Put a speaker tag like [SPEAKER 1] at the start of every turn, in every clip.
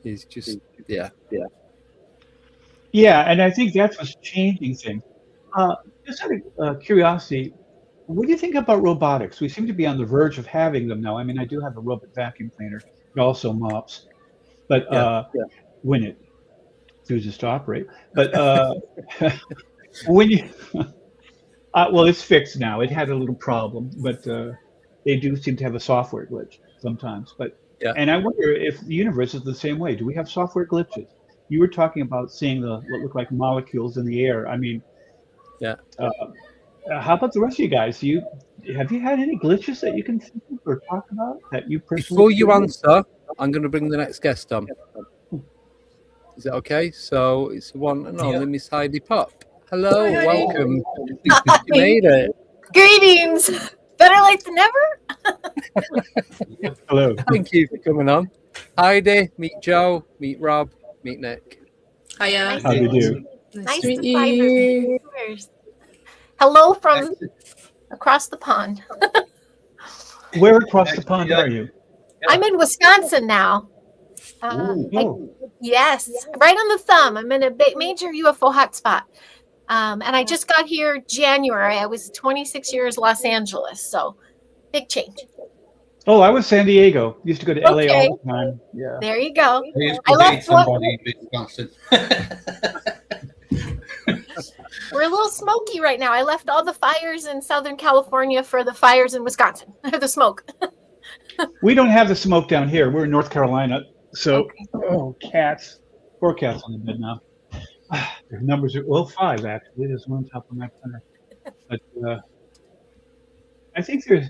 [SPEAKER 1] It's just, yeah.
[SPEAKER 2] Yeah, and I think that's what's changing things. Just out of curiosity, what do you think about robotics? We seem to be on the verge of having them now. I mean, I do have a robot vacuum cleaner. It also mops, but
[SPEAKER 1] Yeah.
[SPEAKER 2] when it chooses to operate. But when you, well, it's fixed now. It had a little problem, but they do seem to have a software glitch sometimes. But
[SPEAKER 1] Yeah.
[SPEAKER 2] and I wonder if the universe is the same way. Do we have software glitches? You were talking about seeing the what look like molecules in the air. I mean,
[SPEAKER 1] Yeah.
[SPEAKER 2] how about the rest of you guys? Have you had any glitches that you can think of or talk about that you personally
[SPEAKER 1] Before you
[SPEAKER 2] experienced?
[SPEAKER 1] answer, I'm going to bring the next guest on. Is that okay? So it's the one and only Miss Heidi Pop. Hello,
[SPEAKER 3] Hi.
[SPEAKER 1] welcome. You
[SPEAKER 3] Hi.
[SPEAKER 1] made it.
[SPEAKER 3] Greetings. Better late than never.
[SPEAKER 2] Hello.
[SPEAKER 1] Thank you for coming on. Heidi, meet Joe, meet Rob, meet Nick.
[SPEAKER 3] Hiya.
[SPEAKER 2] How do you do?
[SPEAKER 3] Nice
[SPEAKER 4] to
[SPEAKER 3] to
[SPEAKER 4] meet
[SPEAKER 3] find
[SPEAKER 4] you.
[SPEAKER 3] viewers. Hello from across the pond.
[SPEAKER 2] Where across the pond are you?
[SPEAKER 3] I'm in Wisconsin now.
[SPEAKER 2] Oh,
[SPEAKER 3] Yes, right on the thumb. I'm in a major UFO hotspot. And I just got here January. I was 26 years Los Angeles, so big change.
[SPEAKER 2] oh, I was San Diego. Used to go to LA
[SPEAKER 3] Okay.
[SPEAKER 2] all the time. Yeah.
[SPEAKER 3] There you go.
[SPEAKER 5] I used
[SPEAKER 3] I
[SPEAKER 5] to
[SPEAKER 3] left
[SPEAKER 5] date somebody in Wisconsin.
[SPEAKER 3] We're a little smoky right now. I left all the fires in Southern California for the fires in Wisconsin. The smoke.
[SPEAKER 2] We don't have the smoke down here. We're in North Carolina. So,
[SPEAKER 3] Okay.
[SPEAKER 2] oh, cats. 4 cats on the bed now. Their numbers are, well, 5 actually. There's one on top of my planet. But I think they're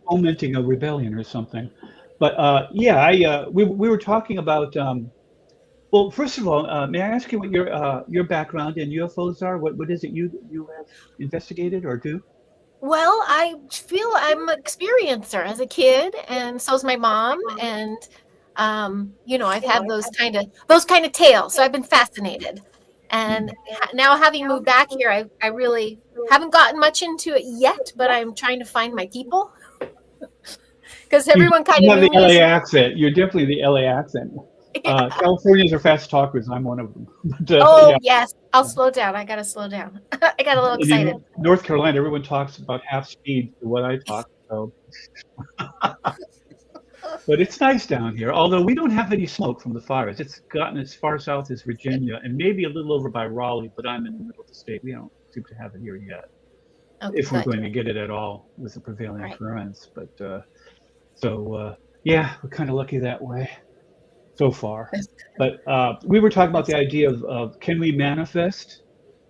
[SPEAKER 2] fomenting a rebellion or something. But yeah, we were talking about. Well, first of all, may I ask you what your background in UFOs are? What is it you have investigated or do?
[SPEAKER 3] Well, I feel I'm an experiencer as a kid, and so's my mom. And I've had those kind of tales. So I've been fascinated. And now having moved back here, I really haven't gotten much into it yet, but I'm trying to find my people because everyone kind
[SPEAKER 2] You
[SPEAKER 3] of
[SPEAKER 2] have
[SPEAKER 3] knew
[SPEAKER 2] the LA
[SPEAKER 3] me.
[SPEAKER 2] accent. You're definitely the LA accent. Californians are fast talkers. I'm one of them. But,
[SPEAKER 3] Oh
[SPEAKER 2] yeah.
[SPEAKER 3] yes, I'll slow down. I gotta slow down. I got a little
[SPEAKER 2] And
[SPEAKER 3] excited.
[SPEAKER 2] in North Carolina, everyone talks about half speed to what I talk. So, but it's nice down here. Although we don't have any smoke from the fires. It's gotten as far south as Virginia and maybe a little over by Raleigh. But I'm in the middle of the state. We don't seem to have it here yet.
[SPEAKER 3] Okay,
[SPEAKER 2] If we're
[SPEAKER 3] good.
[SPEAKER 2] going to get it at all with the prevailing
[SPEAKER 3] Right.
[SPEAKER 2] currents. But yeah, we're kind of lucky that way so far. But we were talking about the idea of can we manifest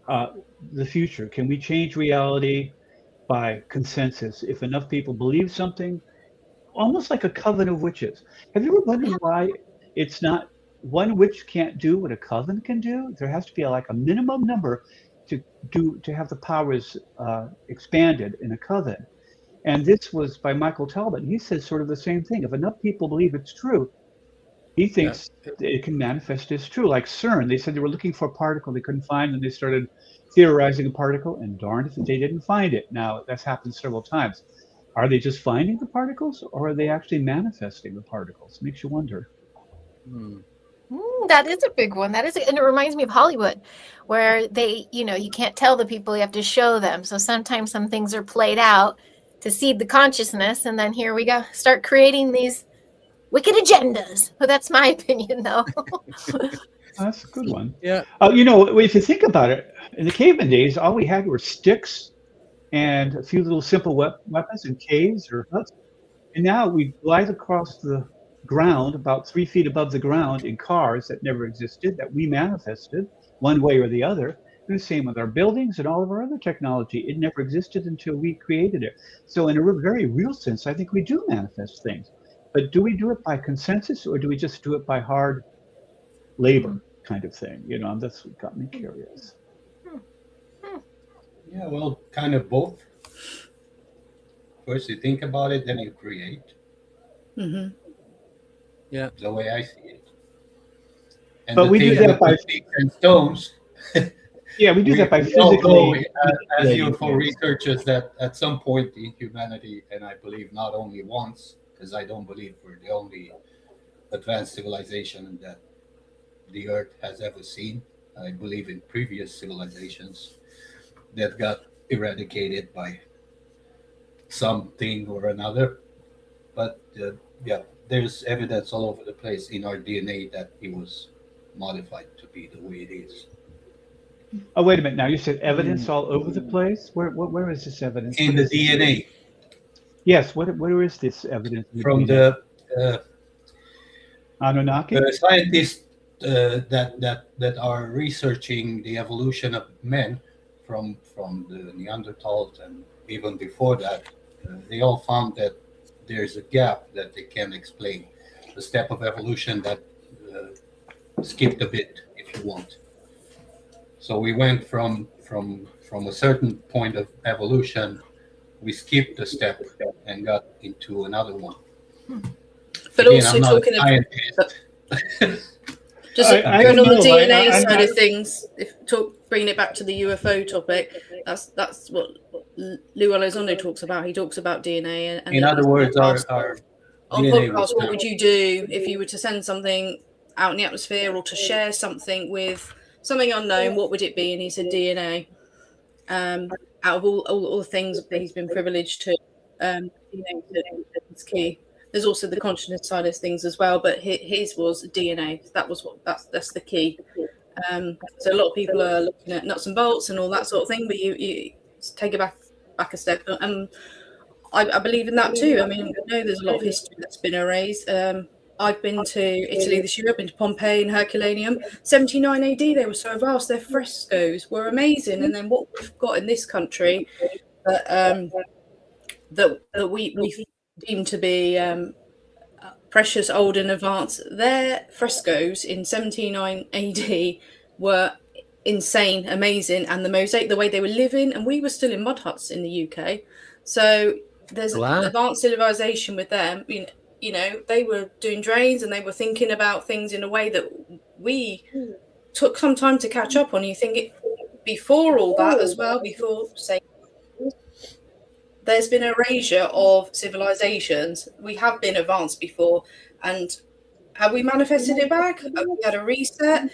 [SPEAKER 2] the future? Can we change reality by consensus? If enough people believe something, almost like a coven of witches. Have you ever wondered why it's not one witch can't do what a coven can do? There has to be like a minimum number to have the powers expanded in a coven. And this was by Michael Talbot. He says sort of the same thing. If enough people believe it's true, he thinks it can manifest as true. Like CERN, they said they were looking for a particle they couldn't find, and they started theorizing a particle, and darned if they didn't find it. Now, that's happened several times. Are they just finding the particles, or are they actually manifesting the particles? Makes you wonder.
[SPEAKER 3] That is a big one. And it reminds me of Hollywood, where they, you can't tell the people, you have to show them. So sometimes some things are played out to seed the consciousness, and then here we go, start creating these wicked agendas. But that's my opinion, though.
[SPEAKER 2] That's a good one.
[SPEAKER 1] Yeah.
[SPEAKER 2] If you think about it, in the caveman days, all we had were sticks and a few little simple weapons in caves or huts. And now we glide across the ground about 3 feet above the ground in cars that never existed, that we manifested one way or the other. And the same with our buildings and all of our other technology. It never existed until we created it. So in a very real sense, I think we do manifest things. But do we do it by consensus, or do we just do it by hard labor kind of thing? That's what got me curious.
[SPEAKER 5] Yeah, well, kind of both. First you think about it, then you create.
[SPEAKER 1] Yeah.
[SPEAKER 5] The way I see it. And
[SPEAKER 2] But we do that by
[SPEAKER 5] sticks and stones.
[SPEAKER 2] Yeah, we do that by
[SPEAKER 5] we all know,
[SPEAKER 2] physically.
[SPEAKER 5] as UFO researchers, that at some point in humanity, and I believe not only once, because I don't believe we're the only advanced civilization that the Earth has ever seen. I believe in previous civilizations that got eradicated by something or another. But yeah, there's evidence all over the place in our DNA that he was modified to be the way it is.
[SPEAKER 2] Oh, wait a minute. Now you said evidence all over the place. Where is this evidence?
[SPEAKER 5] In the DNA.
[SPEAKER 2] Yes. Where is this evidence?
[SPEAKER 5] From the
[SPEAKER 2] Anunnaki?
[SPEAKER 5] scientists that are researching the evolution of men from the Neanderthals and even before that, they all found that there's a gap that they can't explain, the step of evolution that skipped a bit, if you want. So we went from a certain point of evolution, we skipped a step and got into another one.
[SPEAKER 4] But
[SPEAKER 5] Again,
[SPEAKER 4] also
[SPEAKER 5] I'm not
[SPEAKER 4] talking
[SPEAKER 5] a
[SPEAKER 4] about
[SPEAKER 5] scientist.
[SPEAKER 4] just
[SPEAKER 2] I
[SPEAKER 4] going on the
[SPEAKER 2] know,
[SPEAKER 4] DNA
[SPEAKER 2] I-
[SPEAKER 4] side of things. Bringing it back to the UFO topic, that's what Lou Elizondo talks about. He talks about DNA and
[SPEAKER 5] In other words, our
[SPEAKER 4] on
[SPEAKER 5] DNA
[SPEAKER 4] podcast,
[SPEAKER 5] was
[SPEAKER 4] what would you do if you were to send something out in the atmosphere or to share something with something unknown? What would it be? And he said DNA. Out of all the things that he's been privileged to, DNA is key. There's also the consciousness side of things as well, but his was DNA. That's the key. So a lot of people are looking at nuts and bolts and all that sort of thing, but you take it back a step. I believe in that too. I mean, I know there's a lot of history that's been erased. I've been to Italy this year. I've been to Pompeii and Herculaneum. 79 AD, they were so vast. Their frescoes were amazing. And then what we've got in this country that we deem to be precious, old and advanced, their frescoes in 79 AD were insane, amazing. And the mosaic, the way they were living, and we were still in mud huts in the UK. So there's advanced civilization with them. You know, they were doing drains and they were thinking about things in a way that we took some time to catch up on. You think before all that as well, before say there's been erasure of civilizations. We have been advanced before, and have we manifested it back? Have we had a reset?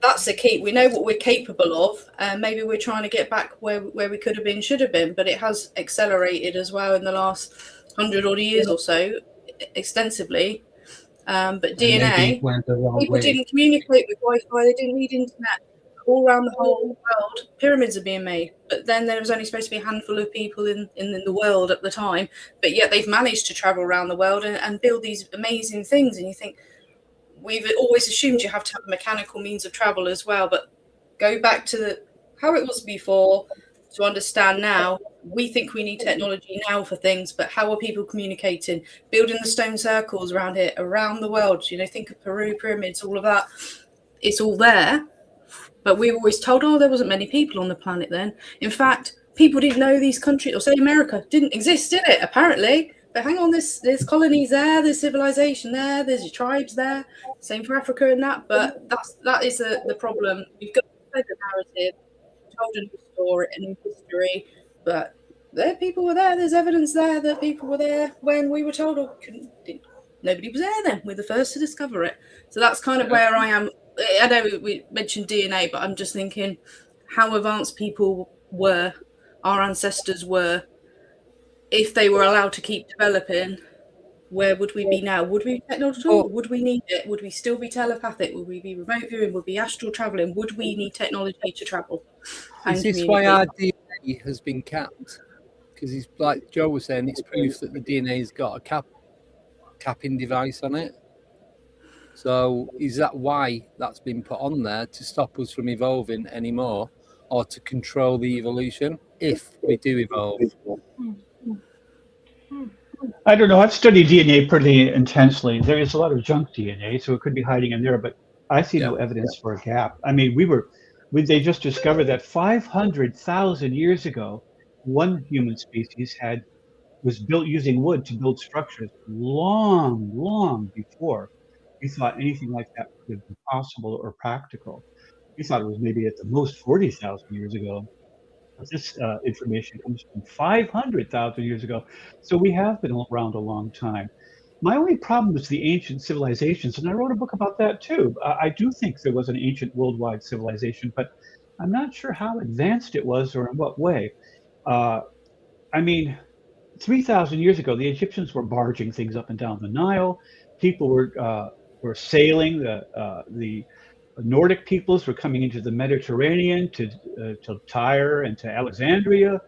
[SPEAKER 4] That's the key. We know what we're capable of, and maybe we're trying to get back where we could have been, should have been, but it has accelerated as well in the last 100 odd years or so, extensively. But DNA, people didn't communicate with Wi-Fi, they didn't need internet. All around the whole world, pyramids are being made, but then there was only supposed to be a handful of people in the world at the time, but yet they've managed to travel around the world and build these amazing things. And you think, we've always assumed you have to have a mechanical means of travel as well, but go back to how it was before to understand now. We think we need technology now for things, but how are people communicating? Building the stone circles around here, around the world. You know, think of Peru, pyramids, all of that. It's all there. But we were always told, there wasn't many people on the planet then. In fact, people didn't know these countries, or say America, didn't exist, did it? Apparently. But hang on, there's colonies there, there's civilization there, there's your tribes there. Same for Africa and that. But that is the problem. You've got to play the narrative, told a new story, a new history. But people were there. There's evidence there that people were there when we were told, nobody was there then. We're the first to discover it. So that's kind of where I am. I know we mentioned DNA, but I'm just thinking how advanced people were, our ancestors were. If they were allowed to keep developing, where would we be now? Would we be technological? Would we need it? Would we still be telepathic? Would we be remote viewing? Would we be astral traveling? Would we need technology to travel?
[SPEAKER 1] Is this why our DNA has been capped? Because it's like Joe was saying, it's proof that the DNA's got a capping device on it. So is that why that's been put on there, to stop us from evolving anymore, or to control the evolution if we do evolve?
[SPEAKER 2] I don't know. I've studied DNA pretty intensely. There is a lot of junk DNA, so it could be hiding in there, but I see no evidence for a gap. I mean, they just discovered that 500,000 years ago, one human species was built using wood to build structures long before we thought anything like that could be possible or practical. We thought it was maybe at the most 40,000 years ago. But this information comes from 500,000 years ago. So we have been around a long time. My only problem was the ancient civilizations, and I wrote a book about that too. I do think there was an ancient worldwide civilization, but I'm not sure how advanced it was or in what way. I mean, 3,000 years ago, the Egyptians were barging things up and down the Nile. People were sailing. The Nordic peoples were coming into the Mediterranean to Tyre and to Alexandria.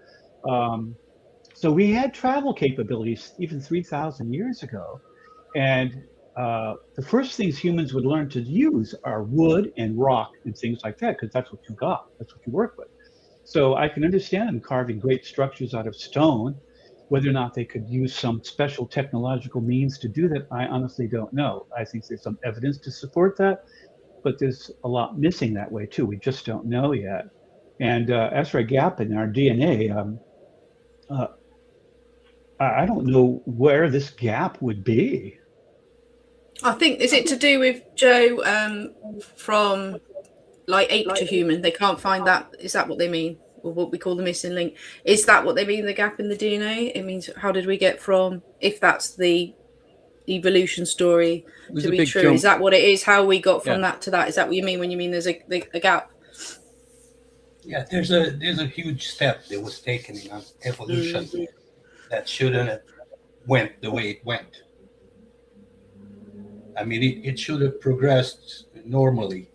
[SPEAKER 2] So we had travel capabilities even 3,000 years ago. And the first things humans would learn to use are wood and rock and things like that, because that's what you got. That's what you work with. So I can understand them carving great structures out of stone. Whether or not they could use some special technological means to do that, I honestly don't know. I think there's some evidence to support that, but there's a lot missing that way too. We just don't know yet. And as for a gap in our DNA, I don't know where this gap would be.
[SPEAKER 4] I think, is it to do with Joe from like ape to human? They can't find that. Is that what they mean? Or what we call the missing link? Is that what they mean, the gap in the DNA? It means, how did we get from, if that's the evolution story to be true, jump. Is that what it is? How we got from that to that? Is that what you mean when you mean there's a gap?
[SPEAKER 5] Yeah, there's a huge step that was taken in evolution that shouldn't have went the way it went. I mean, it should have progressed normally.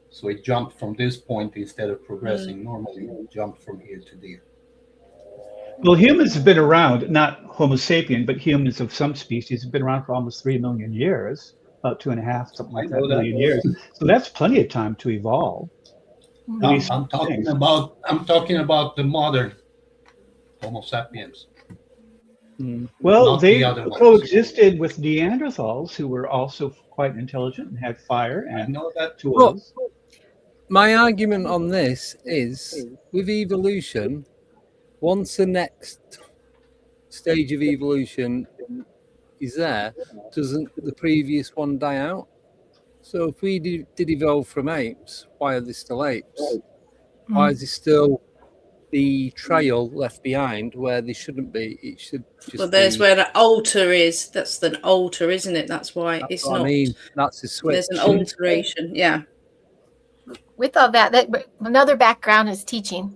[SPEAKER 5] So it jumped from this point instead of progressing normally. It jumped from here to there.
[SPEAKER 2] Well, humans have been around, not Homo sapien, but humans of some species have been around for almost 3 million years, about 2.5, something like that, million years. So that's plenty of time to evolve.
[SPEAKER 5] I'm talking about the modern Homo sapiens.
[SPEAKER 2] Well, they coexisted with Neanderthals, who were also quite intelligent and had fire and tools.
[SPEAKER 1] Well, my argument on this is, with evolution, once the next stage of evolution is there, doesn't the previous one die out? So if we did evolve from apes, why are there still apes? Why is there still the trail left behind where they shouldn't be? It should just
[SPEAKER 4] well, there's where the altar is. That's an altar, isn't it? That's why it's not.
[SPEAKER 1] I mean, that's a switch.
[SPEAKER 4] There's an alteration, yeah.
[SPEAKER 3] With all that another background is teaching,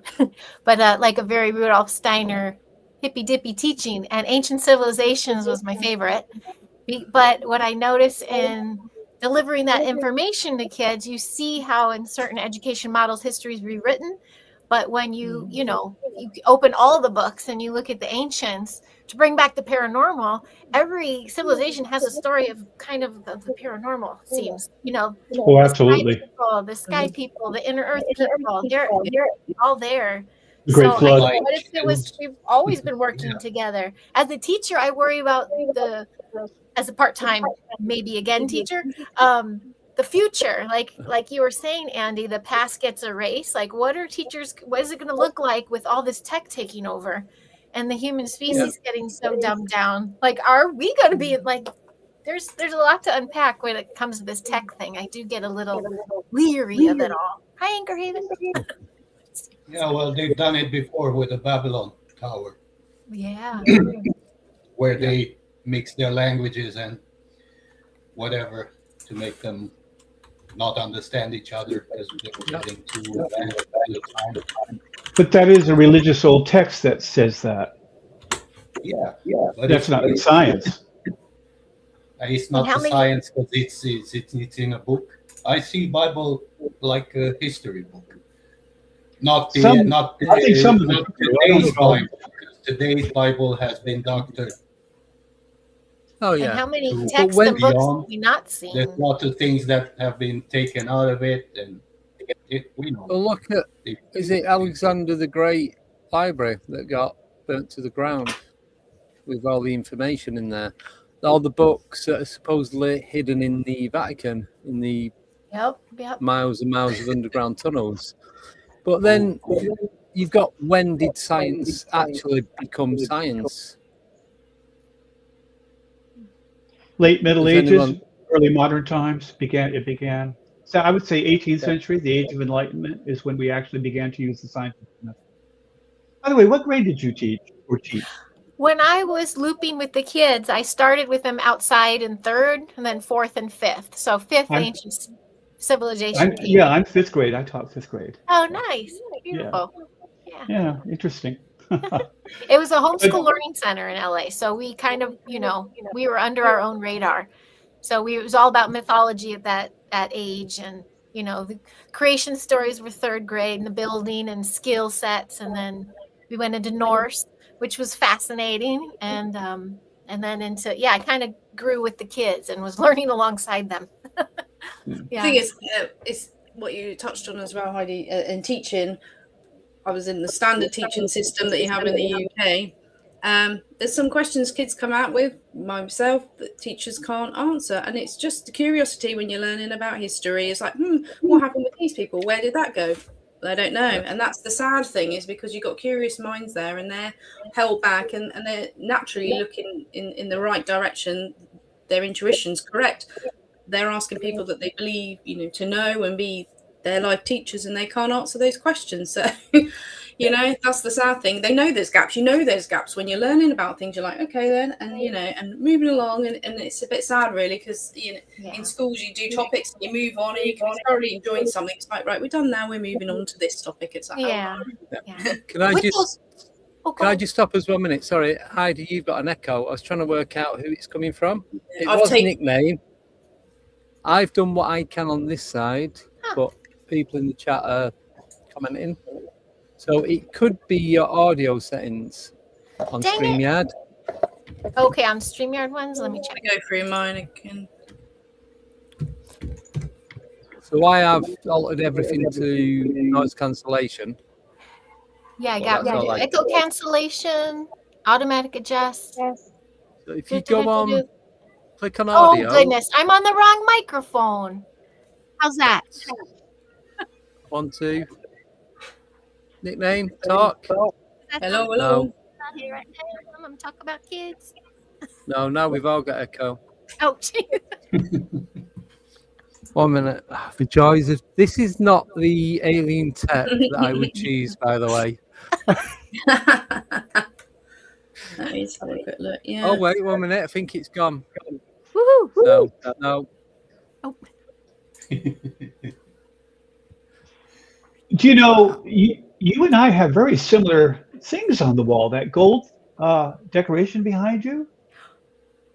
[SPEAKER 3] but like a very Rudolf Steiner hippy dippy teaching, and ancient civilizations was my favorite. But what I notice in delivering that information to kids, you see how in certain education models history is rewritten. But when you open all the books and you look at the ancients, to bring back the paranormal, every civilization has a story of kind of the paranormal, it seems.
[SPEAKER 2] Oh, absolutely.
[SPEAKER 3] The sky people, the inner earth people, they're all there.
[SPEAKER 2] The Great Flood.
[SPEAKER 3] What if it was, we've always been working together? As a teacher, I worry about as a part-time, maybe again teacher, the future, like you were saying, Andy, the past gets erased. Like, what is it going to look like with all this tech taking over and the human species getting so dumbed down? Like, are we going to be like, there's a lot to unpack when it comes to this tech thing. I do get a little leery of it all. Hi, Anchor Haven.
[SPEAKER 5] Yeah, well, they've done it before with the Babylon Tower.
[SPEAKER 3] Yeah.
[SPEAKER 5] Where they mix their languages and whatever to make them not understand each other because they're getting too advanced at the time.
[SPEAKER 2] But that is a religious old text that says that.
[SPEAKER 5] Yeah.
[SPEAKER 2] But that's not in science.
[SPEAKER 5] It's not the science because it's in a book. I see Bible like a history book. Not today's Bible. Today's Bible has been doctored.
[SPEAKER 3] Oh yeah. And how many texts and books have we not seen?
[SPEAKER 5] There's lots of things that have been taken out of it, and we know.
[SPEAKER 1] Well, look at is it Alexander the Great library that got burnt to the ground with all the information in there, all the books that are supposedly hidden in the Vatican, in the miles and miles of underground tunnels. But then you've got, when did science actually become science?
[SPEAKER 2] Late Middle Ages, early modern times it began. So I would say 18th century, the Age of Enlightenment, is when we actually began to use the scientific method. By the way, what grade did you teach or teach?
[SPEAKER 3] When I was looping with the kids, I started with them outside in 3rd and then 4th and 5th. So 5th ancient civilization.
[SPEAKER 2] I'm 5th grade. I taught 5th grade.
[SPEAKER 3] Oh, nice. Beautiful.
[SPEAKER 2] Yeah, interesting.
[SPEAKER 3] It was a homeschool learning center in LA. So we kind of, we were under our own radar. So it was all about mythology at that age. And, the creation stories were 3rd grade and the building and skill sets. And then we went into Norse, which was fascinating. And then into, I kind of grew with the kids and was learning alongside them.
[SPEAKER 4] The thing is, it's what you touched on as well, Heidi, in teaching. I was in the standard teaching system that you have in the UK. There's some questions kids come out with, myself, that teachers can't answer. And it's just the curiosity when you're learning about history. It's like, what happened with these people? Where did that go? I don't know. And that's the sad thing, is because you've got curious minds there and they're held back and they're naturally looking in the right direction. Their intuition's correct. They're asking people that they believe, to know and be their life teachers, and they can't answer those questions. So, that's the sad thing. They know there's gaps. There's gaps when you're learning about things. You're like, okay, then, and and moving along, and it's a bit sad, really, because in schools you do topics and you move on, and you can be thoroughly enjoying something. It's like, right, we're done now. We're moving on to this topic. It's like,
[SPEAKER 1] Can I just stop us 1 minute? Sorry, Heidi, you've got an echo. I was trying to work out who it's coming from. It was a nickname. I've done what I can on this side, but people in the chat are commenting. So it could be your audio settings on StreamYard.
[SPEAKER 3] Okay, on StreamYard ones, let me check.
[SPEAKER 4] I go through mine again.
[SPEAKER 1] So I have altered everything to noise cancellation.
[SPEAKER 3] Yeah, I got echo cancellation, automatic adjust.
[SPEAKER 1] So if you go on, click on audio.
[SPEAKER 3] Oh goodness, I'm on the wrong microphone. How's that?
[SPEAKER 1] 1, 2. Nickname, talk.
[SPEAKER 4] Hello.
[SPEAKER 3] Not here right now. I'm gonna talk about kids.
[SPEAKER 1] No, now we've all got echo.
[SPEAKER 3] Oh, geez.
[SPEAKER 1] 1 minute. The joys of this is not the alien tech that I would choose, by the way.
[SPEAKER 4] Let me just have a quick look. Yeah.
[SPEAKER 1] Oh wait, 1 minute. I think it's gone.
[SPEAKER 3] Woohoo!
[SPEAKER 1] No.
[SPEAKER 3] Oh.
[SPEAKER 2] Do you know, you and I have very similar things on the wall. That gold decoration behind you.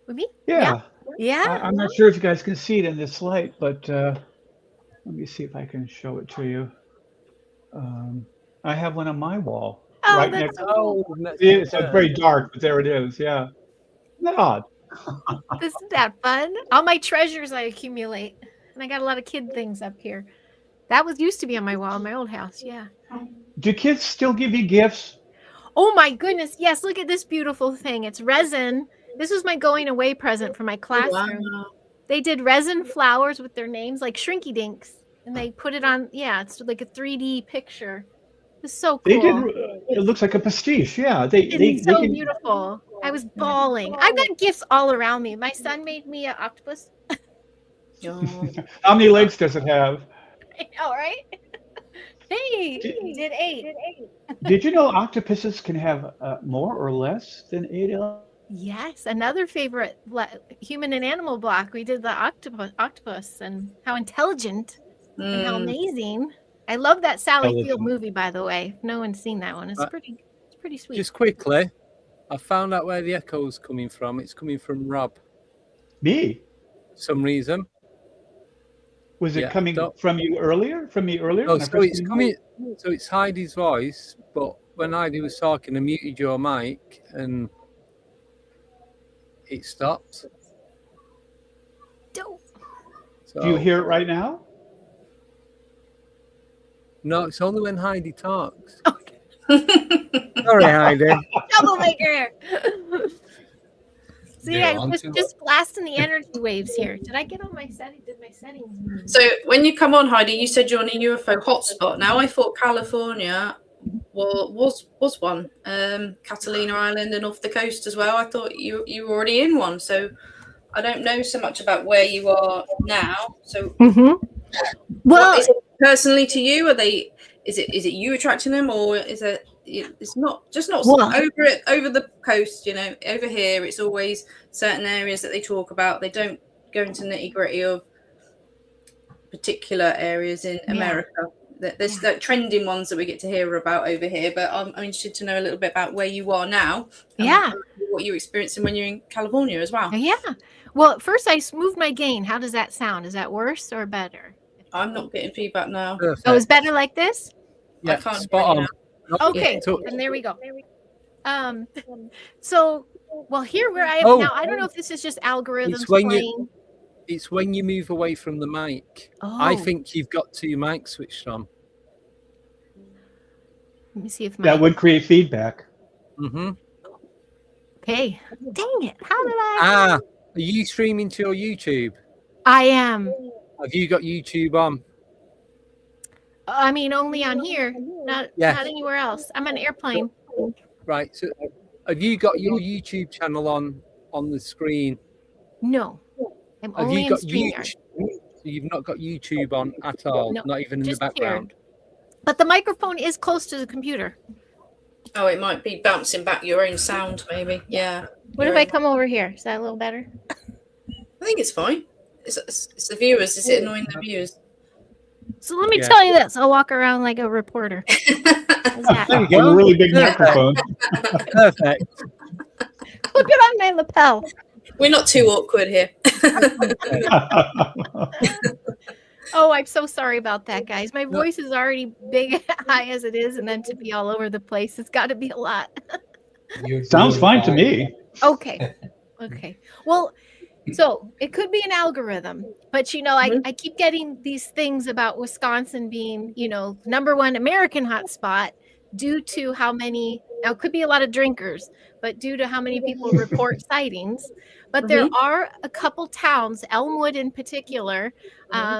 [SPEAKER 3] With me?
[SPEAKER 2] Yeah.
[SPEAKER 3] Yeah.
[SPEAKER 2] I'm not sure if you guys can see it in this light, but let me see if I can show it to you. I have one on my wall.
[SPEAKER 3] Oh,
[SPEAKER 2] right
[SPEAKER 3] that's
[SPEAKER 2] next.
[SPEAKER 3] cool.
[SPEAKER 2] It's very dark, but there it is. Yeah. Isn't that odd?
[SPEAKER 3] Isn't that fun? All my treasures I accumulate. And I got a lot of kid things up here. That used to be on my wall in my old house. Yeah.
[SPEAKER 2] Do kids still give you gifts?
[SPEAKER 3] Oh my goodness. Yes. Look at this beautiful thing. It's resin. This was my going away present for my classroom.
[SPEAKER 4] Wow.
[SPEAKER 3] They did resin flowers with their names, like Shrinky Dinks. And they put it on. Yeah. It's like a 3D picture. It's so cool.
[SPEAKER 2] They did. It looks like a pastiche. Yeah.
[SPEAKER 3] It's so beautiful. I was bawling. I've got gifts all around me. My son made me an octopus.
[SPEAKER 2] How many legs does it have?
[SPEAKER 3] I know, right? Hey, he did 8.
[SPEAKER 2] Did you know octopuses can have more or less than 8 legs?
[SPEAKER 3] Yes, another favorite human and animal block. We did the octopus and how intelligent and how amazing. I love that Sally Field movie, by the way. If no one's seen that one, it's pretty sweet.
[SPEAKER 1] Just quickly, I found out where the echo's coming from. It's coming from Rob.
[SPEAKER 2] Me?
[SPEAKER 1] For some reason.
[SPEAKER 2] Was it coming from you earlier? From me earlier?
[SPEAKER 1] No, so it's coming. So it's Heidi's voice, but when Heidi was talking, I muted your mic and it stopped.
[SPEAKER 3] Dope.
[SPEAKER 1] So,
[SPEAKER 2] do you hear it right now?
[SPEAKER 1] No, it's only when Heidi talks. Sorry, Heidi.
[SPEAKER 3] Troublemaker. So yeah, just blasting the energy waves here. Did I get on my settings? Did my settings move?
[SPEAKER 4] So when you come on, Heidi, you said you're on a UFO hotspot. Now I thought California was one. Catalina Island and off the coast as well. I thought you were already in one. So I don't know so much about where you are now. So
[SPEAKER 3] well,
[SPEAKER 4] is it personally to you? Is it you attracting them, or is it it's not just not
[SPEAKER 3] Well-
[SPEAKER 4] over the coast. Over here, it's always certain areas that they talk about. They don't go into nitty gritty of particular areas in America. There's like trending ones that we get to hear about over here, but I'm interested to know a little bit about where you are now.
[SPEAKER 3] Yeah.
[SPEAKER 4] What you're experiencing when you're in California as well.
[SPEAKER 3] Yeah. Well, first I moved my gain. How does that sound? Is that worse or better?
[SPEAKER 4] I'm not getting feedback now.
[SPEAKER 1] Perfect.
[SPEAKER 3] Oh, it's better like this?
[SPEAKER 1] Yeah,
[SPEAKER 4] I can't
[SPEAKER 1] spot
[SPEAKER 4] hear
[SPEAKER 1] on.
[SPEAKER 4] you
[SPEAKER 3] Okay,
[SPEAKER 1] Touch.
[SPEAKER 3] and there we go. So, well, here where I am
[SPEAKER 1] Oh.
[SPEAKER 3] now, I don't know if this is just algorithms
[SPEAKER 1] It's when you-
[SPEAKER 3] playing.
[SPEAKER 1] It's when you move away from the mic. I
[SPEAKER 3] Oh.
[SPEAKER 1] think you've got 2 mics switched on.
[SPEAKER 3] Let me see if my
[SPEAKER 2] That would create feedback.
[SPEAKER 1] Mm-hmm.
[SPEAKER 3] okay. Dang it! How did I?
[SPEAKER 1] Are you streaming to your YouTube?
[SPEAKER 3] I am.
[SPEAKER 1] Have you got YouTube on?
[SPEAKER 3] I mean, only on here, not anywhere else. I'm on an airplane.
[SPEAKER 1] Right. So, have you got your YouTube channel on the screen?
[SPEAKER 3] No, I'm
[SPEAKER 1] Have
[SPEAKER 3] only
[SPEAKER 1] you
[SPEAKER 3] in
[SPEAKER 1] got
[SPEAKER 3] StreamYard.
[SPEAKER 1] YouTube? So you've not got YouTube on at all,
[SPEAKER 3] No,
[SPEAKER 1] not even in the
[SPEAKER 3] just here.
[SPEAKER 1] background.
[SPEAKER 3] But the microphone is close to the computer.
[SPEAKER 4] Oh, it might be bouncing back your own sound, maybe. Yeah.
[SPEAKER 3] What if I come over here? Is that a little better?
[SPEAKER 4] I think it's fine. It's the viewers. Is it annoying the viewers?
[SPEAKER 3] So let me
[SPEAKER 1] Yeah.
[SPEAKER 3] tell you this. I'll walk around like a reporter. How's that?
[SPEAKER 1] There you
[SPEAKER 2] With
[SPEAKER 1] go.
[SPEAKER 2] a really big
[SPEAKER 1] Perfect.
[SPEAKER 2] microphone.
[SPEAKER 1] Perfect.
[SPEAKER 3] Put it on my lapel.
[SPEAKER 4] We're not too awkward here.
[SPEAKER 3] Oh, I'm so sorry about that, guys. My voice is already big, high as it is, and then to be all over the place, it's got to be a lot.
[SPEAKER 5] You're
[SPEAKER 2] Sounds
[SPEAKER 5] doing
[SPEAKER 2] fine to me.
[SPEAKER 3] Okay. Okay. Well, so it could be an algorithm, but I keep getting these things about Wisconsin being, #1 American hotspot due to how many, now it could be a lot of drinkers, but due to how many people report sightings. But there are a couple towns, Elmwood in particular,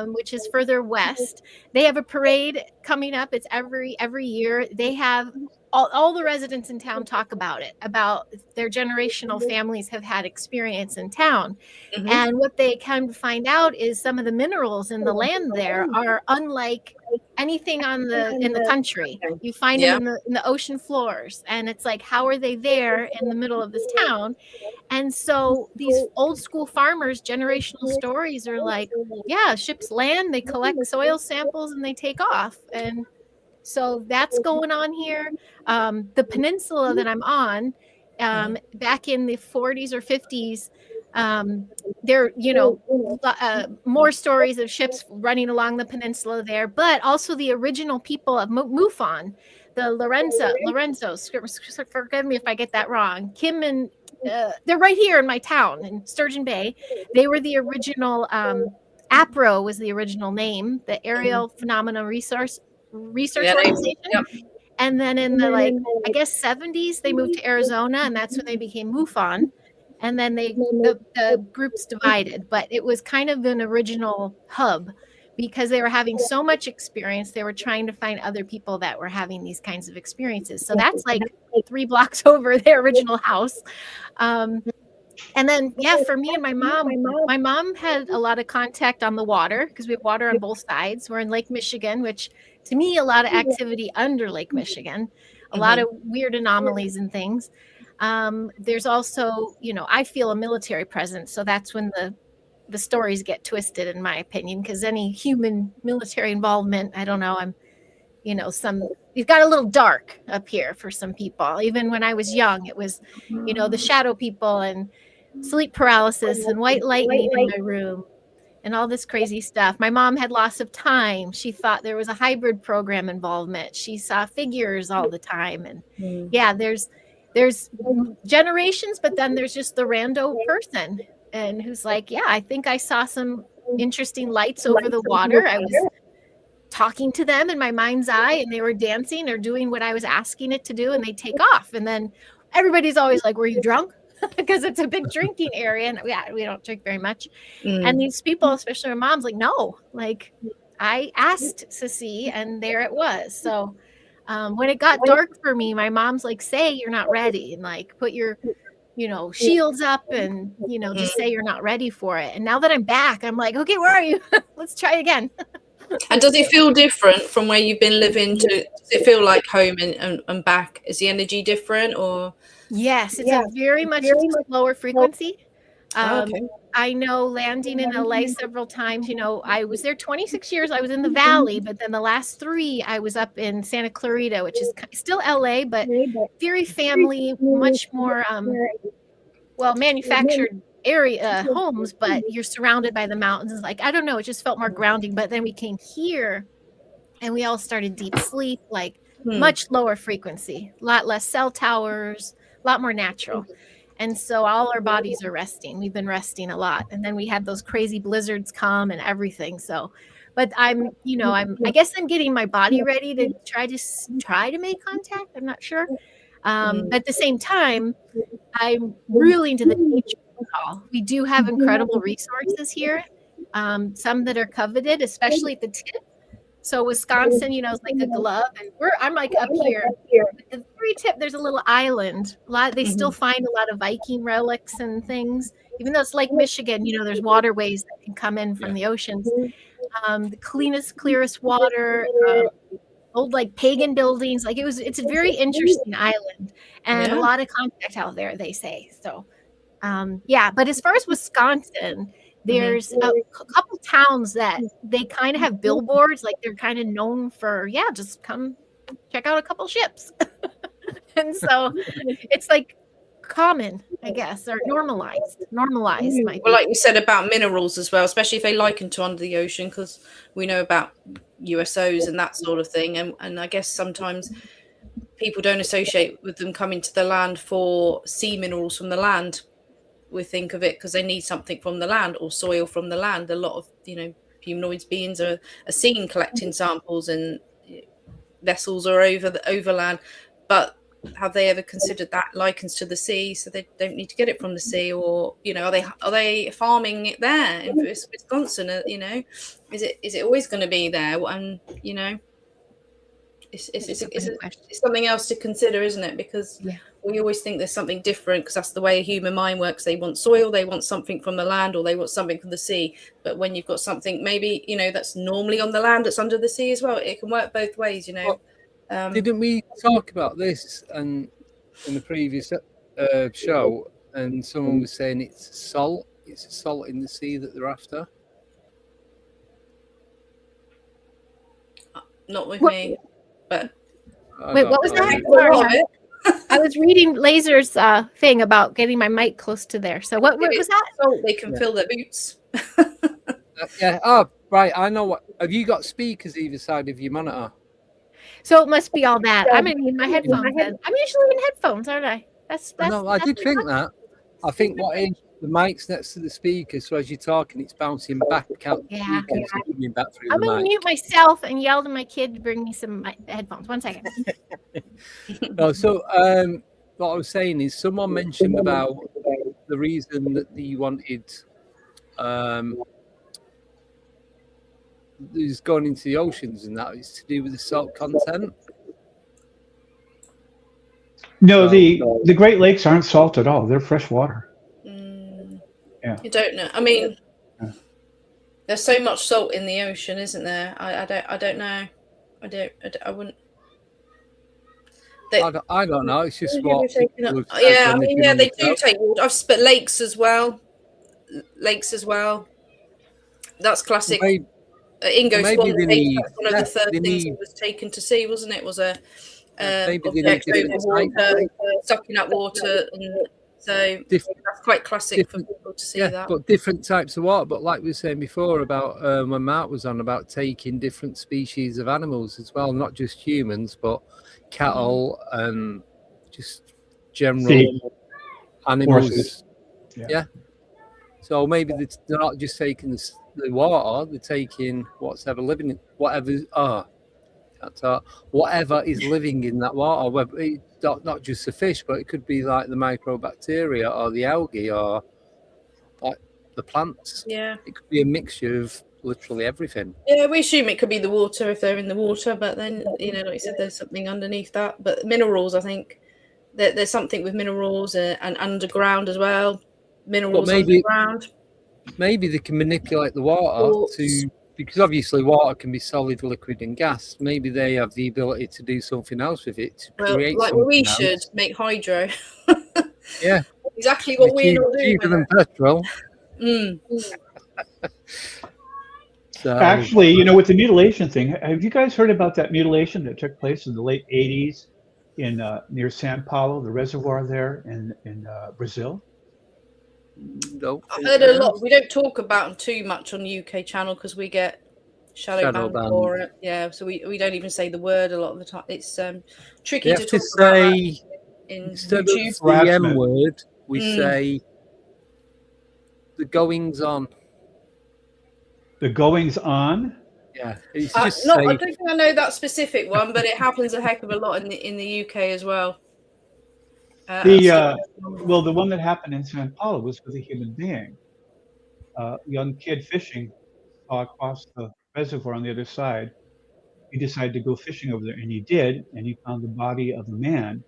[SPEAKER 3] which is further west. They have a parade coming up. It's every year. They have all the residents in town talk about it, about their generational families have had experience in town. And what they come to find out is some of the minerals in the land there are unlike anything in the country. You find them in the ocean floors, and it's like, how are they there in the middle of this town? And so these old school farmers, generational stories are like, yeah, ships land, they collect soil samples, and they take off. And so that's going on here. The peninsula that I'm on, back in the 40s or 50s, there, more stories of ships running along the peninsula there, but also the original people of MUFON, the Lorenzos, forgive me if I get that wrong. Kim and they're right here in my town in Sturgeon Bay. They were the original, APRO was the original name, the Aerial Phenomena Research Organization. And then in the I guess 70s, they moved to Arizona, and that's when they became MUFON. And then the groups divided, but it was kind of an original hub because they were having so much experience. They were trying to find other people that were having these kinds of experiences. So that's like 3 blocks over their original house. And then, for me and my mom had a lot of contact on the water because we have water on both sides. We're in Lake Michigan, which to me, a lot of activity under Lake Michigan, a lot of weird anomalies and things. There's also, I feel a military presence. So that's when the stories get twisted, in my opinion, because any human military involvement, I don't know, you've got a little dark up here for some people. Even when I was young, it was, the shadow people and sleep paralysis and white lightning in my room and all this crazy stuff. My mom had loss of time. She thought there was a hybrid program involvement. She saw figures all the time. And there's generations, but then there's just the rando person and who's like, I think I saw some interesting lights over the water. I was talking to them in my mind's eye and they were dancing or doing what I was asking it to do, and they take off. And then everybody's always like, were you drunk? Because it's a big drinking area and we don't drink very much. And these people, especially my mom's like, no, like I asked to see and there it was. So when it got dark for me, my mom's like, say you're not ready and like put your, shields up and, just say you're not ready for it. And now that I'm back, I'm like, okay, where are you? Let's try again.
[SPEAKER 4] And does it feel different from where you've been living to? Does it feel like home and back? Is the energy different, or?
[SPEAKER 3] Yes, it's a very much lower frequency.
[SPEAKER 4] Okay.
[SPEAKER 3] I know landing in LA several times, I was there 26 years. I was in the Valley, but then the last 3, I was up in Santa Clarita, which is still LA, but very family, much more, manufactured area homes, but you're surrounded by the mountains. It's like, I don't know, it just felt more grounding. But then we came here and we all started deep sleep, like much lower frequency, a lot less cell towers, a lot more natural. And so all our bodies are resting. We've been resting a lot. And then we had those crazy blizzards come and everything. So, but I guess I'm getting my body ready to try to make contact. I'm not sure. But at the same time, I'm really into the nature call. We do have incredible resources here. Some that are coveted, especially at the tip. So Wisconsin, is like a glove, and I'm like up here. At the very tip, there's a little island. They still find a lot of Viking relics and things. Even though it's Lake Michigan, there's waterways that can come in from the oceans. The clearest water, old like pagan buildings. Like it's a very interesting island, and a lot of contact out there, they say. So, but as far as Wisconsin, there's a couple towns that they kind of have billboards, like they're kind of known for, just come check out a couple ships. And so it's like common, I guess, or normalized.
[SPEAKER 4] Well, like you said about minerals as well, especially if they liken to under the ocean, because we know about USOs and that sort of thing. And I guess sometimes people don't associate with them coming to the land for sea minerals from the land. We think of it because they need something from the land or soil from the land. A lot of humanoid beings are seen collecting samples, and vessels are overland. But have they ever considered that likens to the sea, so they don't need to get it from the sea? Or are they farming it there in Wisconsin? Is it always going to be there? And it's something else to consider, isn't it? Because we always think there's something different, because that's the way a human mind works. They want soil, they want something from the land, or they want something from the sea. But when you've got something maybe that's normally on the land that's under the sea as well, it can work both ways.
[SPEAKER 1] Didn't we talk about this and in the previous show? And someone was saying it's salt in the sea that they're after.
[SPEAKER 4] Not with me, but
[SPEAKER 3] wait, what was that? Sorry. I was reading Laser's thing about getting my mic close to there. So what was that?
[SPEAKER 4] So they can fill their boots.
[SPEAKER 1] Oh, right. I know what. Have you got speakers either side of your monitor?
[SPEAKER 3] So it must be all that. I'm in my headphones. I'm usually in headphones, aren't I? That's
[SPEAKER 1] no, I did think that. I think what is the mic's next to the speaker, so as you're talking, it's bouncing back out the speakers and coming back through
[SPEAKER 3] I'm
[SPEAKER 1] the
[SPEAKER 3] going to
[SPEAKER 1] mic.
[SPEAKER 3] mute myself and yell to my kid to bring me some headphones. 1 second.
[SPEAKER 1] No, so what I was saying is someone mentioned about the reason that they wanted is going into the oceans, and that is to do with the salt content.
[SPEAKER 2] No, the Great Lakes aren't salt at all. They're fresh water.
[SPEAKER 4] Yeah. You don't know. I mean, there's so much salt in the ocean, isn't there? I don't know. I wouldn't.
[SPEAKER 1] I don't know. It's just what.
[SPEAKER 4] They do take water. But lakes as well. That's classic. Ingo Swan, one of the third things that was taken to sea, wasn't it? Was a object over water, sucking up water, and so that's quite classic for people to see that.
[SPEAKER 1] But different types of water. But like we were saying before about when Mark was on about taking different species of animals as well, not just humans, but cattle and just general animals. Yeah. So maybe they're not just taking the water; they're taking whatever is living in that water. Whether not just the fish, but it could be like the microbacteria or the algae or like the plants.
[SPEAKER 4] Yeah,
[SPEAKER 1] it could be a mixture of literally everything.
[SPEAKER 4] Yeah, we assume it could be the water if they're in the water, but then like you said, there's something underneath that. But minerals, I think there's something with minerals and underground as well. Minerals underground.
[SPEAKER 1] Maybe they can manipulate the water to because obviously water can be solid, liquid, and gas. Maybe they have the ability to do something else with it to
[SPEAKER 4] Well,
[SPEAKER 1] create
[SPEAKER 4] like
[SPEAKER 1] something
[SPEAKER 4] we
[SPEAKER 1] else.
[SPEAKER 4] should make hydro.
[SPEAKER 1] Yeah,
[SPEAKER 4] Exactly what we're not doing.
[SPEAKER 1] cheaper than petrol.
[SPEAKER 4] Mm.
[SPEAKER 1] So
[SPEAKER 2] Actually, with the mutilation thing, have you guys heard about that mutilation that took place in the late 80s in near Sao Paulo, the reservoir there in Brazil?
[SPEAKER 1] no,
[SPEAKER 4] I've heard a lot. We don't talk about them too much on the UK channel because we get shadow banned for it. Yeah, so we don't even say the word a lot of the time. It's tricky to talk about that in
[SPEAKER 1] instead
[SPEAKER 4] YouTube.
[SPEAKER 1] of the M word, we say the goings on.
[SPEAKER 2] The goings on.
[SPEAKER 1] Yeah, it's
[SPEAKER 4] I
[SPEAKER 1] just
[SPEAKER 4] don't think I know that specific one, but it happens a heck of a lot in the UK as well.
[SPEAKER 2] Well, the one that happened in Sao Paulo was with a human being. A young kid fishing saw across the reservoir on the other side. He decided to go fishing over there, and he did, and he found the body of a man,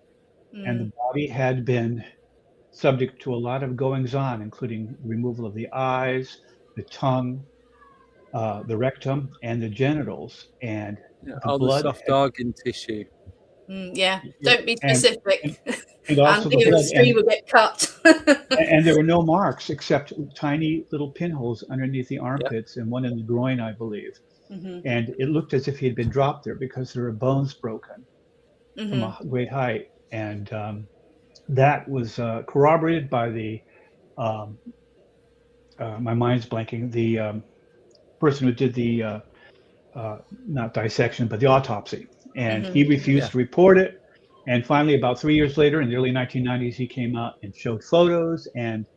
[SPEAKER 2] and the body had been subject to a lot of goings on, including removal of the eyes, the tongue, the rectum, and the genitals, and
[SPEAKER 1] all the soft organ tissue.
[SPEAKER 4] Yeah, don't be specific.
[SPEAKER 2] And also the blood,
[SPEAKER 4] stream will get cut.
[SPEAKER 2] and there were no marks except tiny little pinholes underneath the armpits and one in the groin, I believe. And it looked as if he had been dropped there because there were bones broken from a great height. And that was corroborated by the, my mind's blanking, the person who did the, not dissection, but the autopsy. And he refused to report it. And finally, about 3 years later, in the early 1990s, he came out and showed photos and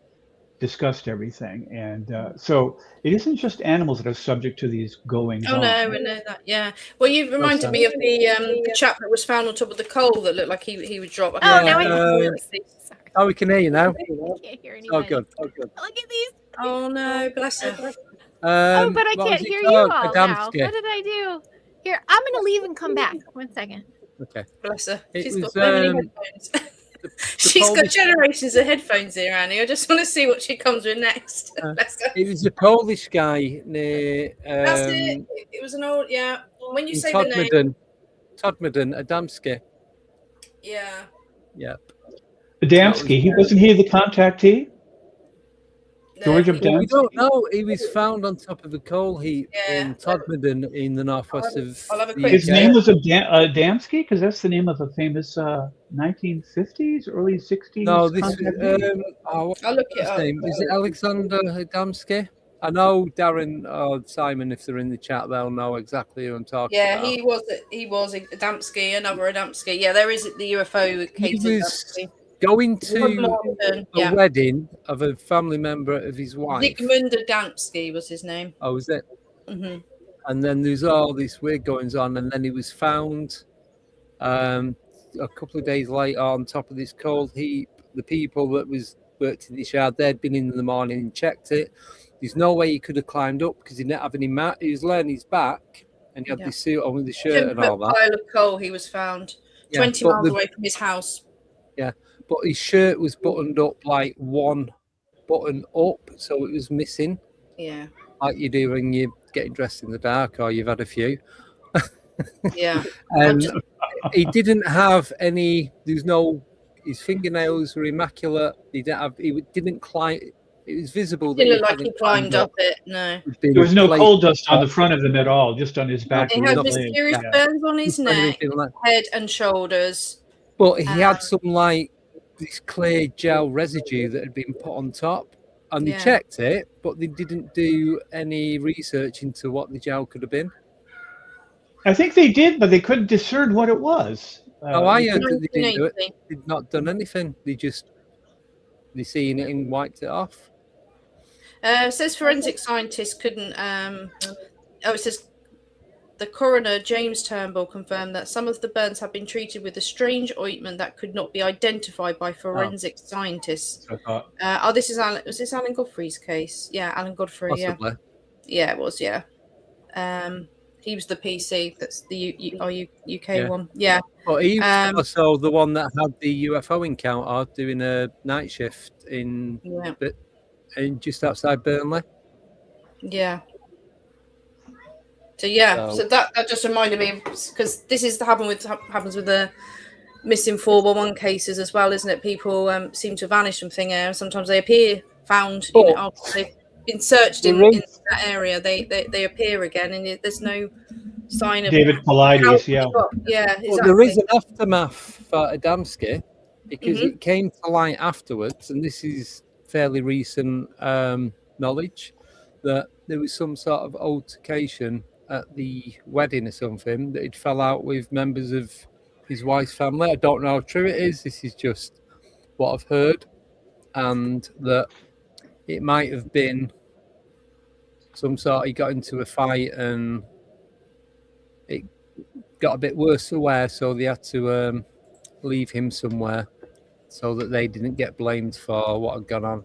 [SPEAKER 2] discussed everything. And so it isn't just animals that are subject to these goings on.
[SPEAKER 4] No, I know that. Yeah. Well, you've reminded me of the chap that was found on top of the coal that looked like he would drop.
[SPEAKER 1] Oh, we can hear you now.
[SPEAKER 3] I can't hear anybody.
[SPEAKER 1] Oh, good. Oh, good.
[SPEAKER 3] Look at these.
[SPEAKER 4] Oh no, bless her.
[SPEAKER 3] Oh, but I can't hear you all now. What did I do? Here, I'm gonna leave and come back. 1 second.
[SPEAKER 1] Okay.
[SPEAKER 4] Bless her.
[SPEAKER 1] She's
[SPEAKER 4] got so many headphones. She's got generations of headphones here, Annie. I just want to see what she comes with next. Bless her.
[SPEAKER 1] It was a Polish guy near.
[SPEAKER 4] That's it. It was an old, when you say the name.
[SPEAKER 1] Todmorden, Adamski.
[SPEAKER 4] Yeah.
[SPEAKER 1] Yep.
[SPEAKER 2] Adamski, wasn't he the contactee? George Adamski?
[SPEAKER 1] We don't know. He was found on top of a coal heap in Todmorden in the northwest of.
[SPEAKER 2] His name was Adamski, because that's the name of a famous 1950s, early 60s.
[SPEAKER 1] No, this
[SPEAKER 4] I'll look it up.
[SPEAKER 1] Is it Alexander Adamski? I know Darren or Simon, if they're in the chat, they'll know exactly who I'm talking about.
[SPEAKER 4] Yeah, he was Adamski, another Adamski. Yeah, there is the UFO case.
[SPEAKER 1] He was going to a wedding of a family member of his wife.
[SPEAKER 4] Zygmunt Adamski was his name.
[SPEAKER 1] Oh, was it? Mm-hmm. And then there's all this weird goings on, and then he was found a couple of days later on top of this coal heap. The people that worked in the yard, they'd been in the morning and checked it. There's no way he could have climbed up because he didn't have any mat. He was laying his back, and he had this suit on with the shirt and all that.
[SPEAKER 4] Pile of coal. He was found 20 miles away from his house.
[SPEAKER 1] Yeah, but his shirt was buttoned up like one button up, so it was missing.
[SPEAKER 4] Yeah,
[SPEAKER 1] like you do when you're getting dressed in the dark or you've had a few.
[SPEAKER 4] Yeah,
[SPEAKER 1] and he didn't have any. There's no. His fingernails were immaculate. He didn't climb. It was visible.
[SPEAKER 4] Didn't look like he climbed up it. No.
[SPEAKER 2] There was no coal dust on the front of him at all, just on his back.
[SPEAKER 4] He had mysterious burns on his neck, head, and shoulders.
[SPEAKER 1] But he had some like this clear gel residue that had been put on top, and they checked it, but they didn't do any research into what the gel could have been.
[SPEAKER 2] I think they did, but they couldn't discern what it was.
[SPEAKER 1] I heard that they didn't do it. They'd not done anything. They seen it and wiped it off.
[SPEAKER 4] It says forensic scientists couldn't. It says the coroner James Turnbull confirmed that some of the burns had been treated with a strange ointment that could not be identified by forensic scientists. This is Alan. Was this Alan Godfrey's case? Yeah, Alan Godfrey.
[SPEAKER 1] Possibly.
[SPEAKER 4] Yeah, it was. Yeah. He was the PC. That's the UK one. Yeah.
[SPEAKER 1] But he was also the one that had the UFO encounter doing a night shift in just outside Burnley.
[SPEAKER 4] Yeah. So yeah, so that just reminded me, because this is happens with the missing 411 cases as well, isn't it? People seem to vanish from thin air. Sometimes they appear found, after they've been searched in that area, they appear again, and there's no sign of
[SPEAKER 2] David Paulides, yeah.
[SPEAKER 4] Yeah, exactly.
[SPEAKER 1] Well, there is an aftermath for Adamski, because it came to light afterwards, and this is fairly recent knowledge, that there was some sort of altercation at the wedding or something, that it fell out with members of his wife's family. I don't know how true it is. This is just what I've heard, and that it might have been some sort. He got into a fight and it got a bit worse for wear, so they had to leave him somewhere so that they didn't get blamed for what had gone on.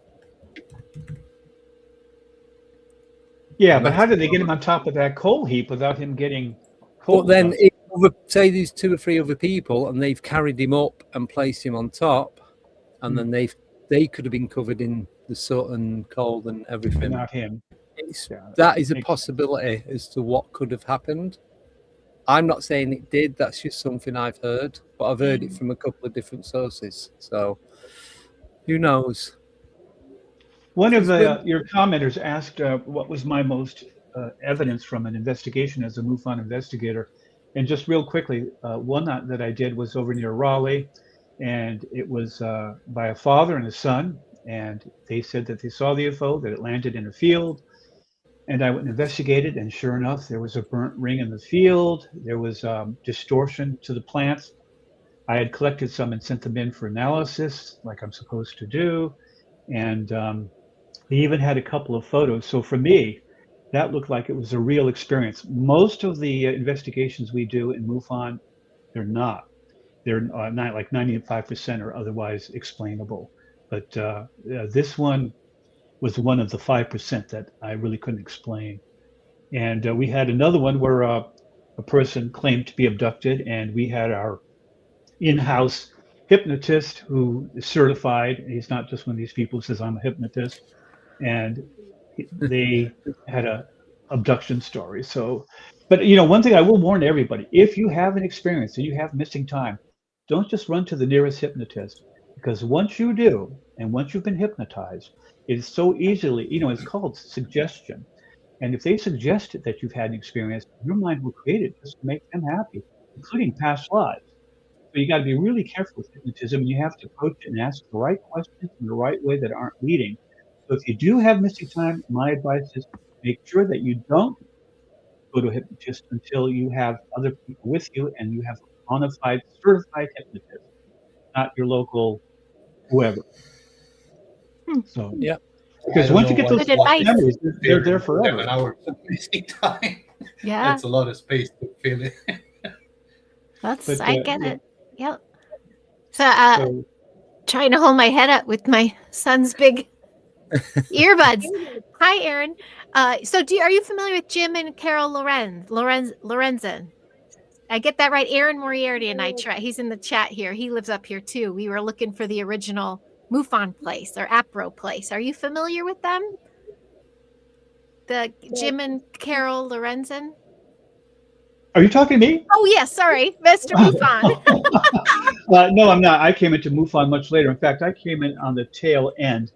[SPEAKER 2] Yeah, but how did they get him on top of that coal heap without him getting coal?
[SPEAKER 1] But then, say there's 2 or 3 other people, and they've carried him up and placed him on top, and then they could have been covered in the soot and cold and everything.
[SPEAKER 2] Not him.
[SPEAKER 1] That is a possibility as to what could have happened. I'm not saying it did. That's just something I've heard, but I've heard it from a couple of different sources. So who knows?
[SPEAKER 2] One of your commenters asked what was my most evidence from an investigation as a MUFON investigator. And just real quickly, one that I did was over near Raleigh, and it was by a father and a son. And they said that they saw the UFO, that it landed in a field. And I went and investigated, and sure enough, there was a burnt ring in the field. There was distortion to the plants. I had collected some and sent them in for analysis, like I'm supposed to do. And they even had a couple of photos. So for me, that looked like it was a real experience. Most of the investigations we do in MUFON, they're not. They're not, like 95% are otherwise explainable. But this one was one of the 5% that I really couldn't explain. And we had another one where a person claimed to be abducted, and we had our in-house hypnotist who is certified. He's not just one of these people who says, I'm a hypnotist. And they had a abduction story. So, but one thing I will warn everybody, if you have an experience and you have missing time, don't just run to the nearest hypnotist, because once you do, and once you've been hypnotized, it's so easily, it's called suggestion. And if they suggest that you've had an experience, your mind will create it just to make them happy, including past lives. So you got to be really careful with hypnotism. You have to approach it and ask the right questions in the right way that aren't leading. So if you do have missing time, my advice is make sure that you don't go to a hypnotist until you have other people with you and you have a bona fide, certified hypnotist, not your local whoever. So
[SPEAKER 1] yeah,
[SPEAKER 2] because once you get those memories, they're there forever.
[SPEAKER 5] 7 hours of missing time.
[SPEAKER 3] Yeah,
[SPEAKER 5] That's a lot of space to fill it.
[SPEAKER 3] I get it. Yep. So, trying to hold my head up with my son's big earbuds. Hi, Aaron. So are you familiar with Jim and Carol Lorenzen? I get that right. Aaron Moriarty and I try. He's in the chat here. He lives up here too. We were looking for the original MUFON place or APRO place. Are you familiar with them? The Jim and Carol Lorenzen?
[SPEAKER 2] Are you talking to me?
[SPEAKER 3] Oh, yes. Sorry. Mr. MUFON.
[SPEAKER 2] No, I'm not. I came into MUFON much later. In fact, I came in on the tail end,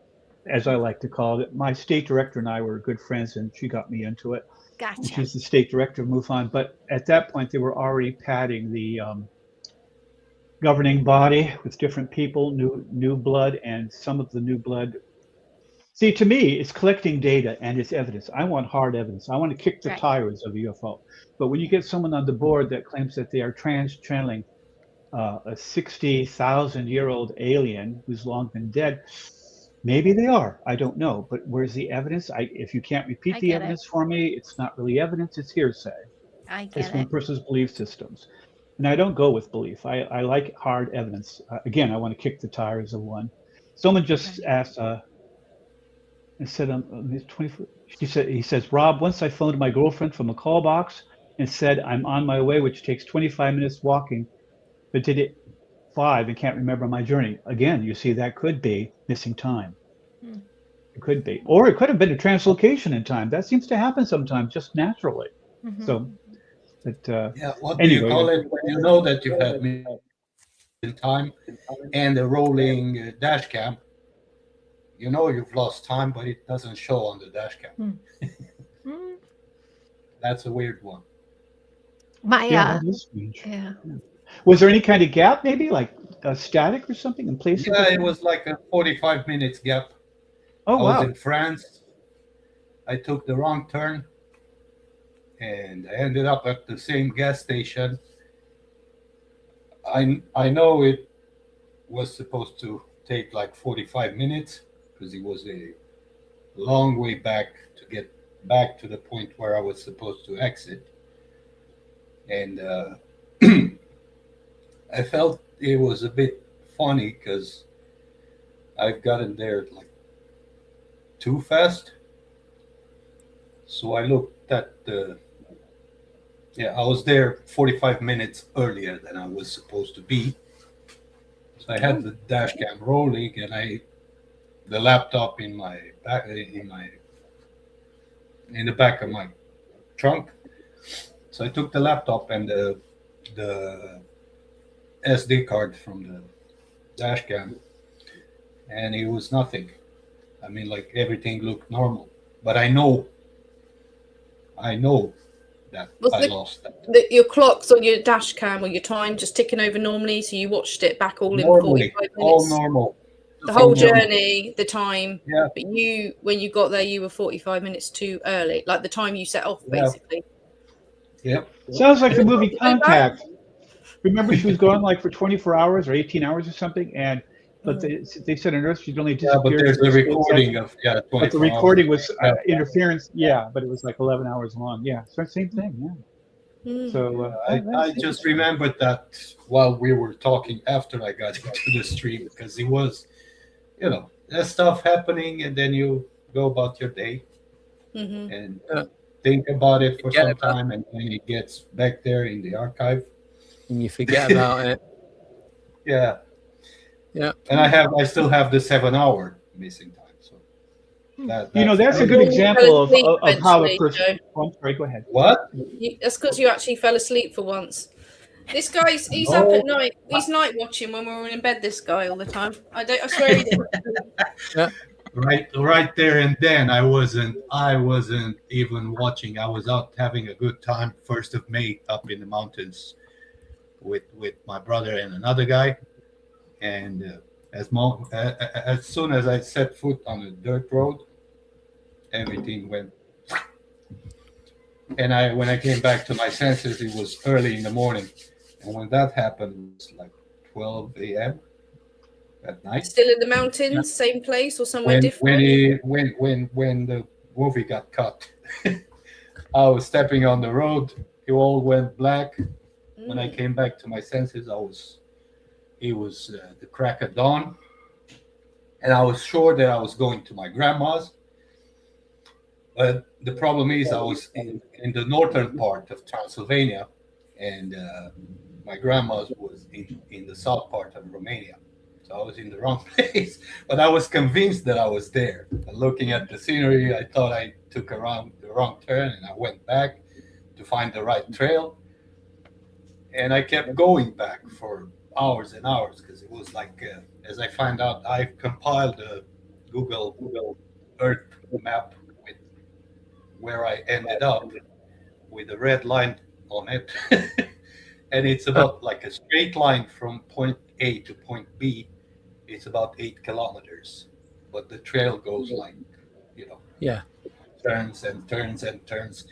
[SPEAKER 2] as I like to call it. My state director and I were good friends, and she got me into it.
[SPEAKER 3] Gotcha.
[SPEAKER 2] She's the state director of MUFON. But at that point, they were already padding the governing body with different people, new blood, and some of the new blood. See, to me, it's collecting data and it's evidence. I want hard evidence. I want to kick the tires of a UFO. But when you get someone on the board that claims that they are channeling a 60,000-year-old alien who's long been dead, maybe they are. I don't know. But where's the evidence? If you can't repeat the evidence for me, it's not really evidence. It's hearsay. It's one person's belief systems. And I don't go with belief. I like hard evidence. Again, I want to kick the tires of one. Someone just asked, and said, he says, Rob, once I phoned my girlfriend from a call box and said, I'm on my way, which takes 25 minutes walking, but did it 5 and can't remember my journey. Again, you see, that could be missing time. It could be. Or it could have been a translocation in time. That seems to happen sometimes, just naturally.
[SPEAKER 3] Mhm.
[SPEAKER 2] So, but
[SPEAKER 5] Yeah, what do you
[SPEAKER 2] anyway,
[SPEAKER 5] call it when you know that you have in time and a rolling dash cam? You know you've lost time, but it doesn't show on the dash cam.
[SPEAKER 3] Mm.
[SPEAKER 5] That's a weird one.
[SPEAKER 3] My
[SPEAKER 2] yeah, that is strange.
[SPEAKER 3] yeah.
[SPEAKER 2] Was there any kind of gap, maybe like static or something in places?
[SPEAKER 5] Yeah, it was like a 45 minutes gap.
[SPEAKER 2] Oh
[SPEAKER 5] I was
[SPEAKER 2] wow!
[SPEAKER 5] in France. I took the wrong turn and I ended up at the same gas station. I know it was supposed to take like 45 minutes because it was a long way back to get back to the point where I was supposed to exit. And I felt it was a bit funny because I've gotten there like too fast. So I looked at the, yeah, I was there 45 minutes earlier than I was supposed to be. So I had the dash cam rolling and the laptop in the back of my trunk. So I took the laptop and the SD card from the dash cam, and it was nothing. I mean, like everything looked normal, but I know that I lost that.
[SPEAKER 4] Your clocks on your dash cam or your time just ticking over normally, so you watched it back all in
[SPEAKER 5] Normally,
[SPEAKER 4] 45 minutes.
[SPEAKER 5] all normal.
[SPEAKER 4] The whole
[SPEAKER 5] All normal.
[SPEAKER 4] journey, the time.
[SPEAKER 5] Yeah.
[SPEAKER 4] But when you got there, you were 45 minutes too early, like the time you set off,
[SPEAKER 5] Yeah.
[SPEAKER 4] basically.
[SPEAKER 5] Yep.
[SPEAKER 2] Sounds like the movie
[SPEAKER 4] Go back.
[SPEAKER 2] Contact. Remember, she was gone like for 24 hours or 18 hours or something, and but they said on Earth she'd only
[SPEAKER 5] Yeah, but
[SPEAKER 2] disappeared.
[SPEAKER 5] there's
[SPEAKER 2] for
[SPEAKER 5] a
[SPEAKER 2] split
[SPEAKER 5] recording
[SPEAKER 2] seconds.
[SPEAKER 5] of 24
[SPEAKER 2] But the recording
[SPEAKER 5] hours.
[SPEAKER 2] was interference. Yeah, but it was like 11 hours long. Yeah, so same thing. Yeah. So
[SPEAKER 5] I just remembered that while we were talking after I got into the stream, because it was, there's stuff happening, and then you go about your day and think about it for some time, and then it gets back there in the archive.
[SPEAKER 1] And you forget about it.
[SPEAKER 5] Yeah.
[SPEAKER 1] Yeah.
[SPEAKER 5] And I still have the 7 hour missing time. So
[SPEAKER 2] that's a good example of how a person. Oh, I'm sorry, go ahead.
[SPEAKER 5] What?
[SPEAKER 4] That's because you actually fell asleep for once. This guy's he's up at night. He's night watching when we're in bed. This guy all the time. I swear he did.
[SPEAKER 1] Yeah.
[SPEAKER 5] Right there and then I wasn't even watching. I was out having a good time 1st of May up in the mountains with my brother and another guy, and as soon as I set foot on a dirt road, everything went. And when I came back to my senses, it was early in the morning, and when that happened, it was like 12 a.m. at night.
[SPEAKER 4] Still in the mountains, same place or somewhere different?
[SPEAKER 5] When the movie got cut, I was stepping on the road. It all went black. When I came back to my senses, it was the crack of dawn, and I was sure that I was going to my grandma's. But the problem is I was in the northern part of Transylvania, and my grandma's was in the south part of Romania. So I was in the wrong place, but I was convinced that I was there. And looking at the scenery, I thought I took around the wrong turn, and I went back to find the right trail. And I kept going back for hours and hours because it was like, as I find out, I've compiled a Google Earth map with where I ended up with a red line on it. And it's about like a straight line from point A to point B. It's about 8 kilometers, but the trail goes like, turns and turns and turns.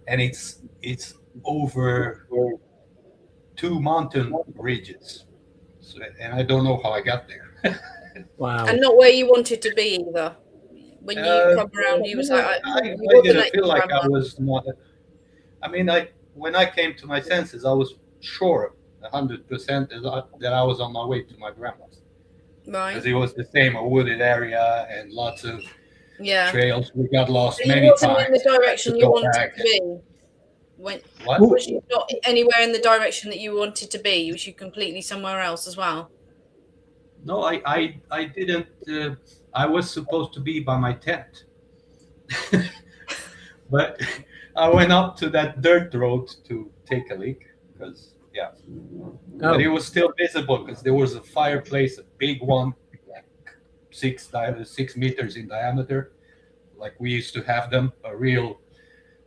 [SPEAKER 5] And it's over 2 mountain ridges. So, and I don't know how I got there.
[SPEAKER 1] Wow.
[SPEAKER 4] And not where you wanted to be either. When you come around, you was like,
[SPEAKER 5] I didn't feel like I was not. I mean, when I came to my senses, I was sure 100% that I was on my way to my grandma's.
[SPEAKER 4] Right.
[SPEAKER 5] Because it was the same, a wooded area and lots of trails. We got lost many times.
[SPEAKER 4] You wasn't in the direction you wanted to be.
[SPEAKER 5] What?
[SPEAKER 4] Was you not anywhere in the direction that you wanted to be? Was you completely somewhere else as well?
[SPEAKER 5] No, I didn't. I was supposed to be by my tent, but I went up to that dirt road to take a leak because but it was still visible because there was a fireplace, a big one, like 6 meters in diameter. Like we used to have them, a real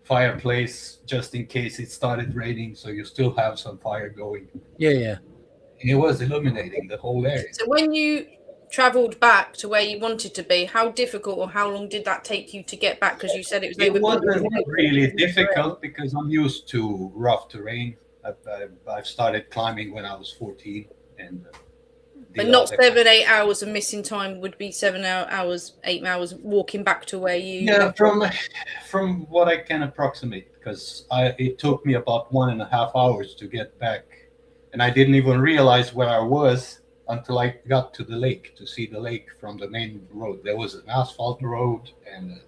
[SPEAKER 5] fireplace just in case it started raining, so you still have some fire going.
[SPEAKER 1] Yeah.
[SPEAKER 5] It was illuminating the whole area.
[SPEAKER 4] So when you traveled back to where you wanted to be, how difficult or how long did that take you to get back? Because you said it was
[SPEAKER 5] It
[SPEAKER 4] over.
[SPEAKER 5] wasn't really difficult because I'm used to rough terrain. I've started climbing when I was 14, and
[SPEAKER 4] But not 7-8 hours of missing time would be 7 hours, 8 hours walking back to where you.
[SPEAKER 5] Yeah, from what I can approximate, because it took me about 1.5 hours to get back, and I didn't even realize where I was until I got to the lake to see the lake from the main road. There was an asphalt road and a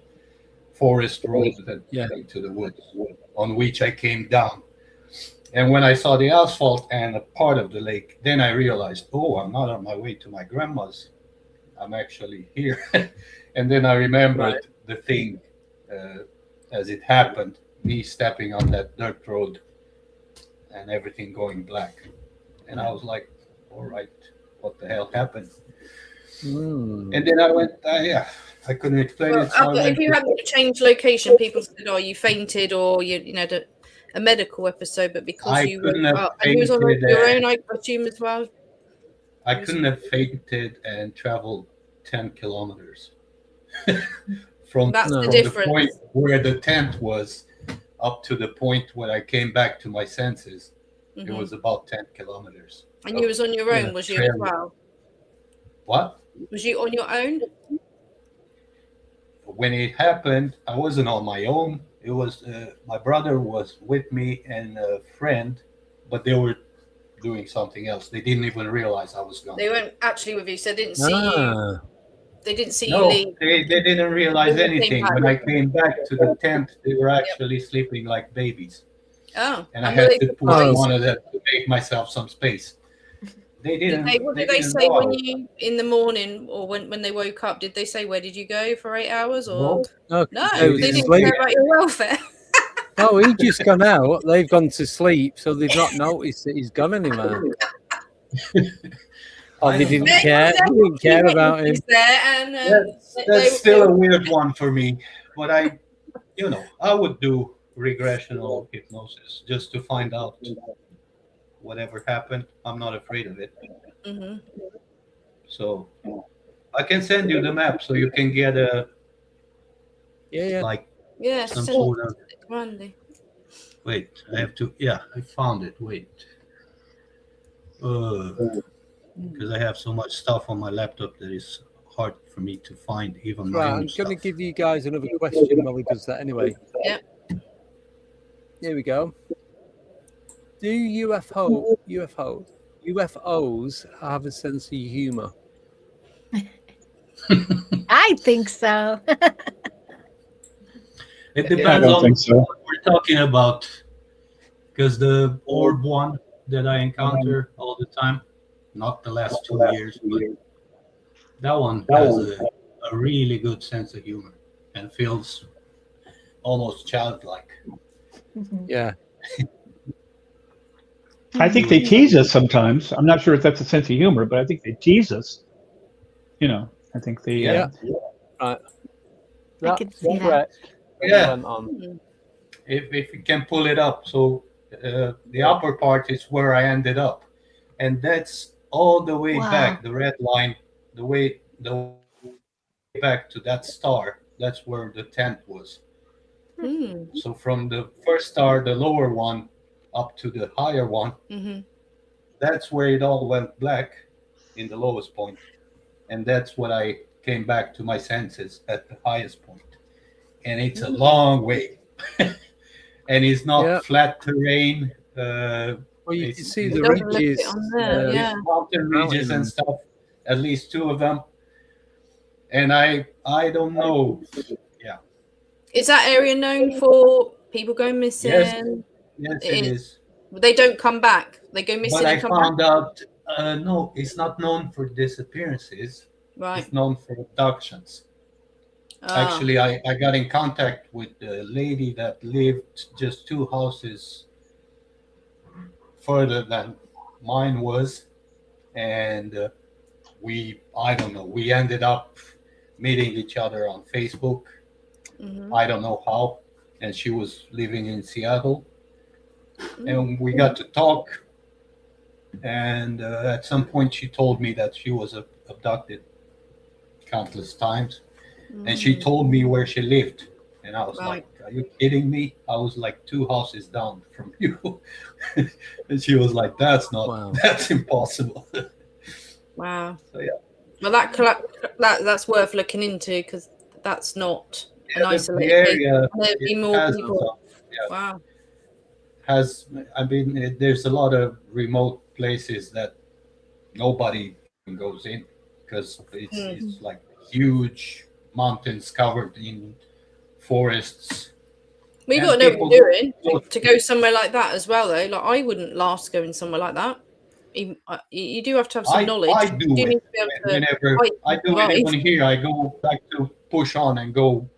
[SPEAKER 5] forest road that led to the woods, on which I came down. And when I saw the asphalt and a part of the lake, then I realized, oh, I'm not on my way to my grandma's. I'm actually here. And then I remembered the thing as it happened, me stepping on that dirt road and everything going black. And I was like, all right, what the hell happened? And then I went, I couldn't explain it. So
[SPEAKER 4] if you hadn't changed location, people said, oh, you fainted or you had a medical episode, but because you were on your own, I assume as well.
[SPEAKER 5] I couldn't have fainted and traveled 10 kilometers from the point where the tent was up to the point where I came back to my senses. It was about 10 kilometers.
[SPEAKER 4] And you was on your own, was you as well?
[SPEAKER 5] What?
[SPEAKER 4] Was you on your own?
[SPEAKER 5] When it happened, I wasn't on my own. It was my brother was with me and a friend, but they were doing something else. They didn't even realize I was gone.
[SPEAKER 4] They weren't actually with you, so they didn't see you. They didn't see you leave.
[SPEAKER 5] They didn't realize anything. When I came back to the tent, they were actually sleeping like babies.
[SPEAKER 4] Oh.
[SPEAKER 5] And I had to push one of them to make myself some space. They didn't.
[SPEAKER 4] What did they say when you in the morning or when they woke up? Did they say where did you go for 8 hours or
[SPEAKER 1] no?
[SPEAKER 4] They didn't care about your welfare.
[SPEAKER 1] Oh, he's just gone out. They've gone to sleep, so they've not noticed that he's gone anywhere. Or they didn't care. They didn't care about him.
[SPEAKER 5] That's still a weird one for me. But I would do regressional hypnosis just to find out whatever happened. I'm not afraid of it. So I can send you the map so you can get a some sort of. Wait, I have to. Yeah, I found it. Wait, because I have so much stuff on my laptop that is hard for me to find even my own
[SPEAKER 1] I'm
[SPEAKER 5] stuff.
[SPEAKER 1] going to give you guys another question while he does that anyway.
[SPEAKER 4] Yeah.
[SPEAKER 1] Here we go. Do UFOs have a sense of humor?
[SPEAKER 3] I think so.
[SPEAKER 5] It depends on what we're talking about. Because the orb one that I encounter all the time, not the last 2 years, but that one has a really good sense of humor and feels almost childlike.
[SPEAKER 1] Yeah.
[SPEAKER 2] I think they tease us sometimes. I'm not sure if that's a sense of humor, but I think they tease us. I think they.
[SPEAKER 1] Right.
[SPEAKER 3] I could see that.
[SPEAKER 5] Yeah. If you can pull it up, so the upper part is where I ended up, and that's all the way back. The red line, the way back to that star. That's where the tent was. So from the first star, the lower one, up to the higher one, that's where it all went black in the lowest point. And that's when I came back to my senses at the highest point. And it's a long way. And it's not flat terrain.
[SPEAKER 1] Well, you can see the ridges.
[SPEAKER 5] Mountain ridges and stuff, at least 2 of them. And I don't know. Yeah.
[SPEAKER 4] Is that area known for people going missing?
[SPEAKER 5] Yes, it is.
[SPEAKER 4] They don't come back. They go missing.
[SPEAKER 5] But I found out, no, it's not known for disappearances.
[SPEAKER 4] Right.
[SPEAKER 5] It's known for abductions. Actually, I got in contact with the lady that lived just 2 houses further than mine was, and I don't know, we ended up meeting each other on Facebook. I don't know how, and she was living in Seattle, and we got to talk. And at some point, she told me that she was abducted countless times, and she told me where she lived, and I was like, "Are you kidding me? I was like 2 houses down from you." And she was like, "That's impossible."
[SPEAKER 4] Wow.
[SPEAKER 5] So yeah.
[SPEAKER 4] Well, that's worth looking into, because that's not an isolated
[SPEAKER 5] area.
[SPEAKER 4] There'd be more
[SPEAKER 5] has
[SPEAKER 4] people.
[SPEAKER 5] yeah,
[SPEAKER 4] Wow.
[SPEAKER 5] I mean, there's a lot of remote places that nobody goes in because it's like huge mountains covered in forests.
[SPEAKER 4] Well, you
[SPEAKER 5] And
[SPEAKER 4] got to know what you're doing
[SPEAKER 5] people-
[SPEAKER 4] to go somewhere like that as well, though. Like, I wouldn't last going somewhere like that. Even, you do have to have some knowledge.
[SPEAKER 5] I do
[SPEAKER 4] You
[SPEAKER 5] it
[SPEAKER 4] need to be able to
[SPEAKER 5] whenever
[SPEAKER 4] fight
[SPEAKER 5] I
[SPEAKER 4] and
[SPEAKER 5] do it.
[SPEAKER 4] survive.
[SPEAKER 5] Even here, I go back to push on and go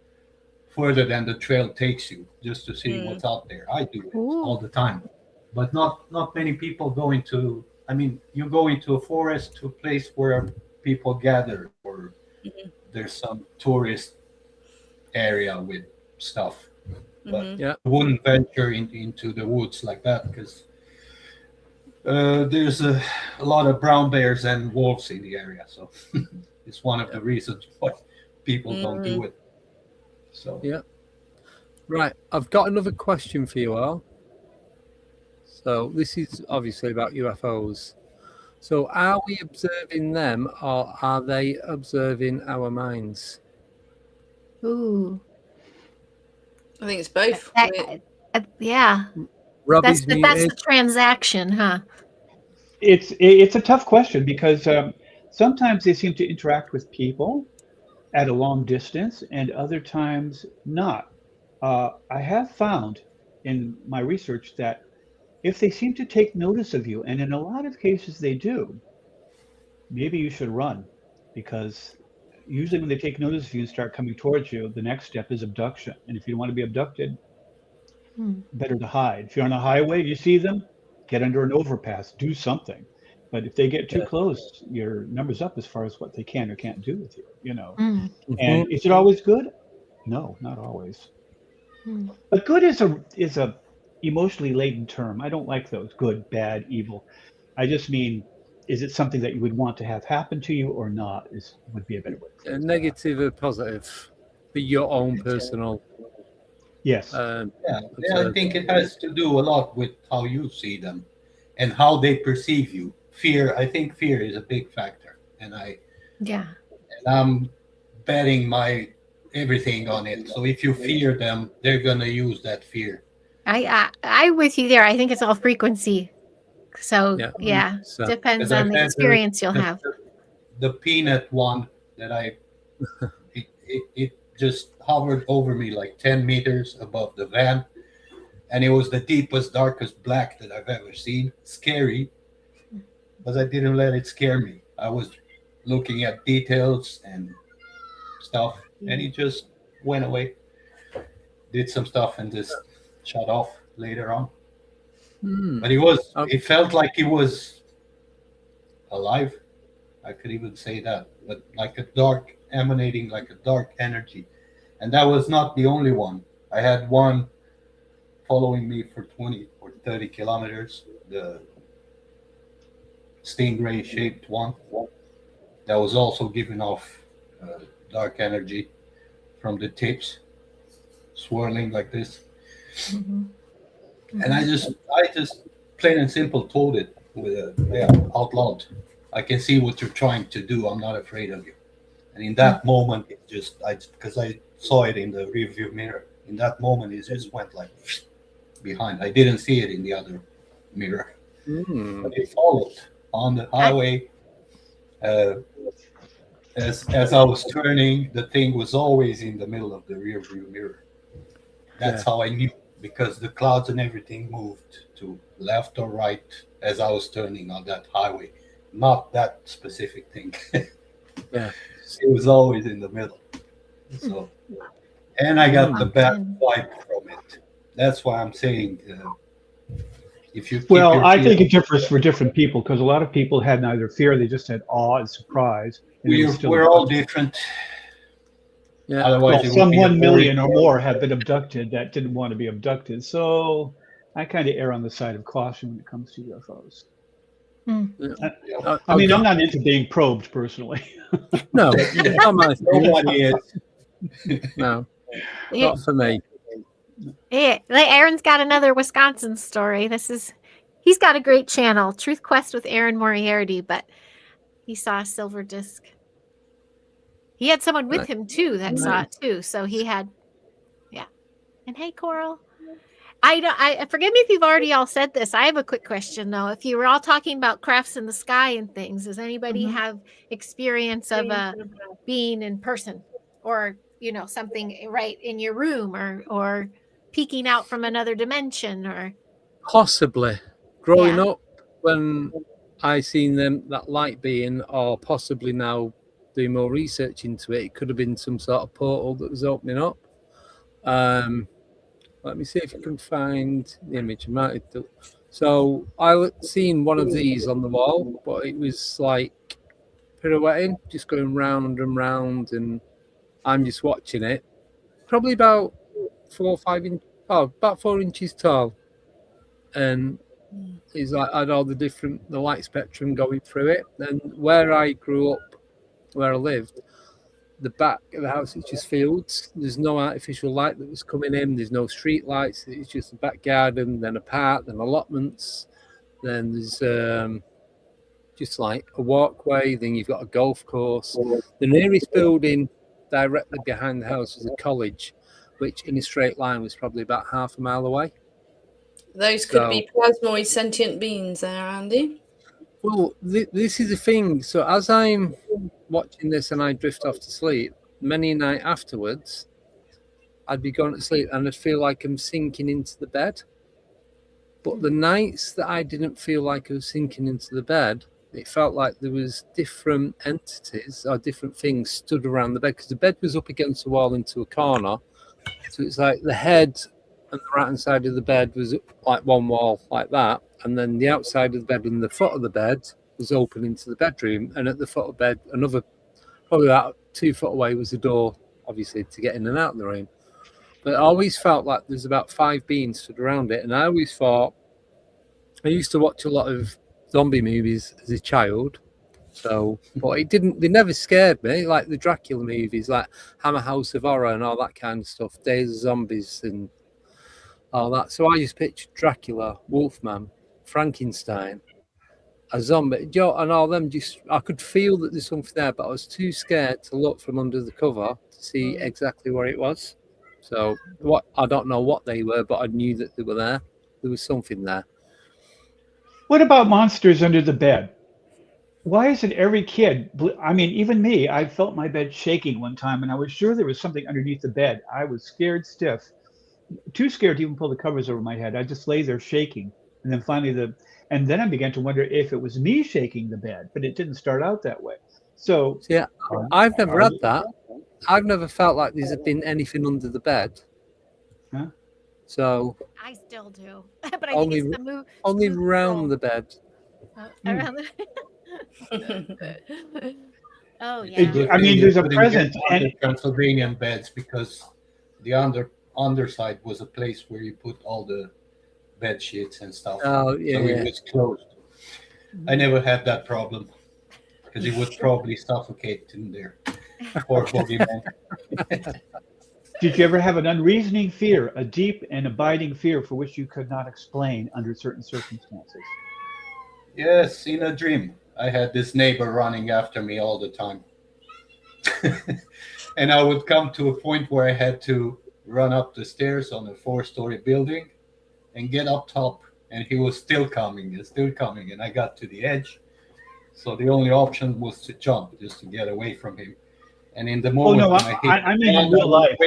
[SPEAKER 5] further than the trail takes you, just to see what's out there. I do it all the time, but not many people go into. I mean, you go into a forest, to a place where people gather, or there's some tourist area with stuff. But I wouldn't venture into the woods like that, because there's a lot of brown bears and wolves in the area. So it's one of the reasons why people don't do it. So
[SPEAKER 1] Right, I've got another question for you all. So this is obviously about UFOs. So are we observing them, or are they observing our minds?
[SPEAKER 3] Ooh.
[SPEAKER 4] I think it's both.
[SPEAKER 3] Yeah.
[SPEAKER 1] Robbie's
[SPEAKER 3] That's
[SPEAKER 1] muted.
[SPEAKER 3] the transaction, huh?
[SPEAKER 2] It's a tough question, because sometimes they seem to interact with people at a long distance, and other times not. I have found in my research that if they seem to take notice of you, and in a lot of cases they do, maybe you should run, because usually when they take notice of you and start coming towards you, the next step is abduction. And if you don't want to be abducted, better to hide. If you're on a highway, you see them, get under an overpass, do something. But if they get too close, your number's up as far as what they can or can't do with you, you know. And is it always good? No, not always. But good is a emotionally laden term. I don't like those, good, bad, evil. I just mean, is it something that you would want to have happen to you or not, would be a better way.
[SPEAKER 1] Negative or positive for your own personal.
[SPEAKER 2] Yes.
[SPEAKER 5] I think it has to do a lot with how you see them and how they perceive you. I think fear is a big factor, and I'm betting my everything on it. So if you fear them, they're gonna use that fear.
[SPEAKER 3] I with you there. I think it's all frequency. So
[SPEAKER 1] So,
[SPEAKER 3] depends on the experience you'll have.
[SPEAKER 5] The peanut one that it just hovered over me like 10 meters above the van, and it was the deepest, darkest black that I've ever seen. Scary, but I didn't let it scare me. I was looking at details and stuff, and it just went away. Did some stuff and just shut off later on. But it felt like it was alive. I could even say that, but like emanating like a dark energy. And that was not the only one. I had one following me for 20 or 30 kilometers, the stingray shaped one that was also giving off dark energy from the tips, swirling like this. And I just plain and simple told it out loud. I can see what you're trying to do. I'm not afraid of you. And in that moment, because I saw it in the rearview mirror. In that moment, it just went like behind. I didn't see it in the other mirror. But it followed on the highway. As I was turning, the thing was always in the middle of the rearview mirror. That's how I knew, because the clouds and everything moved to left or right as I was turning on that highway. Not that specific thing. It was always in the middle. So, and I got the bad
[SPEAKER 3] Often.
[SPEAKER 5] vibe from it. That's why I'm saying, if you keep
[SPEAKER 2] Well,
[SPEAKER 5] your
[SPEAKER 2] I think
[SPEAKER 5] fear-
[SPEAKER 2] it differs for different people because a lot of people had neither fear, they just had awe and surprise. And it was still
[SPEAKER 5] we're all different.
[SPEAKER 1] Yeah.
[SPEAKER 5] Otherwise,
[SPEAKER 2] well,
[SPEAKER 5] it would
[SPEAKER 2] some
[SPEAKER 5] be a
[SPEAKER 2] 1 million or
[SPEAKER 5] boring-
[SPEAKER 2] more have been abducted that didn't want to be abducted. So I kind of err on the side of caution when it comes to UFOs.
[SPEAKER 1] Yeah.
[SPEAKER 2] I mean,
[SPEAKER 1] Okay.
[SPEAKER 2] I'm not into being probed personally.
[SPEAKER 1] No, not my thing.
[SPEAKER 5] Nobody is.
[SPEAKER 1] No,
[SPEAKER 3] Yeah,
[SPEAKER 1] not for me.
[SPEAKER 3] yeah. Like, Aaron's got another Wisconsin story. He's got a great channel, Truth Quest with Aaron Moriarty, but he saw a silver disc. He had someone with him too that saw it too. So he had, yeah. And hey, Coral. I forgive me if you've already all said this. I have a quick question though. If you were all talking about crafts in the sky and things, does anybody have experience of being in person, or something right in your room, or peeking out from another dimension, or
[SPEAKER 1] Possibly growing
[SPEAKER 3] Yeah.
[SPEAKER 1] up when I seen that light being, or possibly now doing more research into it, it could have been some sort of portal that was opening up. Let me see if you can find the image. So I seen one of these on the wall, but it was like pirouetting, just going round and round, and I'm just watching it. Probably about 4 or 5 inch, about 4 inches tall, and it's like had all the light spectrum going through it. And where I grew up, where I lived, the back of the house is just fields. There's no artificial light that was coming in. There's no street lights. It's just a back garden, then a park, then allotments. Then there's just like a walkway. Then you've got a golf course. The nearest building directly behind the house was a college, which in a straight line was probably about half a mile away.
[SPEAKER 4] Those could be plasmoid sentient beings there, Andy.
[SPEAKER 1] Well, this is the thing. So as I'm watching this and I drift off to sleep, many a night afterwards, I'd be going to sleep and I'd feel like I'm sinking into the bed. But the nights that I didn't feel like I was sinking into the bed, it felt like there was different entities or different things stood around the bed, because the bed was up against the wall into a corner. So it's like the head and the right hand side of the bed was like one wall like that, and then the outside of the bed and the foot of the bed was open into the bedroom, and at the foot of the bed, another probably about 2 foot away was the door, obviously, to get in and out of the room. But I always felt like there's about 5 beings stood around it, and I always thought, I used to watch a lot of zombie movies as a child, but they never scared me, like the Dracula movies, like Hammer House of Horror and all that kind of stuff, Days of Zombies and all that. So I just pictured Dracula, Wolfman, Frankenstein, a zombie, and all them. Just I could feel that there's something there, but I was too scared to look from under the cover to see exactly where it was. So I don't know what they were, but I knew that they were there. There was something there.
[SPEAKER 2] What about monsters under the bed? Why isn't every kid, I mean, even me, I felt my bed shaking one time and I was sure there was something underneath the bed. I was scared stiff, too scared to even pull the covers over my head. I just lay there shaking. And then finally and then I began to wonder if it was me shaking the bed, but it didn't start out that way. So
[SPEAKER 1] yeah, I've never had that. I've never felt like there's been anything under the bed.
[SPEAKER 2] Huh?
[SPEAKER 3] So I still do, but I
[SPEAKER 1] only,
[SPEAKER 3] think it's the
[SPEAKER 1] only around the bed.
[SPEAKER 3] Around the Oh yeah.
[SPEAKER 2] I mean, there's a present.
[SPEAKER 5] And Transylvanian beds, because the underside was a place where you put all the bed sheets and stuff.
[SPEAKER 1] Oh yeah.
[SPEAKER 5] So it was closed. I never had that problem because it would probably suffocate in there. Poor boogeyman.
[SPEAKER 2] Did you ever have an unreasoning fear, a deep and abiding fear for which you could not explain under certain circumstances?
[SPEAKER 5] Yes, in a dream. I had this neighbor running after me all the time. And I would come to a point where I had to run up the stairs on a 4-story building and get up top. And he was still coming and still coming. And I got to the edge. So the only option was to jump just to get away from him. And in the moment when
[SPEAKER 2] I mean in real life.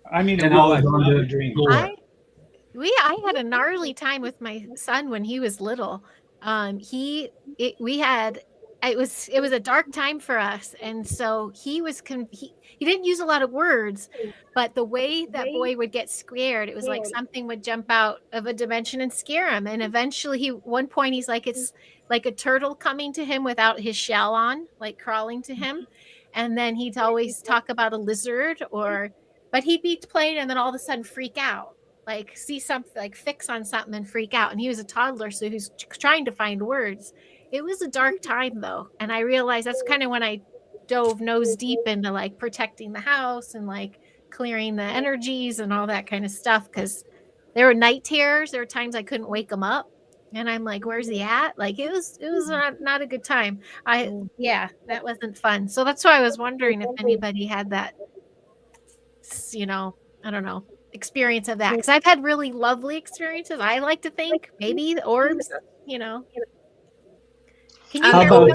[SPEAKER 2] I mean in real life, not a dream.
[SPEAKER 3] I had a gnarly time with my son when he was little. We had it was a dark time for us, and so he didn't use a lot of words, but the way that boy would get scared, it was like something would jump out of a dimension and scare him. And eventually, one point he's like, it's like a turtle coming to him without his shell on, like crawling to him. And then he'd always talk about a lizard, but he'd be playing and then all of a sudden freak out, like see something, like fix on something and freak out. And he was a toddler, so he's trying to find words. It was a dark time though. And I realized that's kind of when I dove nose deep into like protecting the house and like clearing the energies and all that kind of stuff. Cause there were night terrors. There were times I couldn't wake him up. And I'm like, where's he at? Like it was not a good time. That wasn't fun. So that's why I was wondering if anybody had that, I don't know, experience of that. Because I've had really lovely experiences. I like to think maybe the orbs, Can you
[SPEAKER 2] how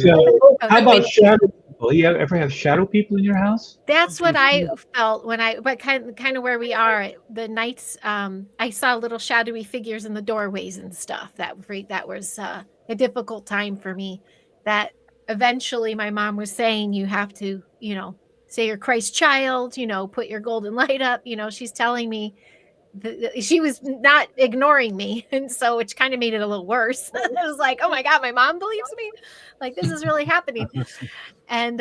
[SPEAKER 2] about shadow people? You ever have shadow people in your house?
[SPEAKER 3] That's what I felt but kind of where we are. The nights, I saw little shadowy figures in the doorways and stuff. That was a difficult time for me. That eventually my mom was saying, you have to, say you're Christ's child, put your golden light up. She's telling me she was not ignoring me, and so which kind of made it a little worse. It was like, oh my god, my mom believes me, like this is really happening. And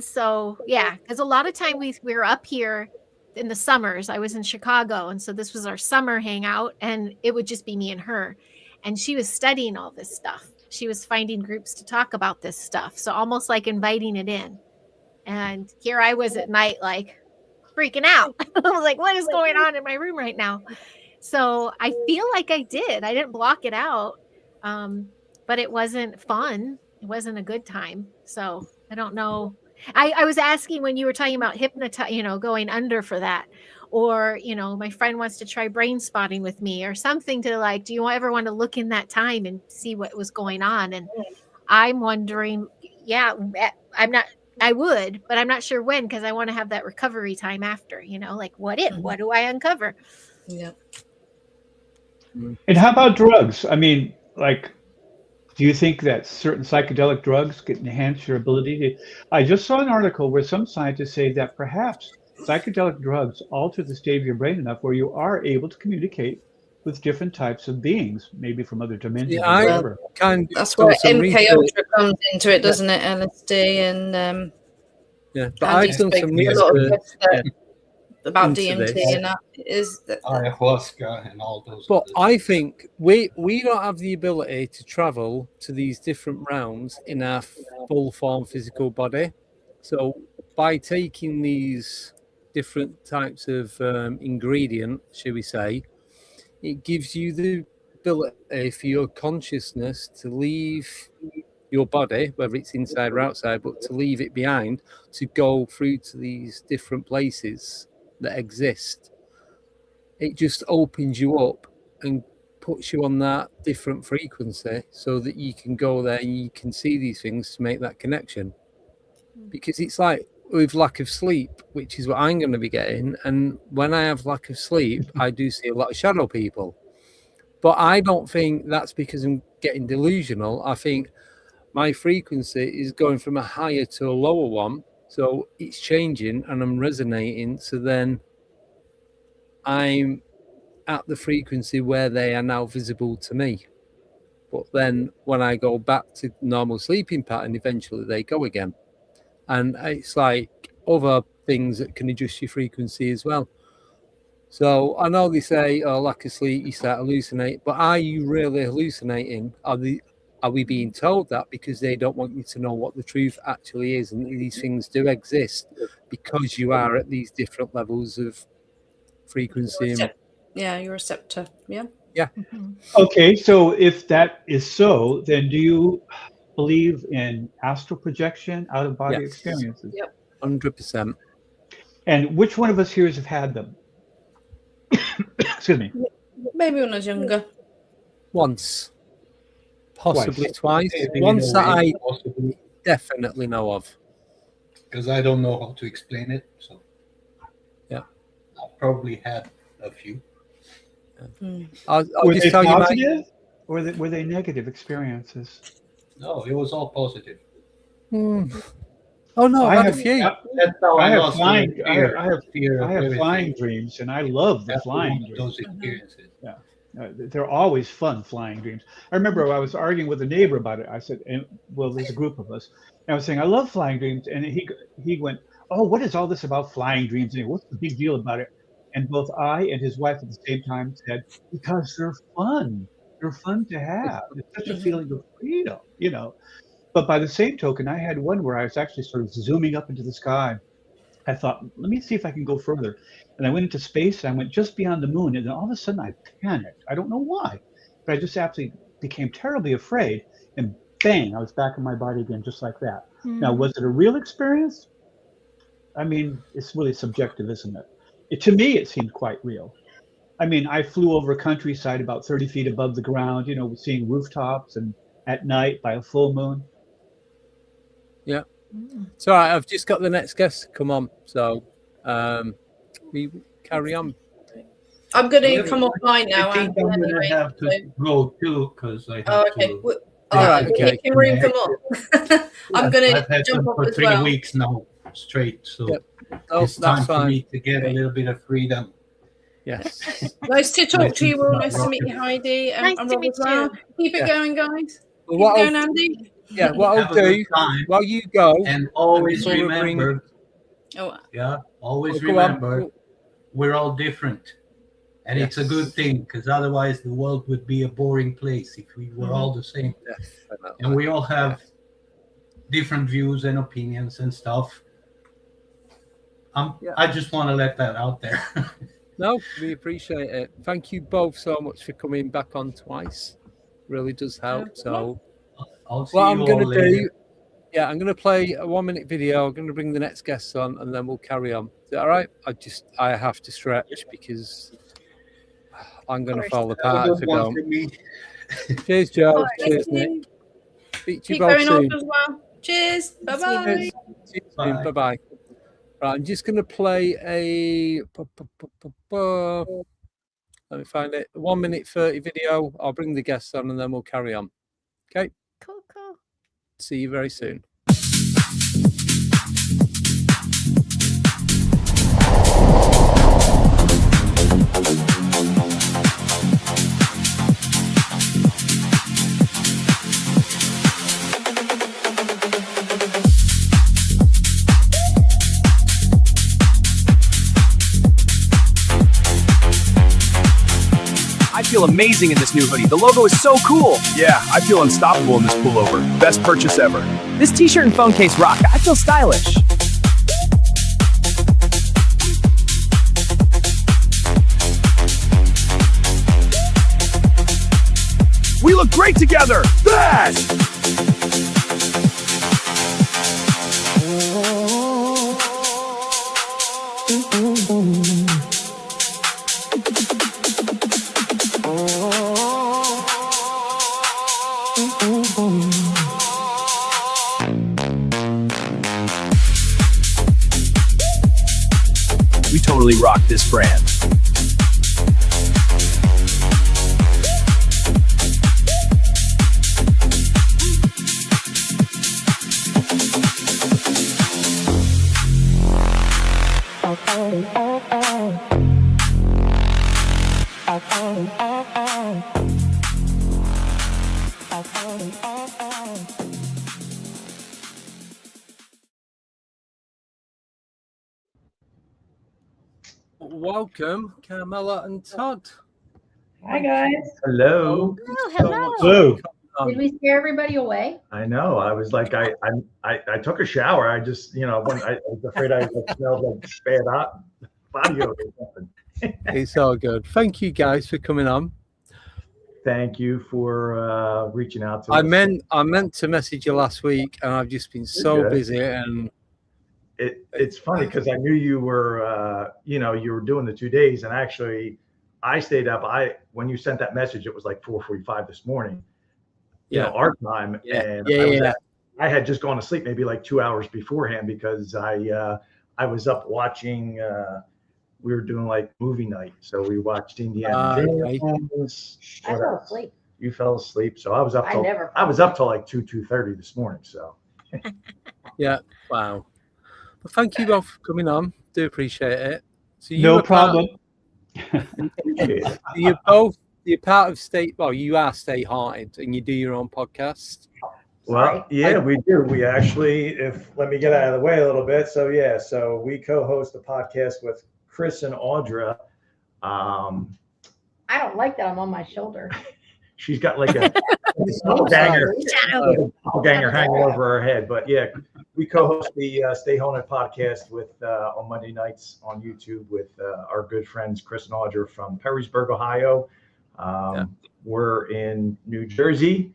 [SPEAKER 3] so because a lot of time we were up here in the summers. I was in Chicago, and so this was our summer hangout, and it would just be me and her, and she was studying all this stuff. She was finding groups to talk about this stuff, so almost like inviting it in. And here I was at night, like freaking out. I was like, what is going on in my room right now? So I feel like I didn't block it out. But it wasn't fun. It wasn't a good time. So I don't know. I was asking when you were talking about going under for that, or, my friend wants to try brain spotting with me or something to like, do you ever want to look in that time and see what was going on? And I'm wondering, I would, but I'm not sure when, because I want to have that recovery time after, like what do I uncover?
[SPEAKER 4] Yeah.
[SPEAKER 2] And how about drugs? I mean, like, do you think that certain psychedelic drugs can enhance your ability to? I just saw an article where some scientists say that perhaps psychedelic drugs alter the state of your brain enough where you are able to communicate with different types of beings, maybe from other dimensions or whatever.
[SPEAKER 4] That's where MK Ultra comes into it, doesn't it? LSD and
[SPEAKER 1] but I've done some research
[SPEAKER 4] about DMT and that is
[SPEAKER 5] ayahuasca and all those.
[SPEAKER 1] But I think we don't have the ability to travel to these different realms in our full form physical body. So by taking these different types of ingredient, shall we say, it gives you the ability for your consciousness to leave your body, whether it's inside or outside, but to leave it behind, to go through to these different places that exist. It just opens you up and puts you on that different frequency so that you can go there and you can see these things to make that connection. Because it's like with lack of sleep, which is what I'm going to be getting. And when I have lack of sleep, I do see a lot of shadow people. But I don't think that's because I'm getting delusional. I think my frequency is going from a higher to a lower one. So it's changing and I'm resonating. So then I'm at the frequency where they are now visible to me. But then when I go back to normal sleeping pattern, eventually they go again. And it's like other things that can adjust your frequency as well. So I know they say, lack of sleep, you start hallucinate, but are you really hallucinating? Are we being told that because they don't want you to know what the truth actually is, and these things do exist because you are at these different levels of frequency?
[SPEAKER 4] You're a receptor. Yeah.
[SPEAKER 2] Okay, so if that is so, then do you believe in astral projection, out-of-body experiences?
[SPEAKER 4] Yep.
[SPEAKER 1] 100%.
[SPEAKER 2] And which one of us here have had them? Excuse me.
[SPEAKER 4] Maybe when I was younger.
[SPEAKER 1] Once. Possibly twice. Once that I definitely know of.
[SPEAKER 5] Because I don't know how to explain it. So
[SPEAKER 1] yeah.
[SPEAKER 5] I've probably had a few.
[SPEAKER 1] I'll
[SPEAKER 2] were
[SPEAKER 1] just
[SPEAKER 2] they
[SPEAKER 1] tell
[SPEAKER 2] positive
[SPEAKER 1] you
[SPEAKER 2] or were they negative experiences?
[SPEAKER 5] No, it was all positive.
[SPEAKER 1] Oh no,
[SPEAKER 2] I
[SPEAKER 1] I've had a
[SPEAKER 2] have-
[SPEAKER 1] few.
[SPEAKER 5] That's how
[SPEAKER 2] I have
[SPEAKER 5] lost
[SPEAKER 2] flying.
[SPEAKER 5] the
[SPEAKER 2] I have
[SPEAKER 5] fear of everything.
[SPEAKER 2] flying dreams, and I love the
[SPEAKER 5] After
[SPEAKER 2] flying
[SPEAKER 5] one of
[SPEAKER 2] dreams.
[SPEAKER 5] those experiences.
[SPEAKER 2] They're always fun, flying dreams. I remember I was arguing with a neighbor about it. I said, well, there's a group of us. And I was saying, I love flying dreams. And he went, oh, what is all this about flying dreams? And what's the big deal about it? And both I and his wife at the same time said, because they're fun. They're fun to have. It's such a feeling of freedom, you know. But by the same token, I had one where I was actually sort of zooming up into the sky. I thought, let me see if I can go further. And I went into space and I went just beyond the moon. And then all of a sudden I panicked. I don't know why, but I just absolutely became terribly afraid. And bang, I was back in my body again, just like that. Now, was it a real experience? I mean, it's really subjective, isn't it? To me, it seemed quite real. I mean, I flew over a countryside about 30 feet above the ground, you know, seeing rooftops and at night by a full moon.
[SPEAKER 1] Yeah. So I've just got the next guest to come on. So we carry on.
[SPEAKER 4] I'm going to come offline now.
[SPEAKER 5] I think I'm going to have to go too because I have to.
[SPEAKER 1] All right,
[SPEAKER 4] We're
[SPEAKER 1] okay.
[SPEAKER 4] making room for more. I'm going
[SPEAKER 5] I've
[SPEAKER 4] to
[SPEAKER 5] had
[SPEAKER 4] jump
[SPEAKER 5] them
[SPEAKER 4] off
[SPEAKER 5] for
[SPEAKER 4] as
[SPEAKER 5] 3
[SPEAKER 4] well.
[SPEAKER 5] weeks now straight, so
[SPEAKER 1] Yep. Oh,
[SPEAKER 5] it's time
[SPEAKER 1] that's
[SPEAKER 5] for
[SPEAKER 1] fine.
[SPEAKER 5] me to get a little bit of freedom.
[SPEAKER 1] Yes.
[SPEAKER 4] Nice to talk to you all.
[SPEAKER 5] Nice
[SPEAKER 4] Nice to meet you, Heidi.
[SPEAKER 3] Nice
[SPEAKER 4] And
[SPEAKER 3] to
[SPEAKER 4] Rob
[SPEAKER 3] meet
[SPEAKER 4] as well.
[SPEAKER 3] you.
[SPEAKER 4] Keep it going, guys.
[SPEAKER 1] Well,
[SPEAKER 4] Keep
[SPEAKER 1] what
[SPEAKER 4] it
[SPEAKER 1] I'll,
[SPEAKER 4] going, Andy.
[SPEAKER 1] yeah, what I'll
[SPEAKER 5] Have a
[SPEAKER 1] do
[SPEAKER 5] good time.
[SPEAKER 1] while you go,
[SPEAKER 5] And always
[SPEAKER 1] I'll bring-
[SPEAKER 5] remember,
[SPEAKER 4] Oh,
[SPEAKER 5] always
[SPEAKER 1] go on.
[SPEAKER 5] remember, we're all different. And it's a good thing because otherwise the world would be a boring place if we were all the same. And we all have different views and opinions and stuff. I just want to let that out there.
[SPEAKER 1] No, we appreciate it. Thank you both so much for coming back on twice. Really does help. So
[SPEAKER 5] I'll see
[SPEAKER 1] what
[SPEAKER 5] you
[SPEAKER 1] I'm going
[SPEAKER 5] all
[SPEAKER 1] to
[SPEAKER 5] later.
[SPEAKER 1] do, I'm going to play a 1 minute video. I'm going to bring the next guests on and then we'll carry on. Is that all right? I have to stretch because I'm going to fall apart if I don't. Cheers, Joe. Cheers, Nick. Speak to you
[SPEAKER 4] keep
[SPEAKER 1] both
[SPEAKER 4] going
[SPEAKER 1] soon.
[SPEAKER 4] off as well. Cheers. Bye-bye.
[SPEAKER 1] Bye bye. Right, I'm just going to play a. Let me find it. 1 minute 30 video. I'll bring the guests on and then we'll carry on. Okay.
[SPEAKER 3] Cool.
[SPEAKER 1] See you very soon.
[SPEAKER 6] I feel amazing in this new hoodie. The logo is so cool. Yeah, I feel unstoppable in this pullover. Best purchase ever. This t-shirt and phone case rock. I feel stylish. We look great together. Best! We totally rock this brand.
[SPEAKER 1] Welcome, Carmela and Todd.
[SPEAKER 7] Hi guys.
[SPEAKER 8] Hello.
[SPEAKER 3] Oh, hello.
[SPEAKER 2] Hello.
[SPEAKER 7] Did we scare everybody away?
[SPEAKER 8] I know. I was like, I took a shower. I just, when I was afraid I smelled like bad body odor or something.
[SPEAKER 1] It's all good. Thank you guys for coming on.
[SPEAKER 8] Thank you for reaching out to
[SPEAKER 1] I
[SPEAKER 8] us.
[SPEAKER 1] meant to message you last week, and I've just been so
[SPEAKER 8] good.
[SPEAKER 1] busy. And
[SPEAKER 8] It's funny because I knew you were, you were doing the 2 days, and actually, I stayed up. When you sent that message, it was like 4:45 this morning. Our time. And I had just gone to sleep maybe like 2 hours beforehand because I was up watching. We were doing like movie night, so we watched Indiana Jones.
[SPEAKER 7] I fell asleep.
[SPEAKER 8] you fell asleep. So I was up
[SPEAKER 7] I
[SPEAKER 8] till
[SPEAKER 7] never
[SPEAKER 8] I was up till like 2:30 this morning. So
[SPEAKER 1] Yeah. Wow. Well, thank you both for coming on. Do appreciate it. So you
[SPEAKER 2] No
[SPEAKER 1] were
[SPEAKER 2] problem.
[SPEAKER 1] you're part of Stay. Well, you are Stay Haunted, and you do your own podcast.
[SPEAKER 8] well, yeah, we do. We actually, if let me get out of the way a little bit. So yeah, so we co-host a podcast with Chris and Audra.
[SPEAKER 7] I don't like that I'm on my shoulder.
[SPEAKER 8] She's got like a doppelganger hanging over her head. But yeah, we co-host the Stay Haunted podcast with on Monday nights on YouTube with our good friends Chris and Audra from Perrysburg, Ohio. We're in New Jersey.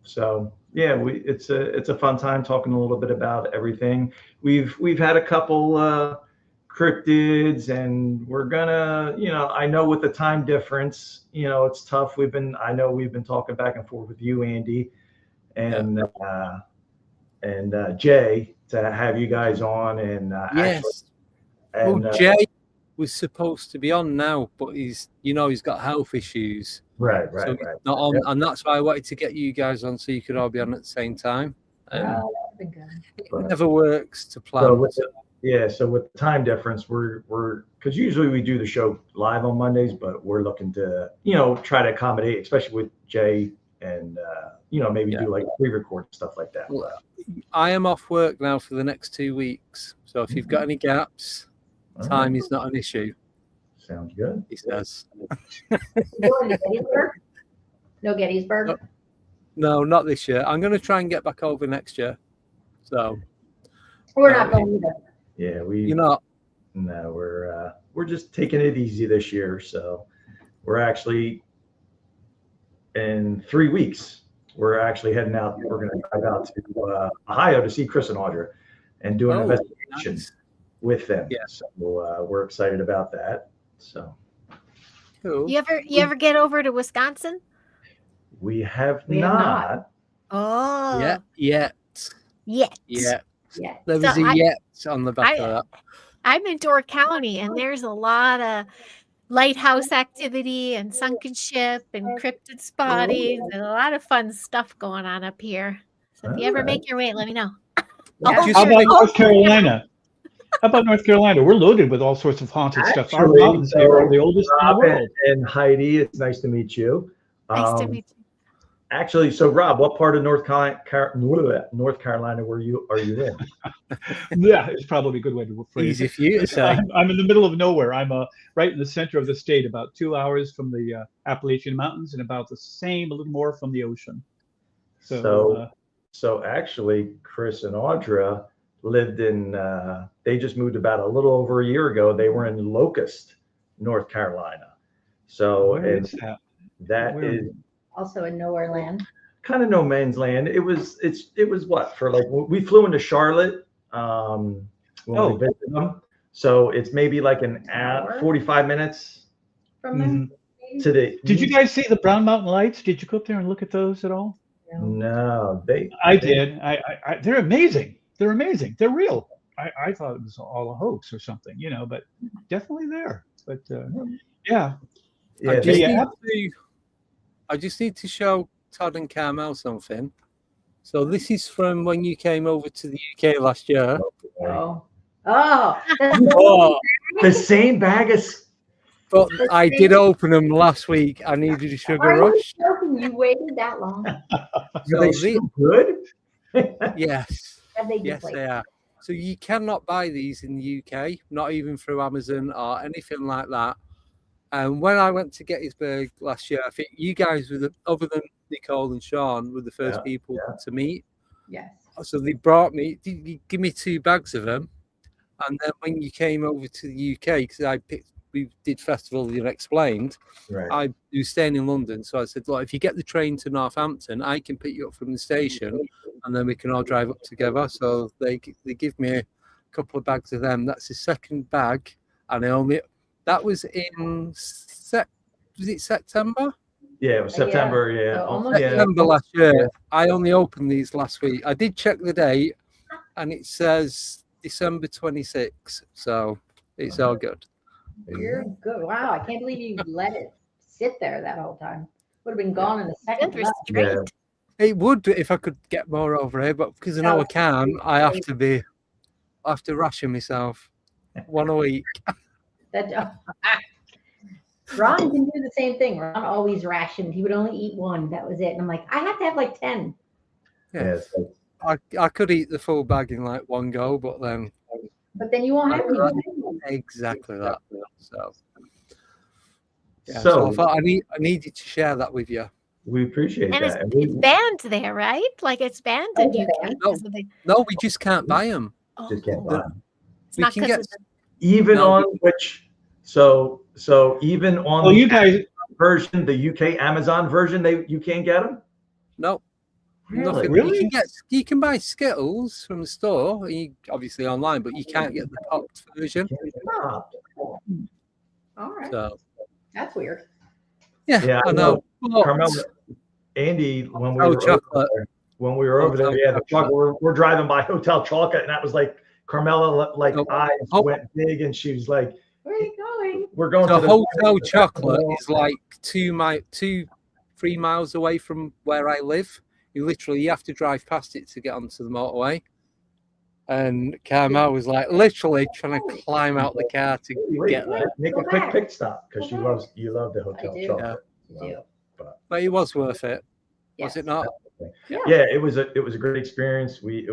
[SPEAKER 8] So yeah, it's a fun time talking a little bit about everything. We've had a couple cryptids, and we're gonna, I know with the time difference, it's tough. We've been talking back and forth with you, Andy, and Jay, to have you guys on. And
[SPEAKER 1] Yes. Jay was supposed to be on now, but he's got health issues.
[SPEAKER 8] Right.
[SPEAKER 1] Not on, and that's why I wanted to get you guys on so you could all be on at the same time.
[SPEAKER 7] That'd be good.
[SPEAKER 1] It never works to plan.
[SPEAKER 8] So with the time difference, we're because usually we do the show live on Mondays, but we're looking to try to accommodate, especially with Jay, and maybe do like pre-record stuff like that.
[SPEAKER 1] Well, I am off work now for the next 2 weeks, so if you've got any gaps, time is not an issue.
[SPEAKER 8] Sounds good.
[SPEAKER 1] He says.
[SPEAKER 7] Going to Gettysburg? No Gettysburg?
[SPEAKER 1] No, not this year. I'm going to try and get back over next year. So
[SPEAKER 7] We're not going either.
[SPEAKER 8] Yeah,
[SPEAKER 1] you're not.
[SPEAKER 8] No, we're just taking it easy this year. So we're actually in 3 weeks. We're actually heading out. We're going to drive out to Ohio to see Chris and Audra and do an investigation with them.
[SPEAKER 1] Yeah.
[SPEAKER 8] So we're excited about that. So
[SPEAKER 1] cool.
[SPEAKER 3] You ever get over to Wisconsin?
[SPEAKER 8] We have
[SPEAKER 7] We have
[SPEAKER 8] not.
[SPEAKER 3] Oh.
[SPEAKER 1] Yet.
[SPEAKER 7] Yeah.
[SPEAKER 1] There was
[SPEAKER 3] So
[SPEAKER 1] a yet on the back of that.
[SPEAKER 3] I'm in Door County, and there's a lot of lighthouse activity and sunken ship and cryptid spotting and a lot of fun stuff going on up here. So if you ever make your way, let me know.
[SPEAKER 7] Yeah.
[SPEAKER 1] Just
[SPEAKER 2] How about
[SPEAKER 1] like-
[SPEAKER 2] North Carolina? How about North Carolina? We're loaded with all sorts of haunted stuff. Our
[SPEAKER 8] Actually,
[SPEAKER 2] mountains here are the oldest in the
[SPEAKER 8] Rob
[SPEAKER 2] world.
[SPEAKER 8] and Heidi, it's nice to meet you.
[SPEAKER 3] Nice to meet you.
[SPEAKER 8] Actually, so Rob, what part of North Carolina are you in?
[SPEAKER 2] Yeah, it's probably a good way to phrase
[SPEAKER 1] Easy
[SPEAKER 2] it.
[SPEAKER 1] for you to say.
[SPEAKER 2] I'm in the middle of nowhere. I'm right in the center of the state, about 2 hours from the Appalachian Mountains and about the same, a little more from the ocean.
[SPEAKER 8] So actually, Chris and Audra lived in, they just moved about a little over a year ago. They were in Locust, North Carolina. So
[SPEAKER 2] Where is that?
[SPEAKER 8] that
[SPEAKER 2] Where-
[SPEAKER 8] is
[SPEAKER 7] Also in nowhere land.
[SPEAKER 8] kind of no man's land. It was what, for like, we flew into Charlotte when we visited them. So it's maybe like an hour, 45 minutes
[SPEAKER 7] From them.
[SPEAKER 8] to the.
[SPEAKER 2] Did you guys see the Brown Mountain Lights? Did you go up there and look at those at all?
[SPEAKER 8] No,
[SPEAKER 2] I did. I they're amazing. They're amazing. They're real. I thought it was all a hoax or something, but definitely there. But yeah.
[SPEAKER 1] I just need to show Todd and Carmel something. So this is from when you came over to the UK last year.
[SPEAKER 7] Oh.
[SPEAKER 1] Oh,
[SPEAKER 8] The same bag as.
[SPEAKER 1] but I did open them last week. I needed a sugar
[SPEAKER 7] Are you
[SPEAKER 1] rush.
[SPEAKER 7] joking? You waited that long?
[SPEAKER 8] Are
[SPEAKER 1] So
[SPEAKER 8] they still good?
[SPEAKER 1] yes,
[SPEAKER 7] Have they
[SPEAKER 1] yes,
[SPEAKER 7] just
[SPEAKER 1] they are. So you cannot buy these in the UK, not even through Amazon or anything like that. And when I went to Gettysburg last year, I think you guys were other than Nicole and Sean, were the first people to meet.
[SPEAKER 7] Yes.
[SPEAKER 1] So they brought me, give me 2 bags of them. And then when you came over to the UK, because we did Festival of the Unexplained,
[SPEAKER 8] Right.
[SPEAKER 1] I was staying in London. So I said, look, if you get the train to Northampton, I can pick you up from the station and then we can all drive up together. So they give me a couple of bags of them. That's the second bag. And that was in, was it September?
[SPEAKER 8] Yeah, it was September. Yeah.
[SPEAKER 7] So almost
[SPEAKER 1] September last year. I only opened these last week. I did check the date and it says December 26th. So it's all good.
[SPEAKER 7] You're good. Wow, I can't believe you let it sit there that whole time. Would have been gone in a second.
[SPEAKER 3] Good restraint.
[SPEAKER 1] It would if I could get more over here, but because I know I can, I have to ration myself one a week.
[SPEAKER 7] That Ron can do the same thing. Ron always rationed. He would only eat one. That was it. And I'm like, I have to have like 10.
[SPEAKER 1] Yeah. I could eat the full bag in like one go, but then
[SPEAKER 7] you won't have any.
[SPEAKER 1] exactly that. So I thought I needed to share that with you.
[SPEAKER 8] We appreciate
[SPEAKER 3] And
[SPEAKER 8] that.
[SPEAKER 3] it's banned there, right? Like it's banned in UK.
[SPEAKER 1] No, we just can't buy them.
[SPEAKER 8] Just can't buy them.
[SPEAKER 3] It's not
[SPEAKER 1] can get
[SPEAKER 8] even on which so even on
[SPEAKER 2] Well, you guys
[SPEAKER 8] version, the UK Amazon version, you can't get them.
[SPEAKER 1] No.
[SPEAKER 8] Really?
[SPEAKER 1] Really? You can buy Skittles from the store, obviously online, but you can't get the popped version.
[SPEAKER 7] All right.
[SPEAKER 1] So
[SPEAKER 7] That's weird.
[SPEAKER 1] yeah, I know.
[SPEAKER 8] Carmela, Andy, when we were over there, yeah, the chocolate. We're driving by Hotel Chocolate, and that was like Carmela, like eyes went big, and she was like,
[SPEAKER 7] "Where are you going?"
[SPEAKER 8] We're going
[SPEAKER 1] to
[SPEAKER 8] the
[SPEAKER 1] Hotel Chocolate is like 3 miles away from where I live. You have to drive past it to get onto the motorway. And Carmel was like literally trying to climb out the car to get there.
[SPEAKER 8] Make a quick pit stop because you love the Hotel Chocolate.
[SPEAKER 1] Yeah. But it was worth it. Was it not?
[SPEAKER 8] Yeah, it was a great experience. We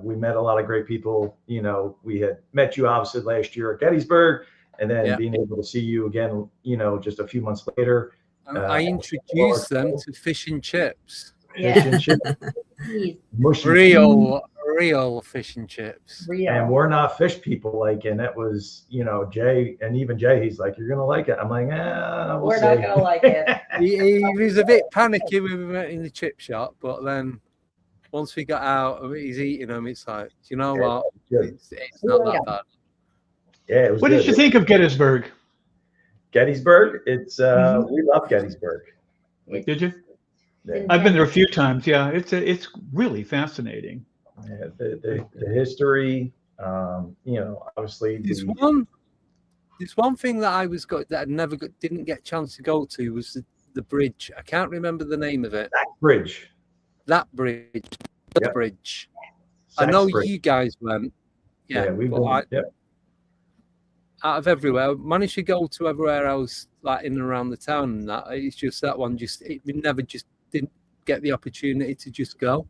[SPEAKER 8] met a lot of great people. You know, we had met you obviously last year at Gettysburg, and then being able to see you again, you know, just a few months later.
[SPEAKER 1] I introduced them to fish and chips.
[SPEAKER 8] Fish and chips.
[SPEAKER 1] Real fish and chips.
[SPEAKER 8] And we're not fish people, like, and it was, you know, Jay, and even Jay, he's like, "You're gonna like it." I'm like,
[SPEAKER 7] we're not gonna like it.
[SPEAKER 1] he was a bit panicky when we went in the chip shop, but then once we got out, he's eating them. It's like, you know what? It's not that bad.
[SPEAKER 8] Yeah, it was.
[SPEAKER 2] What did you think of Gettysburg?
[SPEAKER 8] Gettysburg, it's we love Gettysburg.
[SPEAKER 2] Did you? I've been there a few times. Yeah, it's really fascinating.
[SPEAKER 8] Yeah, the history, you know, obviously.
[SPEAKER 1] There's one thing that I didn't get a chance to go to was the bridge. I can't remember the name of it. That bridge. The bridge. I know you guys went. Yeah, we went. Out of everywhere, managed to go to everywhere else, like in and around the town, and that it's just that one. We never just didn't get the opportunity to just go.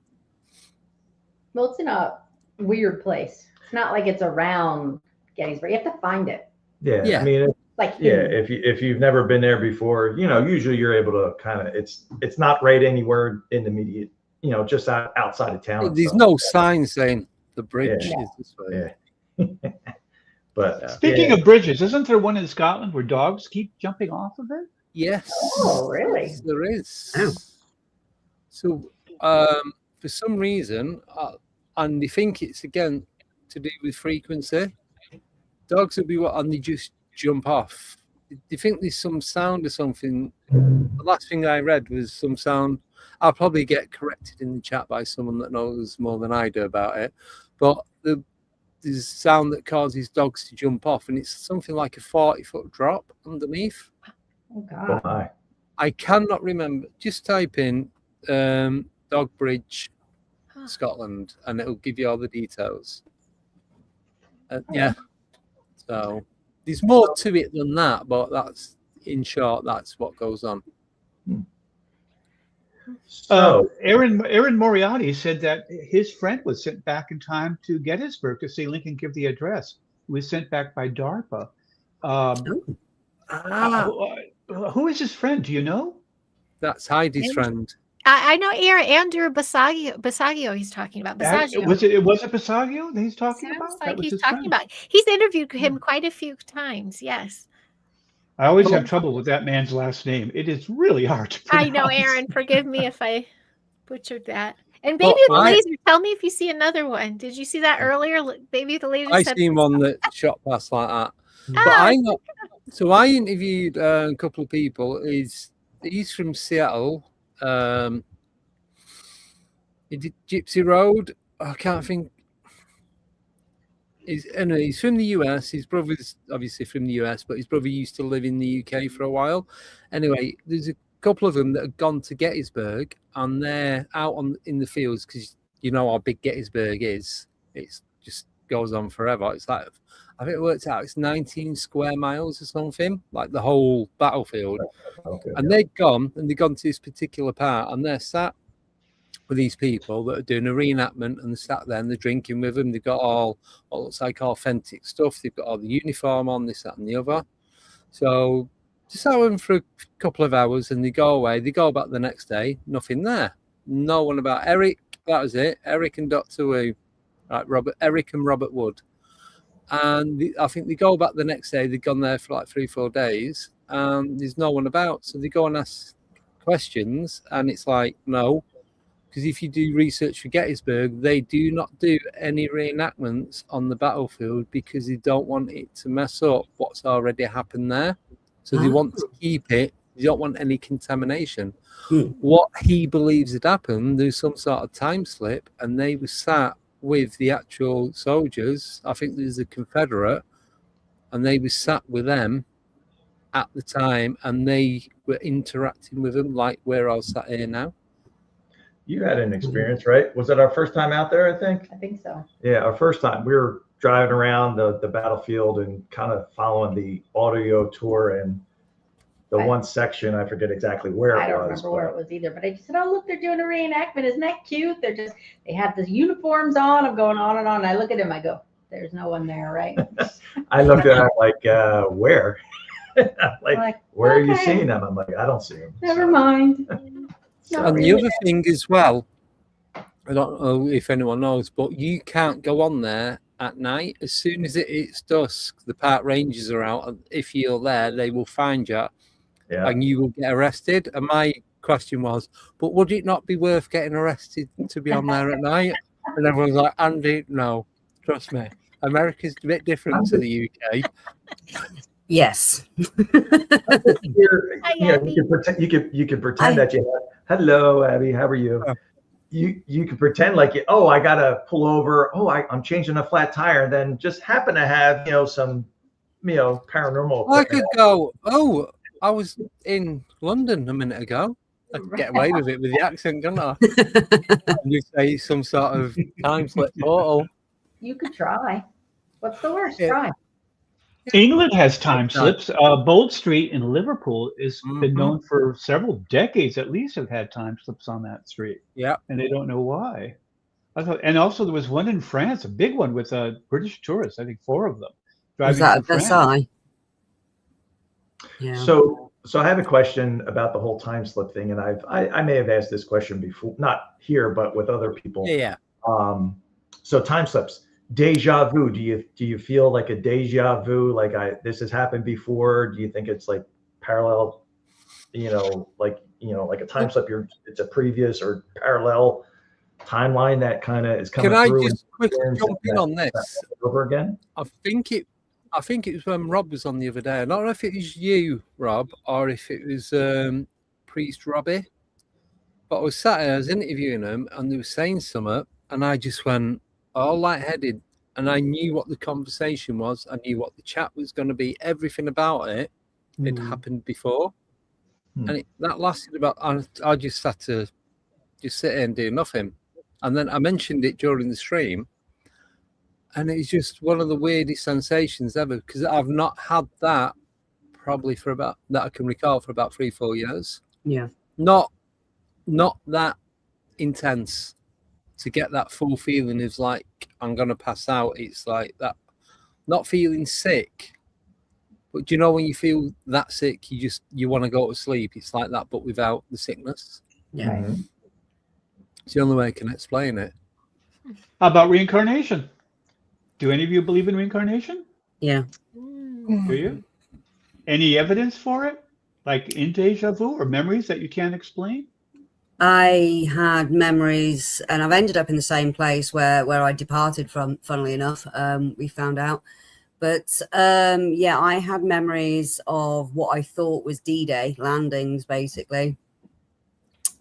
[SPEAKER 7] Well, it's in a weird place. It's not like it's around Gettysburg. You have to find it.
[SPEAKER 8] Yeah. I mean, if you've never been there before, you know, usually you're able to kind of. It's not right anywhere in the immediate, you know, just outside of town.
[SPEAKER 1] There's no sign saying the bridge is this way.
[SPEAKER 8] Yeah. But
[SPEAKER 2] speaking of bridges, isn't there one in Scotland where dogs keep jumping off of it?
[SPEAKER 1] Yes.
[SPEAKER 7] Oh, really?
[SPEAKER 1] Yes, there is. Oh. So, for some reason, and they think it's again to do with frequency. Dogs will be and they just jump off. They think there's some sound or something. The last thing I read was some sound. I'll probably get corrected in the chat by someone that knows more than I do about it. But there's a sound that causes dogs to jump off, and it's something like a 40-foot drop underneath.
[SPEAKER 7] Oh, God.
[SPEAKER 8] I
[SPEAKER 1] cannot remember. Just type in Dog Bridge, Scotland, and it'll give you all the details. Yeah. So there's more to it than that, but that's, in short, that's what goes on.
[SPEAKER 2] So Aaron Moriarty said that his friend was sent back in time to Gettysburg to see Lincoln give the address. He was sent back by DARPA. Who is his friend? Do you know?
[SPEAKER 1] That's Heidi's friend.
[SPEAKER 3] I know Andrew Basagio he's talking about. Basagio.
[SPEAKER 2] Was it Basagio that he's talking about?
[SPEAKER 3] Sounds like he's talking about. He's interviewed him quite a few times, yes.
[SPEAKER 2] I always have trouble with that man's last name. It is really hard to pronounce.
[SPEAKER 3] I know, Aaron. Forgive me if I butchered that. And Baby the Laser, tell me if you see another one. Did you see that earlier? Baby the Laser.
[SPEAKER 1] I seen one that shot past like that. But I interviewed a couple of people. He's from Seattle. He did Gypsy Road. I can't think. he's from the US. His brother's obviously from the US, but his brother used to live in the UK for a while. Anyway, there's a couple of them that have gone to Gettysburg, and they're out in the fields because you know how big Gettysburg is. It's just goes on forever. It's like, I think it worked out, it's 19 square miles or something, like the whole battlefield.
[SPEAKER 8] Okay.
[SPEAKER 1] And they've gone to this particular part, and they're sat with these people that are doing a reenactment, and they're sat there and they're drinking with them. They've got all what looks like authentic stuff. They've got all the uniform on, this, that, and the other. So just have them for a couple of hours, and they go away. They go back the next day, nothing there. No one about Eric. That was it. Eric and Dr. Wu. Right, Eric and Robert Wood. And I think they go back the next day. They've gone there for like 3-4 days. There's no one about. So they go and ask questions, and it's like, no. Because if you do research for Gettysburg, they do not do any reenactments on the battlefield because they don't want it to mess up what's already happened there. So they want to keep it. They don't want any contamination. What he believes had happened, there's some sort of time slip, and they were sat with the actual soldiers. I think there's a Confederate, and they were sat with them at the time, and they were interacting with them like we're all sat here now.
[SPEAKER 8] You had an experience, right? Was it our first time out there, I think?
[SPEAKER 7] I think so.
[SPEAKER 8] Yeah, our first time. We were driving around the battlefield and kind of following the audio tour, and the one section, I forget exactly where it was.
[SPEAKER 7] I don't remember where it was either, but I just said, oh, look, they're doing a reenactment. Isn't that cute? They have the uniforms on. I'm going on and on. And I look at him, I go, there's no one there, right?
[SPEAKER 8] I looked at him like, where? like, where are you seeing them? I'm like, I don't see them.
[SPEAKER 7] Never mind.
[SPEAKER 1] And the other thing as well, I don't know if anyone knows, but you can't go on there at night. As soon as it's dusk, the park rangers are out, and if you're there, they will find you. Yeah. And you will get arrested. And my question was, but would it not be worth getting arrested to be on there at night? And everyone's like, Andy, no, trust me. America's a bit different to the UK.
[SPEAKER 9] Yes.
[SPEAKER 8] You could pretend that you have, hello, Abby, how are you? You could pretend like, I gotta pull over. I'm changing a flat tire, and then just happen to have some paranormal.
[SPEAKER 1] I could go, I was in London a minute ago. I could get away with it with the accent, couldn't I? And you say some sort of time slip portal.
[SPEAKER 7] You could try. What's the worst? Try.
[SPEAKER 2] England has time slips. Bold Street in Liverpool has been known for several decades at least, have had time slips on that street.
[SPEAKER 1] Yeah.
[SPEAKER 2] And they don't know why. And also there was one in France, a big one with British tourists, I think 4 of them.
[SPEAKER 9] Was that at Versailles? Yeah.
[SPEAKER 8] So I have a question about the whole time slip thing, and I may have asked this question before, not here, but with other people.
[SPEAKER 1] Yeah.
[SPEAKER 8] So time slips, deja vu. Do you feel like a deja vu? Like this has happened before? Do you think it's like parallel? Like a time slip. It's a previous or parallel timeline that kind of is coming through.
[SPEAKER 1] Can I just quickly jump in on this
[SPEAKER 8] over again?
[SPEAKER 1] I think it was when Rob was on the other day. I don't know if it was you, Rob, or if it was Priest Robbie. But I was sat there, I was interviewing them, and they were saying something, and I just went all lightheaded, and I knew what the conversation was. I knew what the chat was going to be. Everything about it had happened before. And that lasted about, I just had to just sit there and do nothing. And then I mentioned it during the stream. And it's just one of the weirdest sensations ever, because I've not had that probably that I can recall for about 3-4 years.
[SPEAKER 9] Yeah.
[SPEAKER 1] Not that intense to get that full feeling of like, I'm going to pass out. It's like that, not feeling sick. But do you know when you feel that sick, you want to go to sleep? It's like that, but without the sickness.
[SPEAKER 9] Yeah.
[SPEAKER 1] It's the only way I can explain it.
[SPEAKER 2] How about reincarnation? Do any of you believe in reincarnation?
[SPEAKER 9] Yeah.
[SPEAKER 2] Do you? Any evidence for it? Like in deja vu or memories that you can't explain?
[SPEAKER 9] I had memories, and I've ended up in the same place where I departed from, funnily enough, we found out. But yeah, I had memories of what I thought was D-Day landings, basically.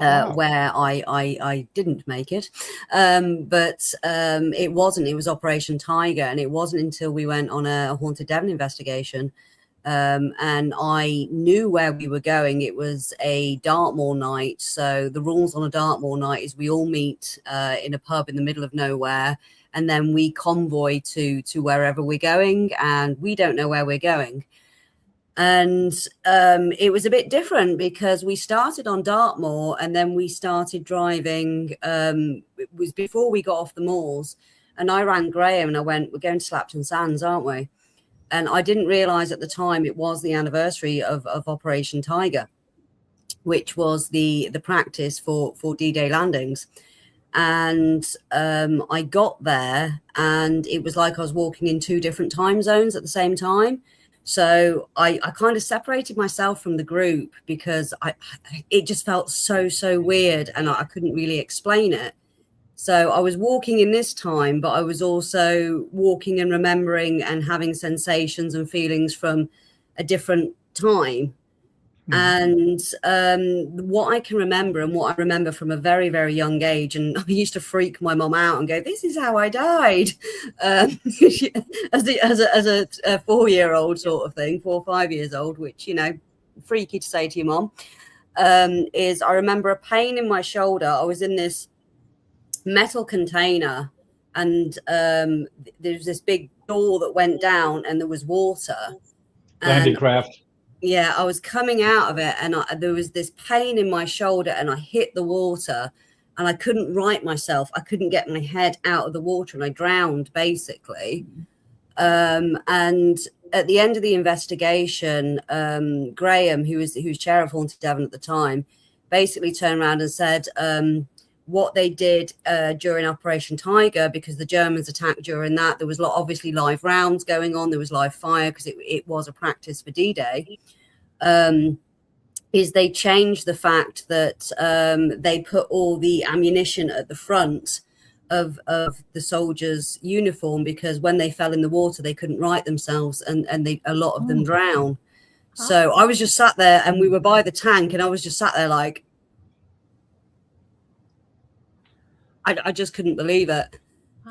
[SPEAKER 2] Wow.
[SPEAKER 9] where I didn't make it. But it wasn't. It was Operation Tiger, and it wasn't until we went on a Haunted Devon investigation. And I knew where we were going. It was a Dartmoor night. So the rules on a Dartmoor night is we all meet in a pub in the middle of nowhere, and then we convoy to wherever we're going, and we don't know where we're going. And it was a bit different because we started on Dartmoor, and then we started driving. It was before we got off the moors, and I rang Graham and I went, "We're going to Slapton Sands, aren't we?" And I didn't realize at the time it was the anniversary of Operation Tiger, which was the practice for D-Day landings. And I got there, and it was like I was walking in two different time zones at the same time. So I kind of separated myself from the group because it just felt so weird, and I couldn't really explain it. So I was walking in this time, but I was also walking and remembering and having sensations and feelings from a different time. And what I can remember, and what I remember from a very, very young age, and I used to freak my mom out and go, "This is how I died," as a 4-year-old sort of thing, 4 or 5 years old, which, you know, freaky to say to your mom. Is I remember a pain in my shoulder. I was in this metal container, and there was this big door that went down, and there was water.
[SPEAKER 2] Handicraft.
[SPEAKER 9] Yeah, I was coming out of it, and there was this pain in my shoulder, and I hit the water, and I couldn't right myself. I couldn't get my head out of the water, and I drowned basically. And at the end of the investigation, Graham, who was chair of Haunted Devon at the time, basically turned around and said what they did during Operation Tiger, because the Germans attacked during that. There was obviously live rounds going on. There was live fire because it was a practice for D-Day. Is they changed the fact that they put all the ammunition at the front of the soldiers' uniform, because when they fell in the water, they couldn't right themselves, and a lot of them drowned. So I was just sat there, and we were by the tank, and I was just sat there like, I just couldn't believe it.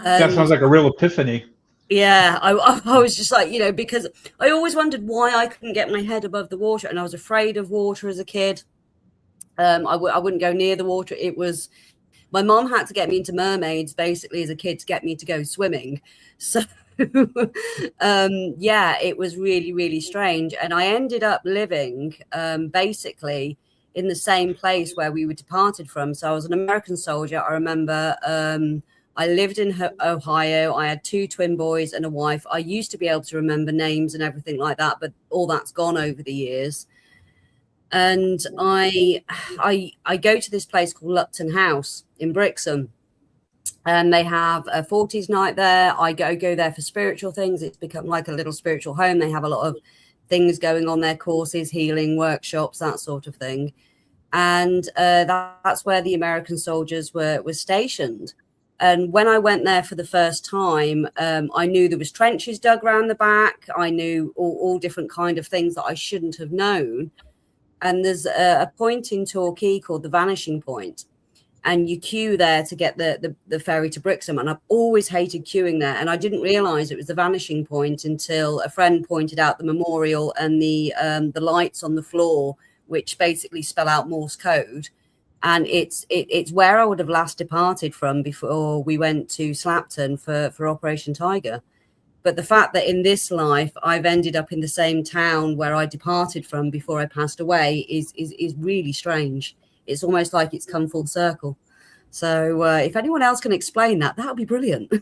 [SPEAKER 2] That sounds like a real epiphany.
[SPEAKER 9] Yeah, I was just like, you know, because I always wondered why I couldn't get my head above the water, and I was afraid of water as a kid. I wouldn't go near the water. It was, my mom had to get me into mermaids basically as a kid to get me to go swimming. So yeah, it was really, really strange. And I ended up living basically in the same place where we were departed from. So I was an American soldier. I remember I lived in Ohio. I had 2 twin boys and a wife. I used to be able to remember names and everything like that, but all that's gone over the years. And I go to this place called Lupton House in Brixham, and they have a 40s night there. I go there for spiritual things. It's become like a little spiritual home. They have a lot of things going on there, courses, healing, workshops, that sort of thing. And that's where the American soldiers were stationed. And when I went there for the first time, I knew there was trenches dug around the back. I knew all different kind of things that I shouldn't have known. And there's a point in Torquay called the Vanishing Point, and you queue there to get the ferry to Brixham. And I've always hated queuing there, and I didn't realize it was the Vanishing Point until a friend pointed out the memorial and the lights on the floor, which basically spell out Morse code. And it's where I would have last departed from before we went to Slapton for Operation Tiger. But the fact that in this life I've ended up in the same town where I departed from before I passed away is really strange. It's almost like it's come full circle. So if anyone else can explain that, that would be brilliant.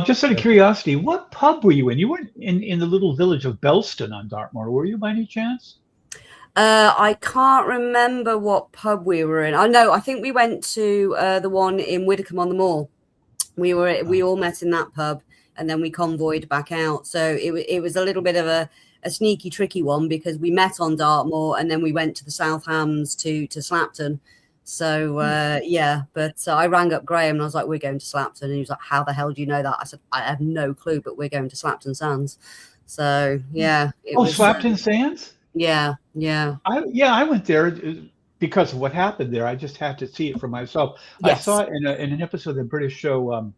[SPEAKER 2] Just out of curiosity, what pub were you in? You weren't in the little village of Belston on Dartmoor, were you by any chance?
[SPEAKER 9] I can't remember what pub we were in. I think we went to the one in Widdicombe on the Moor. We all met in that pub, and then we convoyed back out. So it was a little bit of a sneaky, tricky one, because we met on Dartmoor and then we went to the South Hams to Slapton. So yeah, but I rang up Graham and I was like, "We're going to Slapton," and he was like, "How the hell do you know that?" I said, "I have no clue, but we're going to Slapton Sands." So yeah.
[SPEAKER 2] Slapton Sands?
[SPEAKER 9] Yeah.
[SPEAKER 2] I went there because of what happened there. I just had to see it for myself.
[SPEAKER 9] Yes.
[SPEAKER 2] I saw it in an episode of the British show.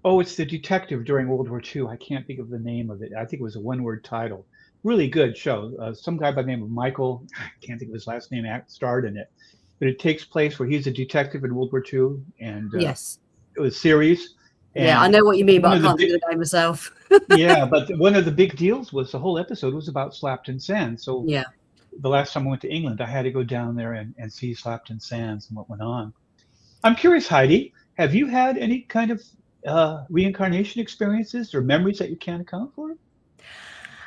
[SPEAKER 2] It's the detective during World War II. I can't think of the name of it. I think it was a one-word title. Really good show. Some guy by the name of Michael, I can't think of his last name, starred in it. But it takes place where he's a detective in World War II, and
[SPEAKER 9] Yes.
[SPEAKER 2] it was a series.
[SPEAKER 9] Yeah, I
[SPEAKER 2] And
[SPEAKER 9] know what you mean, but
[SPEAKER 2] one
[SPEAKER 9] I
[SPEAKER 2] of the
[SPEAKER 9] can't think
[SPEAKER 2] big-
[SPEAKER 9] of the name myself.
[SPEAKER 2] yeah, but one of the big deals was the whole episode was about Slapton Sands. So
[SPEAKER 9] Yeah.
[SPEAKER 2] the last time I went to England, I had to go down there and see Slapton Sands and what went on. I'm curious, Heidi, have you had any kind of reincarnation experiences or memories that you can't account for?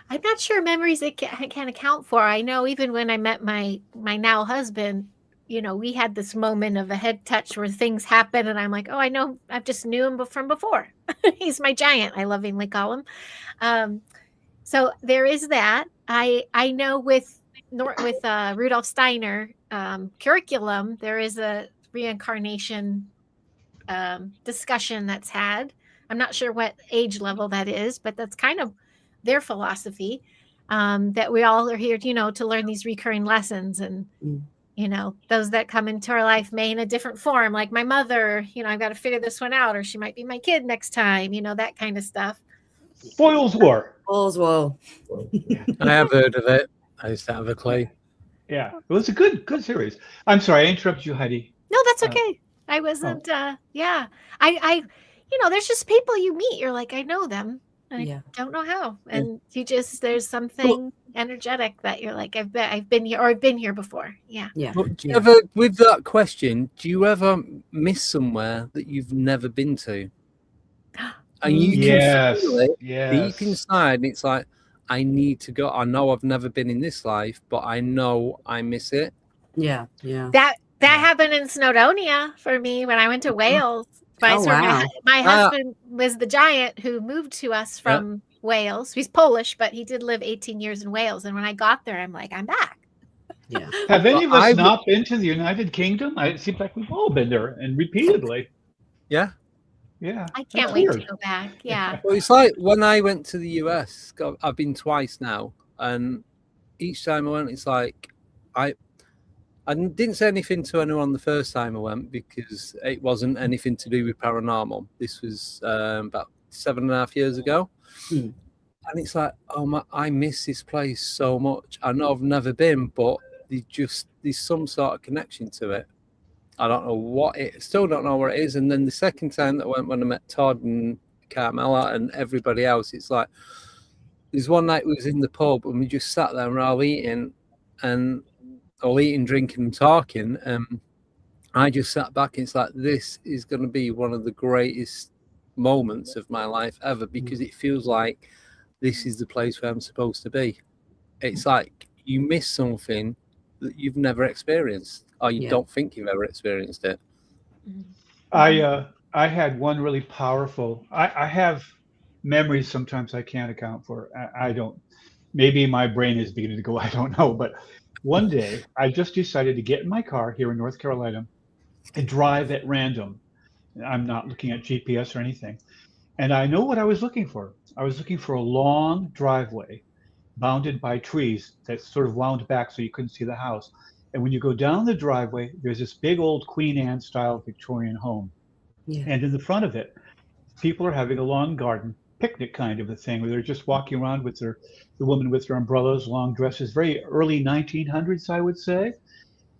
[SPEAKER 3] I'm not sure memories I can account for. I know even when I met my now husband, you know, we had this moment of a head touch where things happen, and I'm like, oh, I know, I've just knew him from before. He's my giant, I lovingly call him. So there is that. I know with Rudolf Steiner curriculum, there is a reincarnation discussion that's had. I'm not sure what age level that is, but that's kind of their philosophy, that we all are here, you know, to learn these recurring lessons. And, you know, those that come into our life may in a different form, like my mother, you know, I've got to figure this one out, or she might be my kid next time, you know, that kind of stuff.
[SPEAKER 2] Foyle's War.
[SPEAKER 9] Foyle's War.
[SPEAKER 1] I have heard of it. I just don't have a clue.
[SPEAKER 2] Yeah, it was a good series. I'm sorry, I interrupted you, Heidi.
[SPEAKER 3] No, that's okay. I wasn't, yeah. I, you know, there's just people you meet, you're like, I know them. And I don't know how. And you just, there's something energetic that you're like, I've been here, or I've been here before. Yeah.
[SPEAKER 9] Yeah.
[SPEAKER 1] But do you ever, with that question, do you ever miss somewhere that you've never been to? And you can feel it deep inside, and it's like, I need to go. I know I've never been in this life, but I know I miss it.
[SPEAKER 9] Yeah, yeah.
[SPEAKER 3] That happened in Snowdonia for me when I went to Wales. My husband was the giant who moved to us from Wales. He's Polish, but he did live 18 years in Wales. And when I got there, I'm like, I'm back.
[SPEAKER 9] Yeah.
[SPEAKER 2] Have any of us not been to the United Kingdom? It seems like we've all been there, and repeatedly.
[SPEAKER 1] Yeah.
[SPEAKER 2] Yeah.
[SPEAKER 3] I can't wait to go back. Yeah.
[SPEAKER 1] Well, it's like when I went to the US, I've been twice now, and each time I went, it's like I didn't say anything to anyone the first time I went because it wasn't anything to do with paranormal. This was about 7.5 years ago. And it's like, I miss this place so much. I know I've never been, but there's some sort of connection to it. I don't know what it, still don't know what it is. And then the second time that I went, when I met Todd and Carmela and everybody else, it's like, there's one night we was in the pub and we just sat there and we're all eating, drinking and talking. I just sat back and it's like, this is going to be one of the greatest moments of my life ever, because it feels like this is the place where I'm supposed to be. It's like you miss something that you've never experienced, or you don't think you've ever experienced it.
[SPEAKER 2] I had one really powerful, I have memories sometimes I can't account for. I don't, maybe my brain is beginning to go, I don't know. But one day I just decided to get in my car here in North Carolina and drive at random. I'm not looking at GPS or anything. And I know what I was looking for. I was looking for a long driveway bounded by trees that sort of wound back so you couldn't see the house. And when you go down the driveway, there's this big old Queen Anne style Victorian home.
[SPEAKER 9] Yeah.
[SPEAKER 2] And in the front of it, people are having a lawn garden picnic kind of a thing where they're just walking around with the woman with her umbrellas, long dresses, very early 1900s, I would say.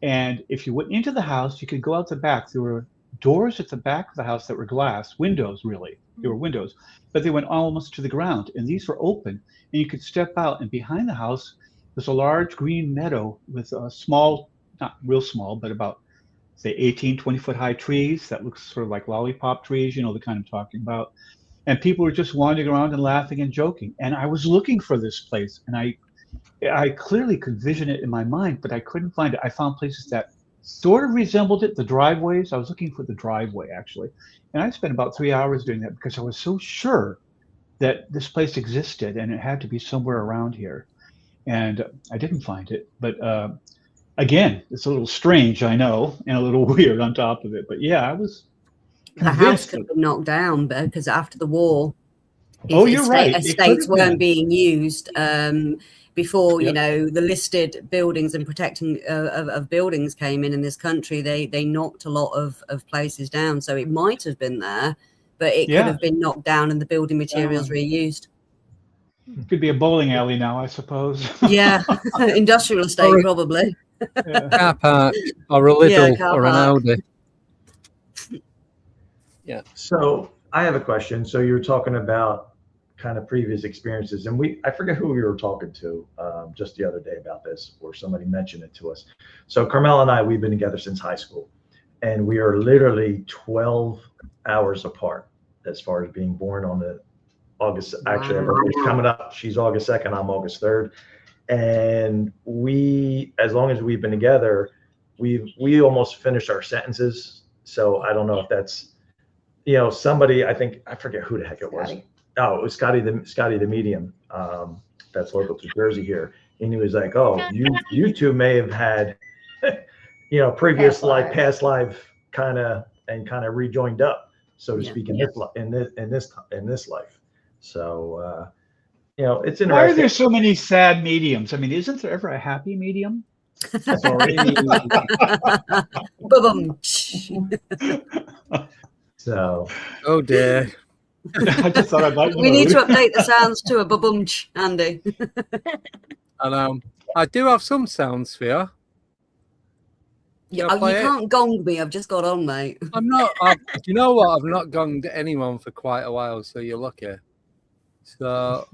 [SPEAKER 2] And if you went into the house, you could go out the back. There were doors at the back of the house that were glass, windows really. They were windows, but they went almost to the ground. And these were open, and you could step out. And behind the house was a large green meadow with a small, not real small, but about, say, 18, 20-foot high trees that look sort of like lollipop trees, you know, the kind I'm talking about. And people were just wandering around and laughing and joking. And I was looking for this place, and I clearly could vision it in my mind, but I couldn't find it. I found places that sort of resembled it, the driveways. I was looking for the driveway, actually. And I spent about 3 hours doing that because I was so sure that this place existed and it had to be somewhere around here. And I didn't find it. But again, it's a little strange, I know, and a little weird on top of it. But yeah, I was
[SPEAKER 9] The house could have been knocked down because after the war,
[SPEAKER 2] you're right.
[SPEAKER 9] Estates weren't being used before you know the listed buildings and protecting of buildings came in this country. They knocked a lot of places down, so it might have been there, but it could have been knocked down and the building materials reused.
[SPEAKER 2] Could be a bowling alley now, I suppose.
[SPEAKER 9] Yeah, industrial estate probably.
[SPEAKER 1] Car park or a Lidl or an Audi. Yeah.
[SPEAKER 8] So I have a question. So you're talking about kind of previous experiences, and I forget who we were talking to just the other day about this, or somebody mentioned it to us. So Carmel and I, we've been together since high school, and we are literally 12 hours apart as far as being born on the August. Actually, her birthday's coming up. She's August 2nd. I'm August 3rd. And we, as long as we've been together, we almost finished our sentences. So I don't know if that's, somebody, I forget who the heck it was. Oh, it was Scotty the medium. That's local to Jersey here. And he was like, "Oh, you two may have had, previous past life kind of rejoined up, so to speak, in this life." So it's interesting.
[SPEAKER 2] Why are there so many sad mediums? I mean, isn't there ever a happy medium?
[SPEAKER 8] So,
[SPEAKER 1] oh dear.
[SPEAKER 2] I just thought I'd like
[SPEAKER 9] we need to update the sounds to a ba-bum-ch, Andy.
[SPEAKER 1] And I do have some sounds for you.
[SPEAKER 9] You can't gong me. I've just got on, mate.
[SPEAKER 1] I'm not. Do you know what? I've not gonged anyone for quite a while, so you're lucky. So,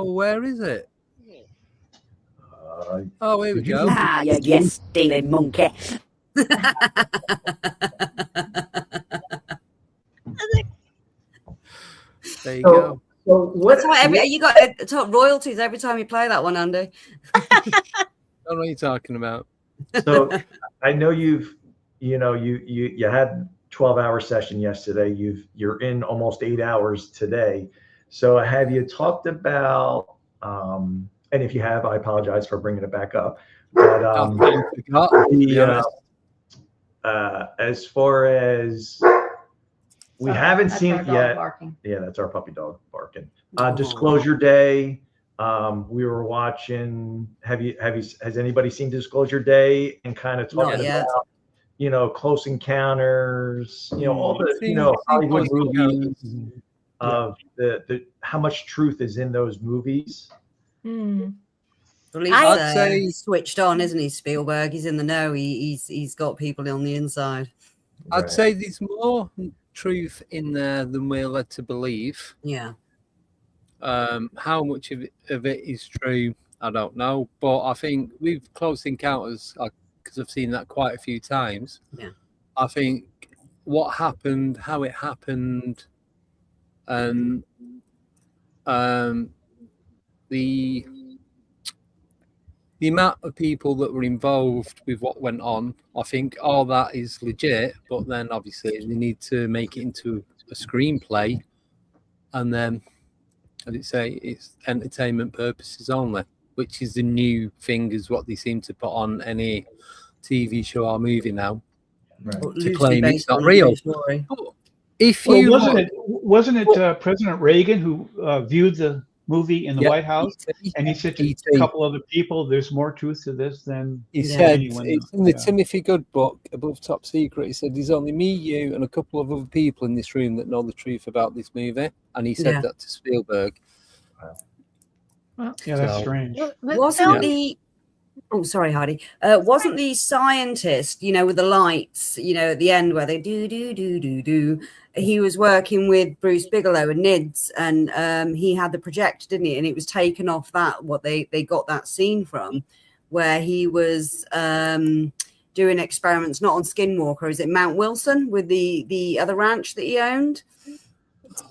[SPEAKER 1] where is it? Here we go.
[SPEAKER 10] Ah, you stealing monkey.
[SPEAKER 1] There you go.
[SPEAKER 8] So
[SPEAKER 9] that's why you got top royalties every time you play that one, Andy.
[SPEAKER 1] I don't know what you're talking about.
[SPEAKER 8] So I know you had 12-hour session yesterday. You're in almost 8 hours today. So have you talked about? And if you have, I apologize for bringing it back up. But as far as we haven't seen it yet.
[SPEAKER 7] Barking.
[SPEAKER 8] Yeah, that's our puppy dog barking. Disclosure Day. We were watching. Has anybody seen Disclosure Day and kind of talking about, Close Encounters, all the, Hollywood movies of the how much truth is in those movies?
[SPEAKER 9] I'd say switched on, isn't he? Spielberg, he's in the know. He's got people on the inside.
[SPEAKER 1] I'd say there's more truth in there than we're led to believe.
[SPEAKER 9] Yeah.
[SPEAKER 1] How much of it is true, I don't know. But I think with Close Encounters, because I've seen that quite a few times.
[SPEAKER 9] Yeah.
[SPEAKER 1] I think what happened, how it happened, and the amount of people that were involved with what went on, I think all that is legit, but then obviously they need to make it into a screenplay, and then, as it say, it's entertainment purposes only, which is the new thing, is what they seem to put on any TV show or movie now, to claim it's not real.
[SPEAKER 2] Wasn't it President Reagan who viewed the movie in the White House, and he said to a couple other people, "There's more truth to this than
[SPEAKER 1] he said." It's in the Timothy Good book, Above Top Secret. He said, "There's only me, you, and a couple of other people in this room that know the truth about this movie," and he said that to Spielberg.
[SPEAKER 2] Well, that's strange.
[SPEAKER 9] Wasn't the sorry, Heidi. Wasn't the scientist, with the lights, at the end where they do. He was working with Bruce Bigelow and NIDS, and he had the projector, didn't he? And it was taken off that, what they got that scene from, where he was doing experiments, not on Skinwalker, is it Mount Wilson, with the other ranch that he owned?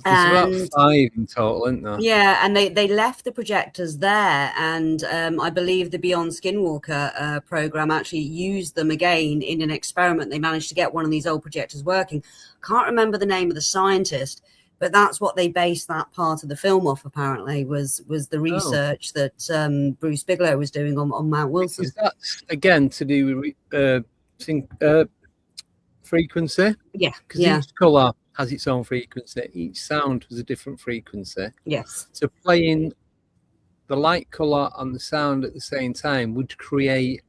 [SPEAKER 1] There's about 5 in total, isn't there?
[SPEAKER 9] Yeah, and they left the projectors there, and I believe the Beyond Skinwalker program actually used them again in an experiment. They managed to get one of these old projectors working. Can't remember the name of the scientist, but that's what they based that part of the film off. Apparently, was the research that Bruce Bigelow was doing on Mount Wilson.
[SPEAKER 1] Because that's again to do with frequency.
[SPEAKER 9] Yeah,
[SPEAKER 1] because each colour has its own frequency. Each sound was a different frequency.
[SPEAKER 9] Yes.
[SPEAKER 1] So playing the light, color, and the sound at the same time would create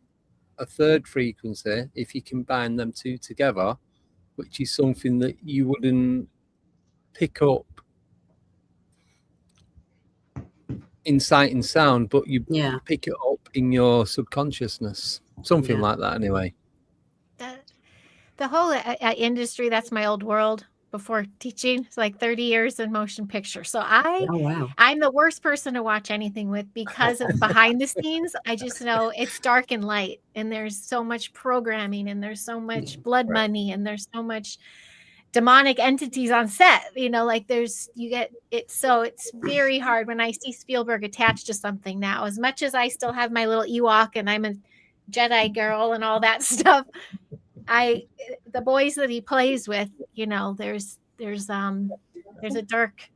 [SPEAKER 1] a third frequency if you combine them two together, which is something that you wouldn't pick up in sight and sound, but you pick it up in your subconsciousness, something like that anyway.
[SPEAKER 3] The whole industry, that's my old world before teaching. It's like 30 years in motion picture. So I'm the worst person to watch anything with because of behind the scenes. I just know it's dark and light, and there's so much programming, and there's so much blood money, and there's so much demonic entities on set, like so it's very hard when I see Spielberg attached to something now. As much as I still have my little Ewok and I'm a Jedi girl and all that stuff, the boys that he plays with, there's a dark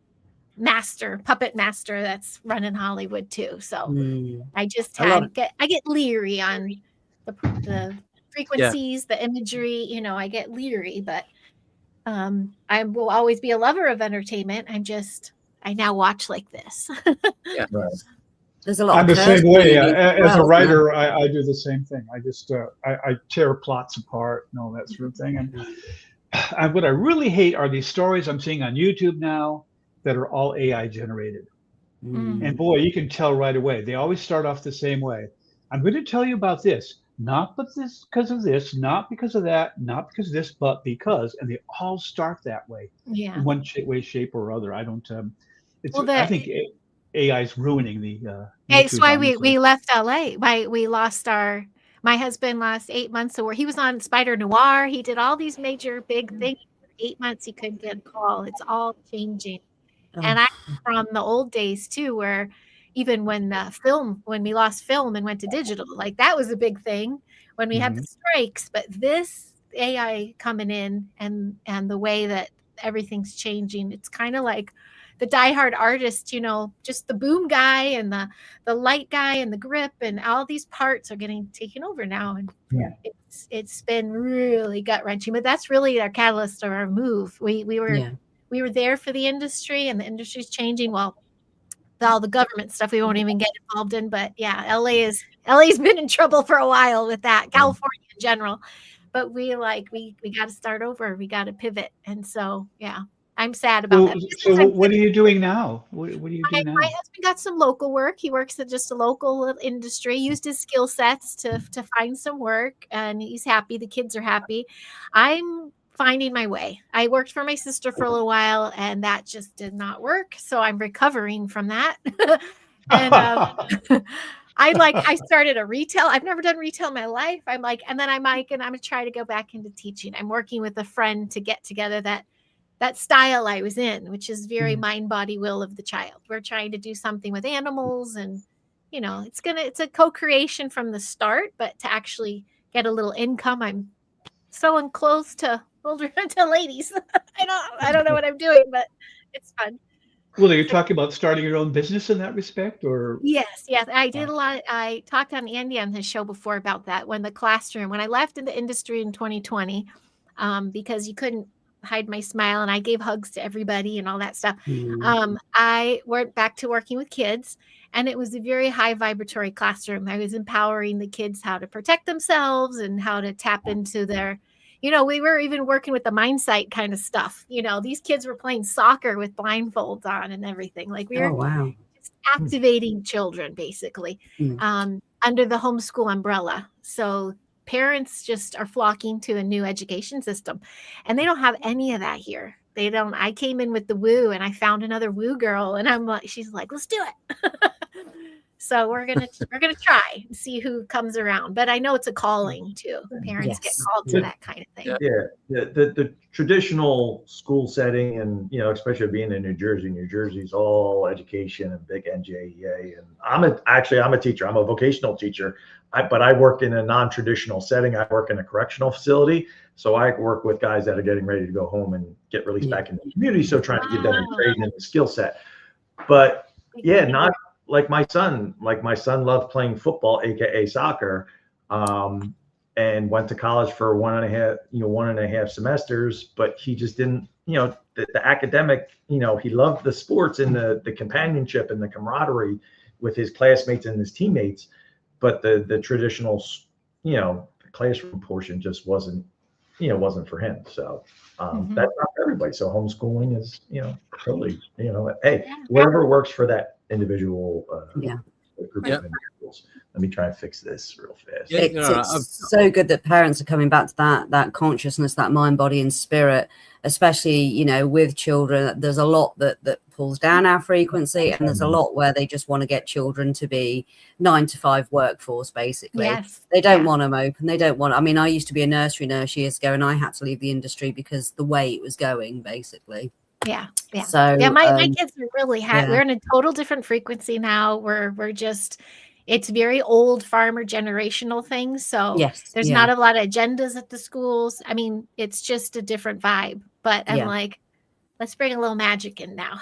[SPEAKER 3] puppet master that's running Hollywood too. So I just I get leery on the frequencies, the imagery, I get leery, but I will always be a lover of entertainment. I now watch like this.
[SPEAKER 9] There's a lot.
[SPEAKER 2] I'm the same way. As a writer, I do the same thing. I just I tear plots apart and all that sort of thing. And what I really hate are these stories I'm seeing on YouTube now that are all AI generated. And boy, you can tell right away. They always start off the same way. I'm going to tell you about this. Not because of this, not because of that, not because of this, but because, and they all start that way.
[SPEAKER 3] Yeah.
[SPEAKER 2] In one way, shape, or other. I don't. I think AI is ruining the.
[SPEAKER 3] It's why we left LA. We lost my husband lost 8 months away. He was on Spider Noir. He did all these major big things. 8 months he couldn't get a call. It's all changing. And I'm from the old days too, where even when we lost film and went to digital, like that was a big thing when we had the strikes. But this AI coming in and the way that everything's changing, it's kind of like the diehard artist, just the boom guy and the light guy and the grip and all these parts are getting taken over now. And it's been really gut wrenching, but that's really our catalyst of our move. We were there for the industry, and the industry's changing. Well, all the government stuff we won't even get involved in, but LA's been in trouble for a while with that. California in general, but we got to start over. We got to pivot, and so I'm sad about that.
[SPEAKER 2] So what are you doing now? What are you doing now?
[SPEAKER 3] My husband got some local work. He works at just a local industry. Used his skill sets to find some work, and he's happy. The kids are happy. I'm finding my way. I worked for my sister for a little while, and that just did not work. So I'm recovering from that. And I started a retail. I've never done retail in my life. I'm going to try to go back into teaching. I'm working with a friend to get together that style I was in, which is very mind, body, will of the child. We're trying to do something with animals, and it's a co-creation from the start, but to actually get a little income, I'm selling clothes to ladies. I don't know what I'm doing, but it's fun.
[SPEAKER 2] Well, are you talking about starting your own business in that respect, or?
[SPEAKER 3] Yes. I did a lot. I talked on Andy on his show before about that. When I left in the industry in 2020, because you couldn't hide my smile and I gave hugs to everybody and all that stuff. I went back to working with kids, and it was a very high vibratory classroom. I was empowering the kids how to protect themselves and how to tap into their, we were even working with the mindsight kind of stuff. These kids were playing soccer with blindfolds on and everything. Like we were just activating children basically under the homeschool umbrella. So parents just are flocking to a new education system, and they don't have any of that here. They don't. I came in with the woo, and I found another woo girl, and she's like, let's do it. So we're gonna try and see who comes around. But I know it's a calling too. Parents get called to that kind of thing.
[SPEAKER 8] The traditional school setting, and especially being in New Jersey. New Jersey's all education and big NJEA. And I'm a teacher. I'm a vocational teacher. But I work in a non-traditional setting. I work in a correctional facility. So I work with guys that are getting ready to go home and get released back into the community. So trying to give them a training and a skill set. But not like my son. Like my son loved playing football, aka soccer, and went to college for one and a half semesters. But he just didn't, the academic, he loved the sports and the companionship and the camaraderie. with his classmates and his teammates, but the traditional, classroom portion just wasn't for him. So that's not for everybody. So homeschooling is, totally, hey, whatever works for that individual group of individuals. Let me try and fix this real fast.
[SPEAKER 9] It's so good that parents are coming back to that consciousness, that mind, body, and spirit, especially, with children. There's a lot that pulls down our frequency, and there's a lot where they just want to get children to be 9 to 5 workforce, basically.
[SPEAKER 3] Yes.
[SPEAKER 9] They don't want them open. They don't want, I used to be a nursery nurse years ago, and I had to leave the industry because the way it was going, basically.
[SPEAKER 3] Yeah.
[SPEAKER 9] So
[SPEAKER 3] my kids are really we're in a total different frequency now. We're just, it's very old farmer generational things. So there's not a lot of agendas at the schools. It's just a different vibe. But I'm like, let's bring a little magic in now.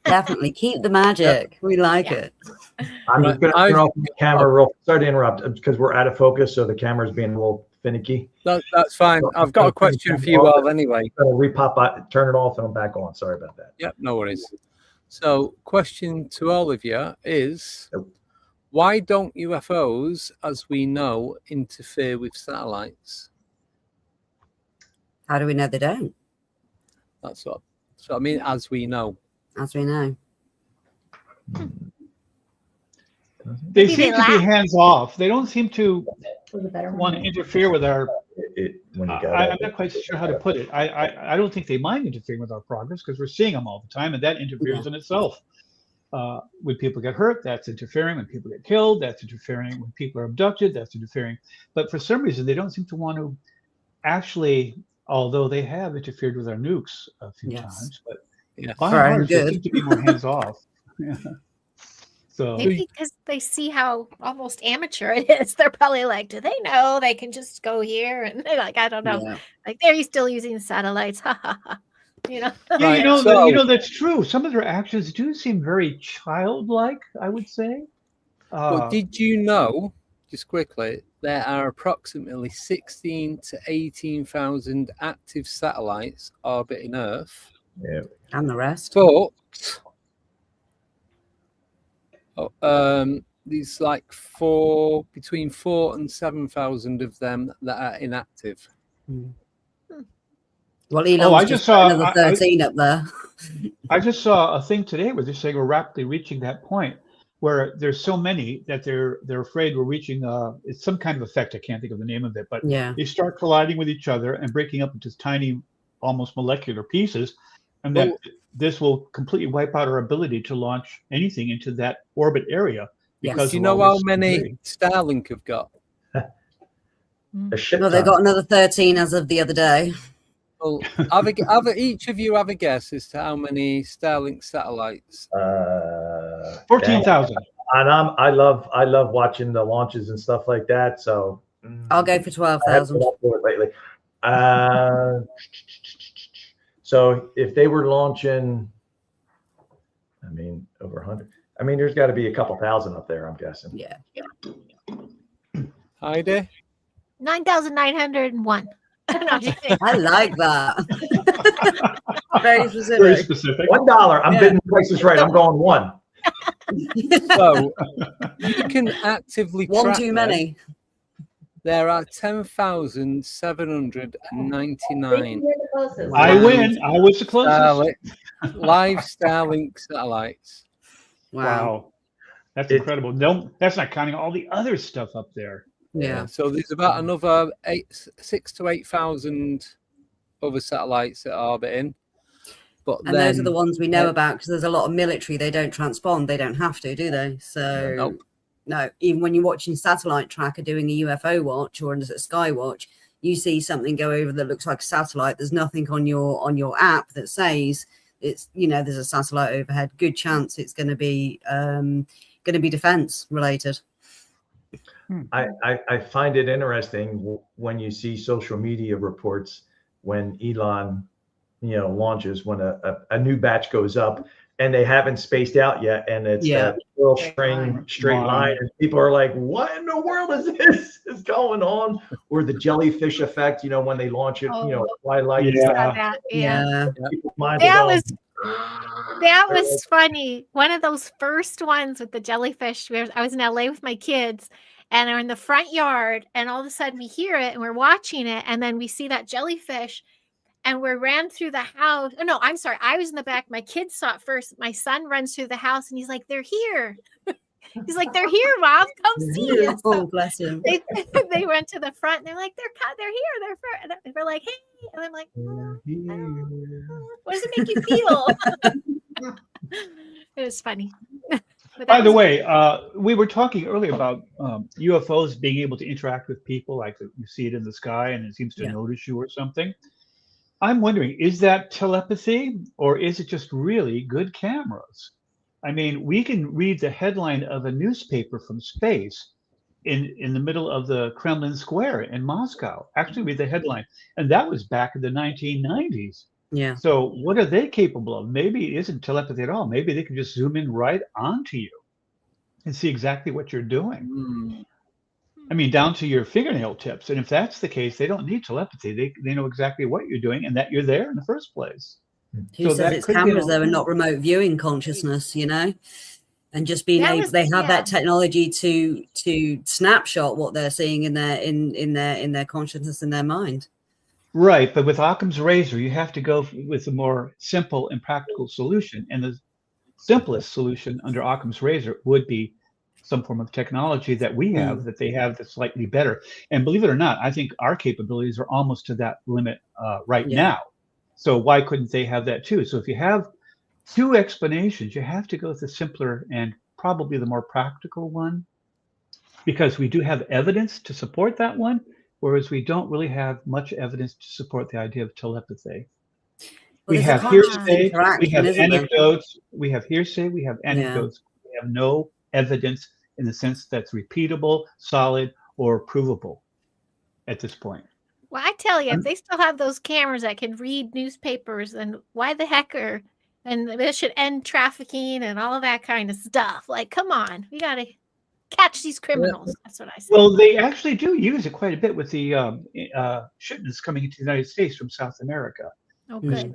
[SPEAKER 9] Definitely keep the magic. We like it.
[SPEAKER 8] I'm just going to turn off the camera sorry to interrupt because we're out of focus. So the camera's being a little finicky.
[SPEAKER 1] That's fine. I've got a question for you all anyway.
[SPEAKER 8] I'm going to repop, turn it off, and I'm back on. Sorry about that.
[SPEAKER 1] Yep, no worries. So, question to all of you is, why don't UFOs, as we know, interfere with satellites?
[SPEAKER 9] How do we know they don't?
[SPEAKER 1] That's what. So I mean, as we know.
[SPEAKER 9] As we know.
[SPEAKER 2] They seem to be hands off. They don't seem to want to interfere with our. I'm not quite sure how to put it. I don't think they mind interfering with our progress because we're seeing them all the time, and that interferes in itself. When people get hurt, that's interfering. When people get killed, that's interfering. When people are abducted, that's interfering. But for some reason, they don't seem to want to actually, although they have interfered with our nukes a few times, but by and large, they seem to be more hands off. So
[SPEAKER 3] maybe because they see how almost amateur it is, they're probably like, do they know they can just go here? And they're like, I don't know. Like they're still using satellites.
[SPEAKER 2] That's true. Some of their actions do seem very childlike, I would say.
[SPEAKER 1] But did you know, just quickly, there are approximately 16 to 18,000 active satellites orbiting Earth.
[SPEAKER 8] Yeah.
[SPEAKER 9] And the rest.
[SPEAKER 1] But there's like between 4,000 and 7,000 of them that are inactive.
[SPEAKER 9] Well, Elon's just saw another 13 up there.
[SPEAKER 2] I just saw a thing today where they're saying we're rapidly reaching that point where there's so many that they're afraid we're reaching it's some kind of effect. I can't think of the name of it, but they start colliding with each other and breaking up into tiny, almost molecular pieces, and then this will completely wipe out our ability to launch anything into that orbit area.
[SPEAKER 1] Because you know how many Starlink have got?
[SPEAKER 9] Well, they got another 13 as of the other day.
[SPEAKER 1] Well, each of you have a guess as to how many Starlink satellites?
[SPEAKER 2] 14,000.
[SPEAKER 8] And I love watching the launches and stuff like that. So
[SPEAKER 9] I'll go for 12,000.
[SPEAKER 8] Lately. So if they were launching, over 100. There's got to be a couple thousand up there, I'm guessing.
[SPEAKER 9] Yeah.
[SPEAKER 1] Heidi?
[SPEAKER 3] 9,901.
[SPEAKER 9] I like that. Very specific.
[SPEAKER 2] Very specific.
[SPEAKER 8] $1. I'm bidding prices right. I'm going 1.
[SPEAKER 1] So you can actively
[SPEAKER 9] one
[SPEAKER 1] track
[SPEAKER 9] too many.
[SPEAKER 1] There are 10,799.
[SPEAKER 2] I win. I was the closest.
[SPEAKER 1] Live Starlink satellites.
[SPEAKER 2] Wow. That's incredible. No, that's not counting all the other stuff up there.
[SPEAKER 1] Yeah. So there's about another 6,000 to 8,000 other satellites that are orbiting.
[SPEAKER 9] And those are the ones we know about because there's a lot of military. They don't transpond. They don't have to, do they? So no. Even when you're watching satellite tracker doing a UFO watch or a sky watch, you see something go over that looks like a satellite. There's nothing on your app that says it's there's a satellite overhead. Good chance it's going to be defense related.
[SPEAKER 8] I find it interesting when you see social media reports when Elon launches, when a new batch goes up and they haven't spaced out yet, and it's a little straight line, and people are like, what in the world is going on? Or the jellyfish effect, when they launch it, twilight.
[SPEAKER 3] That was That was funny. One of those first ones with the jellyfish. I was in LA with my kids, and we're in the front yard, and all of a sudden we hear it, and we're watching it, and then we see that jellyfish, and we ran through the house. Oh, no, I'm sorry. I was in the back. My kids saw it first. My son runs through the house, and he's like, "They're here." He's like, "They're here, Mom. Come see us."
[SPEAKER 9] Oh, bless him.
[SPEAKER 3] They went to the front, and they're like, "They're here. They're we're like, hey," and I'm like, "What does it make you feel?" It was funny.
[SPEAKER 2] By the way, we were talking earlier about UFOs being able to interact with people, like you see it in the sky and it seems to notice you or something. I'm wondering, is that telepathy or is it just really good cameras? I mean, we can read the headline of a newspaper from space in the middle of the Kremlin Square in Moscow. Actually read the headline. And that was back in the 1990s.
[SPEAKER 9] Yeah.
[SPEAKER 2] So what are they capable of? Maybe it isn't telepathy at all. Maybe they can just zoom in right onto you and see exactly what you're doing. I mean, down to your fingernail tips. And if that's the case, they don't need telepathy. They know exactly what you're doing and that you're there in the first place.
[SPEAKER 9] Who says it's cameras though and not remote viewing consciousness, you know? And just being able, they have that technology to snapshot what they're seeing in their consciousness, in their mind.
[SPEAKER 2] Right, but with Occam's razor, you have to go with a more simple and practical solution. And the simplest solution under Occam's razor would be some form of technology that we have that they have that's slightly better. And believe it or not, I think our capabilities are almost to that limit right now. So why couldn't they have that too? So if you have two explanations, you have to go with the simpler and probably the more practical one, because we do have evidence to support that one, whereas we don't really have much evidence to support the idea of telepathy.
[SPEAKER 9] Well,
[SPEAKER 2] we have hearsay, we have anecdotes, we have hearsay, we have anecdotes. We have no evidence in the sense that's repeatable, solid, or provable at this point.
[SPEAKER 3] Well, I tell you, if they still have those cameras that can read newspapers, then why the heck and they should end trafficking and all of that kind of stuff. Like, come on, we got to catch these criminals. That's what I say.
[SPEAKER 2] Well, they actually do use it quite a bit with the shipments coming into the United States from South America.
[SPEAKER 3] Oh, good.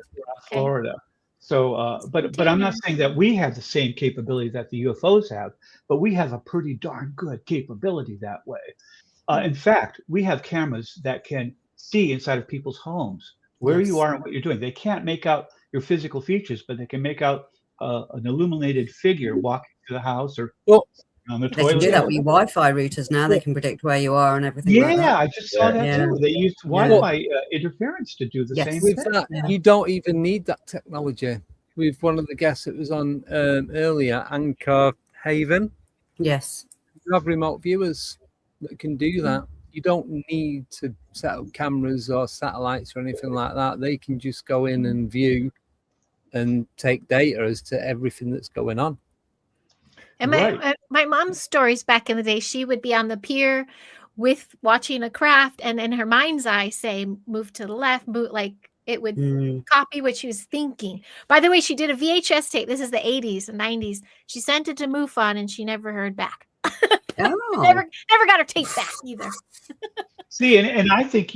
[SPEAKER 2] Florida. So, but I'm not saying that we have the same capability that the UFOs have, but we have a pretty darn good capability that way. In fact, we have cameras that can see inside of people's homes where you are and what you're doing. They can't make out your physical features, but they can make out an illuminated figure walking through the house or on the
[SPEAKER 9] They
[SPEAKER 2] toilet.
[SPEAKER 9] can do that with your Wi-Fi routers now. They can predict where you are and everything.
[SPEAKER 2] Yeah,
[SPEAKER 9] like that.
[SPEAKER 2] I just saw that too. They used Wi-Fi interference to do the same
[SPEAKER 1] With
[SPEAKER 2] thing.
[SPEAKER 1] that, you don't even need that technology. With one of the guests that was on earlier, Anchor Haven.
[SPEAKER 9] Yes.
[SPEAKER 1] You have remote viewers that can do that. You don't need to set up cameras or satellites or anything like that. They can just go in and view and take data as to everything that's going on.
[SPEAKER 3] And my mom's stories back in the day, she would be on the pier with watching a craft, and in her mind's eye say, move to the left, move, like it would copy what she was thinking. By the way, she did a VHS tape. This is the 80s and 90s. She sent it to MUFON and she never heard back. never got her tape back either.
[SPEAKER 2] See, and I think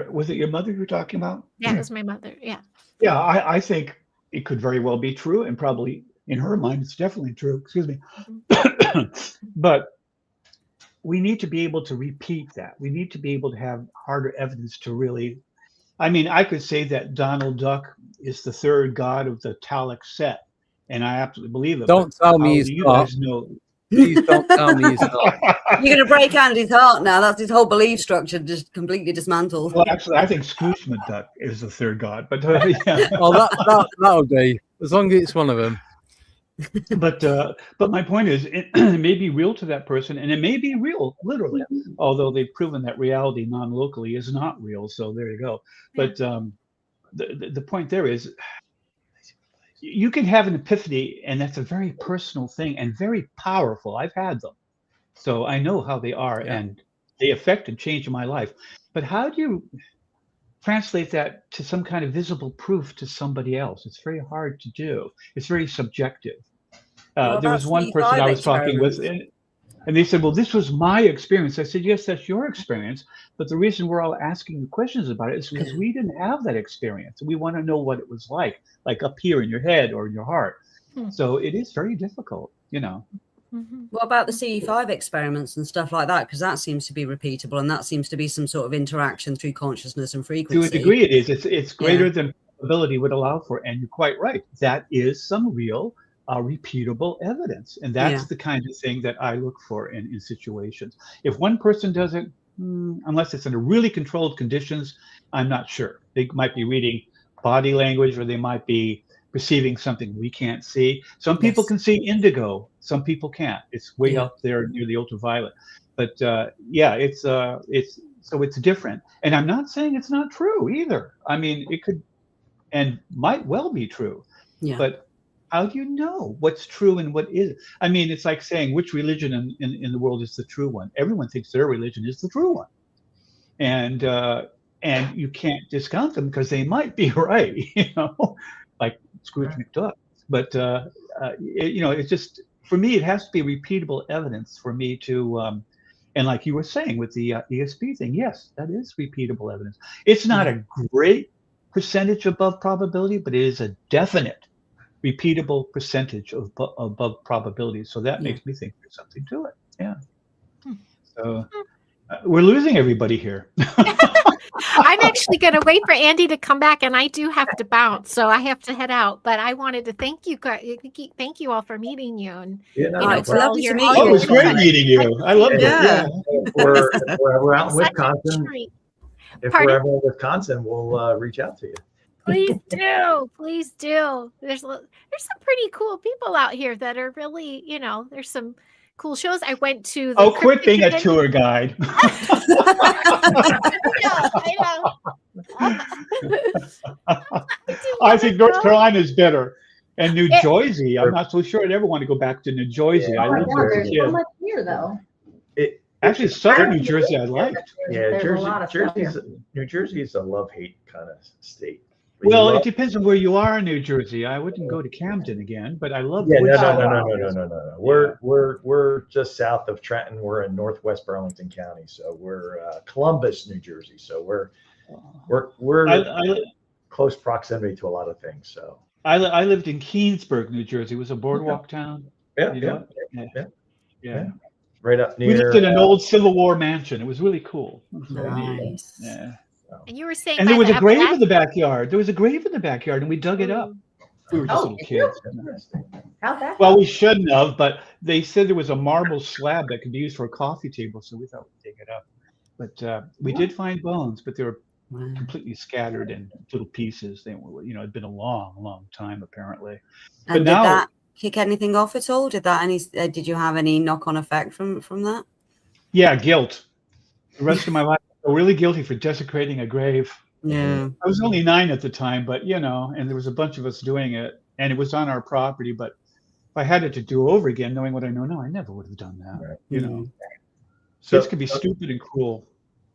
[SPEAKER 2] was it your mother you were talking about?
[SPEAKER 3] Yeah, it was my mother. Yeah.
[SPEAKER 2] Yeah, I think it could very well be true, and probably in her mind, it's definitely true. Excuse me. But we need to be able to repeat that. We need to be able to have harder evidence to really. I mean, I could say that Donald Duck is the third god of the Talek set, and I absolutely believe it.
[SPEAKER 1] Don't tell me he's not. Please don't tell me he's not.
[SPEAKER 9] You're going to break Andy's heart now. That's his whole belief structure just completely dismantled.
[SPEAKER 2] Well, actually, I think Scrooge McDuck is the third god, but yeah.
[SPEAKER 1] Oh, that'll be as long as it's one of them.
[SPEAKER 2] But my point is, it may be real to that person, and it may be real literally, although they've proven that reality non-locally is not real. So there you go. But the point there is, you can have an epiphany, and that's a very personal thing and very powerful. I've had them, so I know how they are, and they affect and change my life. But how do you translate that to some kind of visible proof to somebody else? It's very hard to do. It's very subjective. There was one person I was talking with. And they said, well, this was my experience. I said, yes, that's your experience. But the reason we're all asking you questions about it is because we didn't have that experience. We want to know what it was like up here in your head or in your heart. So it is very difficult, you know.
[SPEAKER 9] What about the CE5 experiments and stuff like that? Because that seems to be repeatable, and that seems to be some sort of interaction through consciousness and frequency.
[SPEAKER 2] To a degree, it is. It's greater than probability would allow for. And you're quite right. That is some real repeatable evidence. And that's the kind of thing that I look for in situations. If one person does it, unless it's under really controlled conditions, I'm not sure. They might be reading body language, or they might be perceiving something we can't see. Some people can see indigo. Some people can't. It's way up there near the ultraviolet. But it's different. And I'm not saying it's not true either. I mean, it could and might well be true. Yeah. But how do you know what's true and what isn't? I mean, it's like saying which religion in the world is the true one. Everyone thinks their religion is the true one. And you can't discount them because they might be right, you know, like Scrooge McDuck. But, you know, it's just, for me, it has to be repeatable evidence for me to, and like you were saying with the ESP thing, yes, that is repeatable evidence. It's not a great percentage above probability, but it is a definite repeatable percentage of above probability. So that makes me think there's something to it. Yeah. So we're losing everybody here.
[SPEAKER 3] I'm actually going to wait for Andy to come back, and I do have to bounce, so I have to head out. But I wanted to thank you all for meeting you. And
[SPEAKER 9] it's lovely to meet you.
[SPEAKER 2] Oh, it was great meeting you. I loved it. Yeah.
[SPEAKER 8] If we're out in Wisconsin, we're ever in Wisconsin, we'll reach out to you.
[SPEAKER 3] Please do. Please do. There's some pretty cool people out here that are really, you know, there's some cool shows. I went to the
[SPEAKER 2] quit being a tour guide.
[SPEAKER 3] I know.
[SPEAKER 2] I think North Carolina is better. And New Jersey, I'm not so sure I'd ever want to go back to New Jersey.
[SPEAKER 7] Yeah.
[SPEAKER 2] I lived there as a kid.
[SPEAKER 7] So much here, though.
[SPEAKER 2] Actually, southern New Jersey, I liked.
[SPEAKER 8] Yeah, New Jersey is a love-hate kind of state.
[SPEAKER 2] Well, it depends on where you are in New Jersey. I wouldn't go to Camden again, but I love.
[SPEAKER 8] Yeah, no. We're just south of Trenton. We're in northwest Burlington County, so we're Columbus, New Jersey. So we're close proximity to a lot of things. So
[SPEAKER 2] I lived in Keensburg, New Jersey. It was a boardwalk town.
[SPEAKER 8] Yeah. Right up near.
[SPEAKER 2] We lived in an old Civil War mansion. It was really cool.
[SPEAKER 3] Nice.
[SPEAKER 2] Yeah.
[SPEAKER 3] And you were saying,
[SPEAKER 2] and there was a grave in the backyard. There was a grave in the backyard, and we dug it up. We were just little kids.
[SPEAKER 7] How'd that?
[SPEAKER 2] Well, we shouldn't have, but they said there was a marble slab that could be used for a coffee table, so we thought we'd dig it up. But we did find bones, but they were completely scattered in little pieces. They were, you know, it'd been a long, long time apparently.
[SPEAKER 9] And did that kick anything off at all? Did you have any knock-on effect from that?
[SPEAKER 2] Yeah, guilt. The rest of my life, I felt really guilty for desecrating a grave.
[SPEAKER 9] Yeah.
[SPEAKER 2] I was only 9 at the time, but you know, and there was a bunch of us doing it, and it was on our property. But if I had it to do over again, knowing what I know now, I never would have done that. Right. You know, so this could be stupid and cruel.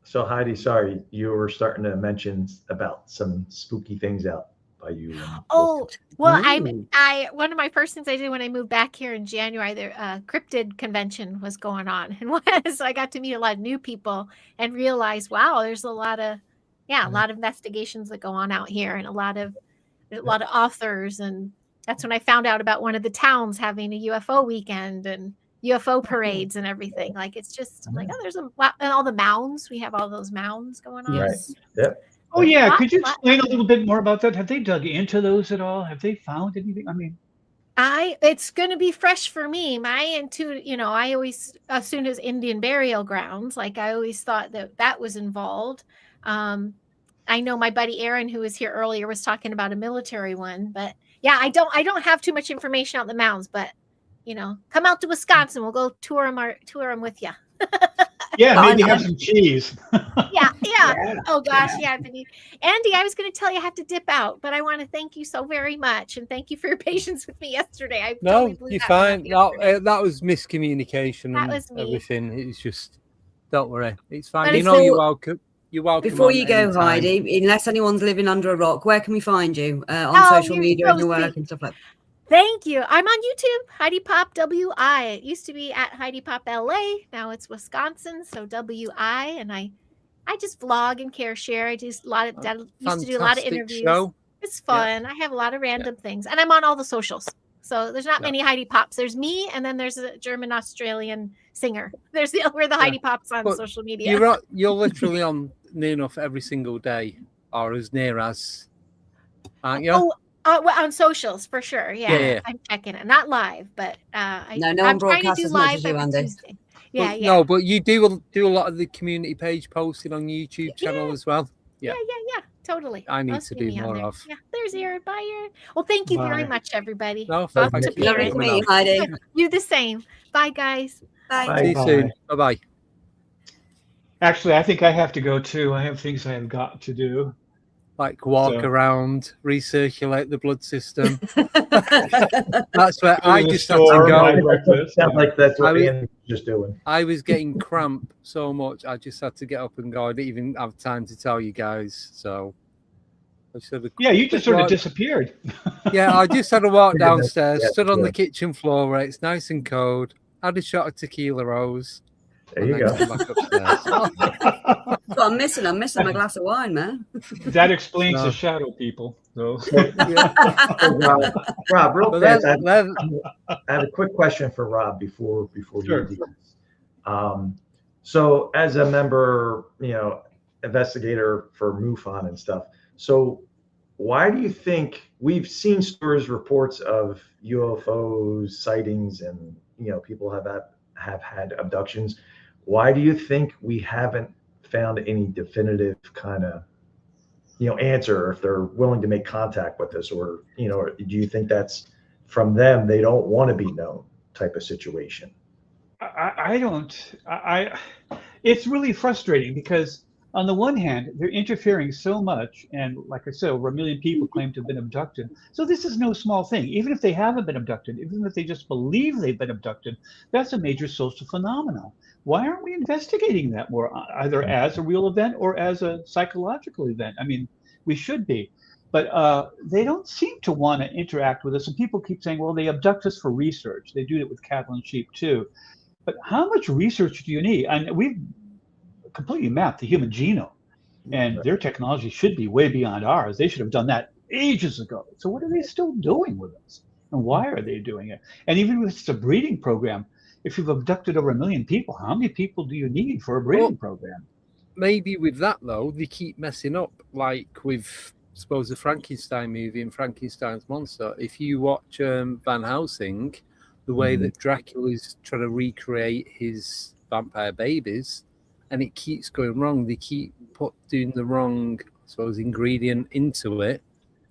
[SPEAKER 8] So Heidi, sorry, you were starting to mention about some spooky things out by you.
[SPEAKER 3] Oh, well, I one of my first things I did when I moved back here in January, the cryptid convention was going on, and so I got to meet a lot of new people and realize, wow, there's a lot of investigations that go on out here, and a lot of authors, and that's when I found out about one of the towns having a UFO weekend and UFO parades and everything. Like, it's just like, oh, there's and all the mounds. We have all those mounds going on.
[SPEAKER 8] Right. Yep.
[SPEAKER 2] Oh yeah, could you explain a little bit more about that? Have they dug into those at all? Have they found anything? I mean,
[SPEAKER 3] it's going to be fresh for me. I always assumed it was Indian burial grounds. Like, I always thought that was involved. I know my buddy Aaron, who was here earlier, was talking about a military one, but yeah, I don't have too much information on the mounds, but you know, come out to Wisconsin. We'll go tour them with you.
[SPEAKER 2] Yeah, maybe have some cheese.
[SPEAKER 3] Yeah. Oh gosh, yeah. Andy, I was going to tell you I have to dip out, but I want to thank you so very much, and thank you for your patience with me yesterday.
[SPEAKER 1] You're fine. That was miscommunication.
[SPEAKER 3] That was me.
[SPEAKER 1] Everything. It's just, don't worry, it's fine.
[SPEAKER 9] But
[SPEAKER 1] you're welcome. You're welcome.
[SPEAKER 9] Before you go, Heidi, unless anyone's living under a rock, where can we find you on social media and your work and stuff like that?
[SPEAKER 3] Thank you. I'm on YouTube, Heidi Pop WI. It used to be at Heidi Pop LA. Now it's Wisconsin, so WI. And I just vlog and share. I do a lot of used to do a lot of
[SPEAKER 1] Fantastic
[SPEAKER 3] interviews.
[SPEAKER 1] show.
[SPEAKER 3] It's fun. I have a lot of random things, and I'm on all the socials. So there's not many Heidi Pops. There's me, and then there's a German Australian singer. We're the Heidi Pops on social media.
[SPEAKER 1] You're literally on near enough every single day, or as near as, aren't you?
[SPEAKER 3] Well, on socials for sure. Yeah. I'm checking it. Not live, but
[SPEAKER 9] no one broadcasts as much as you, Andy.
[SPEAKER 3] Tuesday. Yeah.
[SPEAKER 1] No, but you do a lot of the community page posting on YouTube channel as well. Yeah.
[SPEAKER 3] Totally.
[SPEAKER 1] I need to do more of.
[SPEAKER 3] Yeah, there's Aaron. Bye, Aaron. Well, thank you very much, everybody.
[SPEAKER 1] No, thanks for
[SPEAKER 9] Lovely to meet you, Heidi.
[SPEAKER 3] You the same. Bye, guys.
[SPEAKER 9] Bye.
[SPEAKER 1] See you soon. Bye-bye.
[SPEAKER 2] Actually, I think I have to go too. I have things I have got to do.
[SPEAKER 1] Like walk around, recirculate the blood system. That's where I just had to go.
[SPEAKER 8] Sounds like that's what Ian's just doing.
[SPEAKER 1] I was getting cramp so much, I just had to get up and go. I didn't even have time to tell you guys. So I should have.
[SPEAKER 2] Yeah, you just sort of disappeared.
[SPEAKER 1] Yeah, I just had to walk downstairs, stood on the kitchen floor where it's nice and cold, had a shot of tequila rose.
[SPEAKER 8] There you go.
[SPEAKER 1] Back upstairs.
[SPEAKER 9] Well, I'm missing my glass of wine, man.
[SPEAKER 2] That explains the shadow people. So.
[SPEAKER 8] Rob, real fast, I have a quick question for Rob before we do this. So as a member, investigator for MUFON and stuff, so why do you think we've seen stories, reports of UFOs, sightings, and people have had abductions? Why do you think we haven't found any definitive kind of answer if they're willing to make contact with us, or do you think that's from them, they don't want to be known type of situation?
[SPEAKER 2] I don't. It's really frustrating because on the one hand, they're interfering so much, and like I said, over 1 million people claim to have been abducted. So this is no small thing. Even if they haven't been abducted, even if they just believe they've been abducted, that's a major social phenomenon. Why aren't we investigating that more, either as a real event or as a psychological event? I mean, we should be. But they don't seem to want to interact with us. And people keep saying, well, they abduct us for research. They do it with cattle and sheep too. But how much research do you need? And we've completely mapped the human genome, and their technology should be way beyond ours. They should have done that ages ago. So what are they still doing with us? And why are they doing it? And even if it's a breeding program, if you've abducted over 1 million people, how many people do you need for a breeding program?
[SPEAKER 1] Maybe with that, though, they keep messing up, like with, suppose, the Frankenstein movie and Frankenstein's monster. If you watch Van Helsing, the way that Dracula's trying to recreate his vampire babies, and it keeps going wrong. They keep doing the wrong, I suppose, ingredient into it,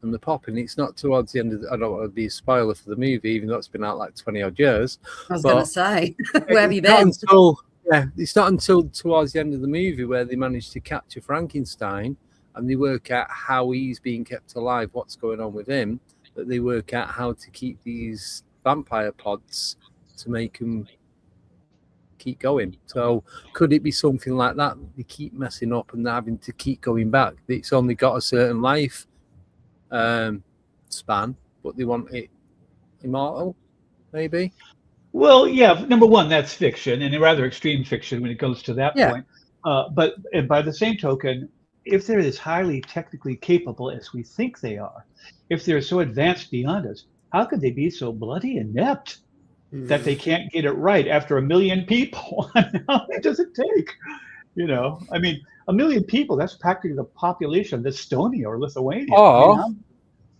[SPEAKER 1] and the popping. It's not towards the end of I don't want to be a spoiler for the movie, even though it's been out like 20 odd years.
[SPEAKER 9] I was going to say, where have you been?
[SPEAKER 1] It's not until towards the end of the movie where they manage to capture Frankenstein and they work out how he's being kept alive, what's going on with him, that they work out how to keep these vampire pods to make them keep going. So could it be something like that? They keep messing up and they're having to keep going back. It's only got a certain life span, but they want it immortal, maybe.
[SPEAKER 2] Well, yeah, number one, that's fiction, and rather extreme fiction when it goes to that point. But by the same token, if they're as highly technically capable as we think they are, if they're so advanced beyond us, how could they be so bloody inept that they can't get it right after 1 million people? How long does it take? I mean, 1 million people, that's practically the population of Estonia or Lithuania.
[SPEAKER 9] Do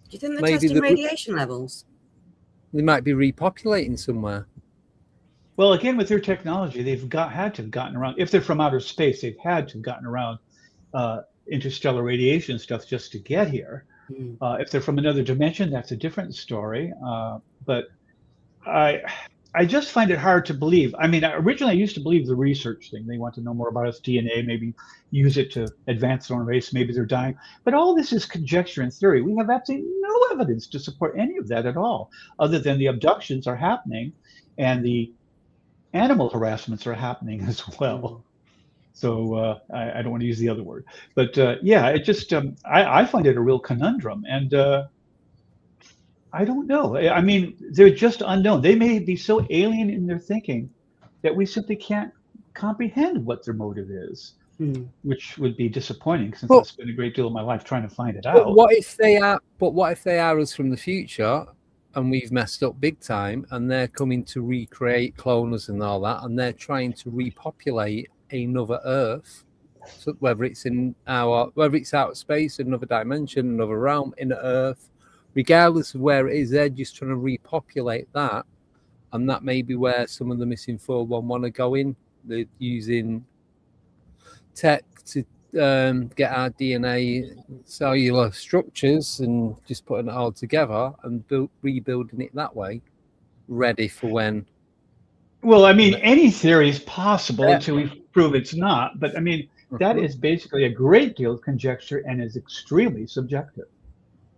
[SPEAKER 9] you think they're testing radiation levels?
[SPEAKER 1] They might be repopulating somewhere.
[SPEAKER 2] Well, again, with their technology, they've had to have gotten around. If they're from outer space, they've had to have gotten around interstellar radiation stuff just to get here. If they're from another dimension, that's a different story. But I just find it hard to believe. I mean, originally I used to believe the research thing. They want to know more about us DNA, maybe use it to advance their own race. Maybe they're dying. But all this is conjecture and theory. We have absolutely no evidence to support any of that at all, other than the abductions are happening and the animal harassments are happening as well. So I don't want to use the other word. But yeah, it just, I find it a real conundrum. And I don't know. I mean, they're just unknown. They may be so alien in their thinking that we simply can't comprehend what their motive is, which would be disappointing since I've spent a great deal of my life trying to find it out.
[SPEAKER 1] But what if they are? But what if they are us from the future, and we've messed up big time, and they're coming to recreate, clone us, and all that, and they're trying to repopulate another Earth, so whether it's outer space, another dimension, another realm, in Earth, regardless of where it is, they're just trying to repopulate that, and that may be where some of the missing 411 are going. They're using tech to get our DNA cellular structures and just putting it all together and rebuilding it that way, ready for when.
[SPEAKER 2] Well, I mean, any theory is possible until we prove it's not. But I mean, that is basically a great deal of conjecture and is extremely subjective.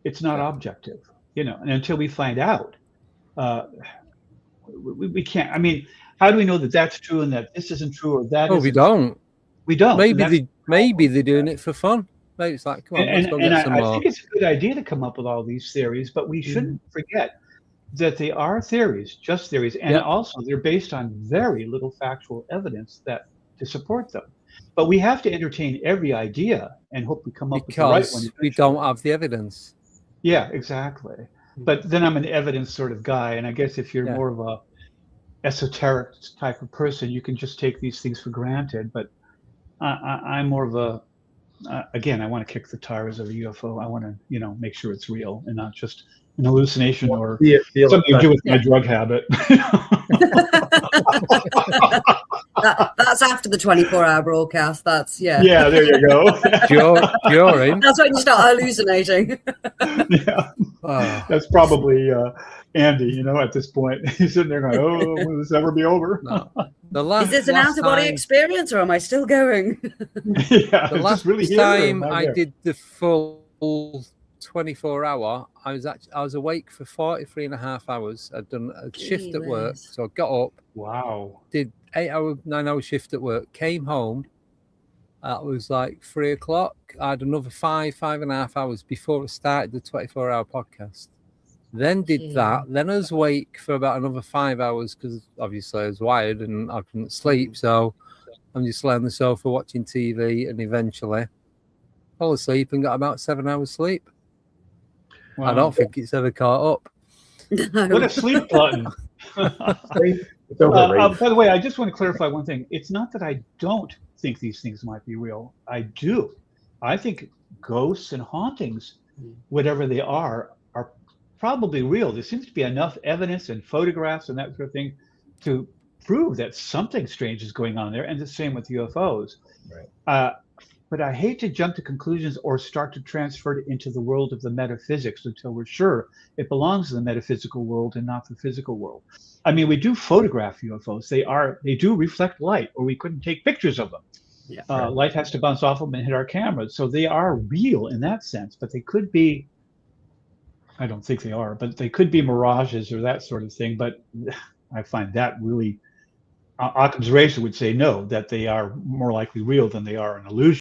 [SPEAKER 2] It's not objective, and until we find out, we can't. I mean, how do we know that that's true and that this isn't true or that?
[SPEAKER 1] We don't.
[SPEAKER 2] We don't.
[SPEAKER 1] Maybe they're doing it for fun. Maybe it's like, come on, let's go get some more.
[SPEAKER 2] I think it's a good idea to come up with all these theories, but we shouldn't forget that they are theories, just theories, and also they're based on very little factual evidence to support them. But we have to entertain every idea and hope we come up with the right one.
[SPEAKER 1] We don't have the evidence.
[SPEAKER 2] Yeah, exactly. But then I'm an evidence sort of guy, and I guess if you're more of a esoteric type of person, you can just take these things for granted. But I'm more of a again, I want to kick the tires of a UFO. I want to, make sure it's real and not just an hallucination or something to do with my drug habit.
[SPEAKER 9] That's after the 24-hour broadcast.
[SPEAKER 2] Yeah, there you go.
[SPEAKER 1] You're in.
[SPEAKER 9] That's when you start hallucinating.
[SPEAKER 2] That's probably Andy, at this point. He's sitting there going, oh, will this ever be over?
[SPEAKER 1] No.
[SPEAKER 9] Is this an out-of-body experience, or am I still going?
[SPEAKER 2] The
[SPEAKER 1] last time I did the full 24-hour, I was awake for 43 and a half hours. I'd done a shift at work, so I got up.
[SPEAKER 2] Wow.
[SPEAKER 1] Did 9-hour shift at work, came home. It was like 3 o'clock. I had another 5.5 hours before I started the 24-hour podcast. Then did that. Then I was awake for about another 5 hours because obviously I was wired and I couldn't sleep. So I'm just laying on the sofa watching TV and eventually fell asleep and got about 7 hours sleep. Wow. I don't think it's ever caught up.
[SPEAKER 2] What a sleep glutton. By the way, I just want to clarify one thing. It's not that I don't think these things might be real. I do. I think ghosts and hauntings, whatever they are probably real. There seems to be enough evidence and photographs and that sort of thing to prove that something strange is going on there, and the same with UFOs. Right. But I hate to jump to conclusions or start to transfer it into the world of the metaphysics until we're sure it belongs in the metaphysical world and not the physical world. I mean, we do photograph UFOs. They do reflect light, or we couldn't take pictures of them. Yeah, light has to bounce off them and hit our cameras. So they are real in that sense, but they could be, I don't think they are, but they could be mirages or that sort of thing. But I find that really, Occam's razor would say no, that they are more likely real than they are an illusion.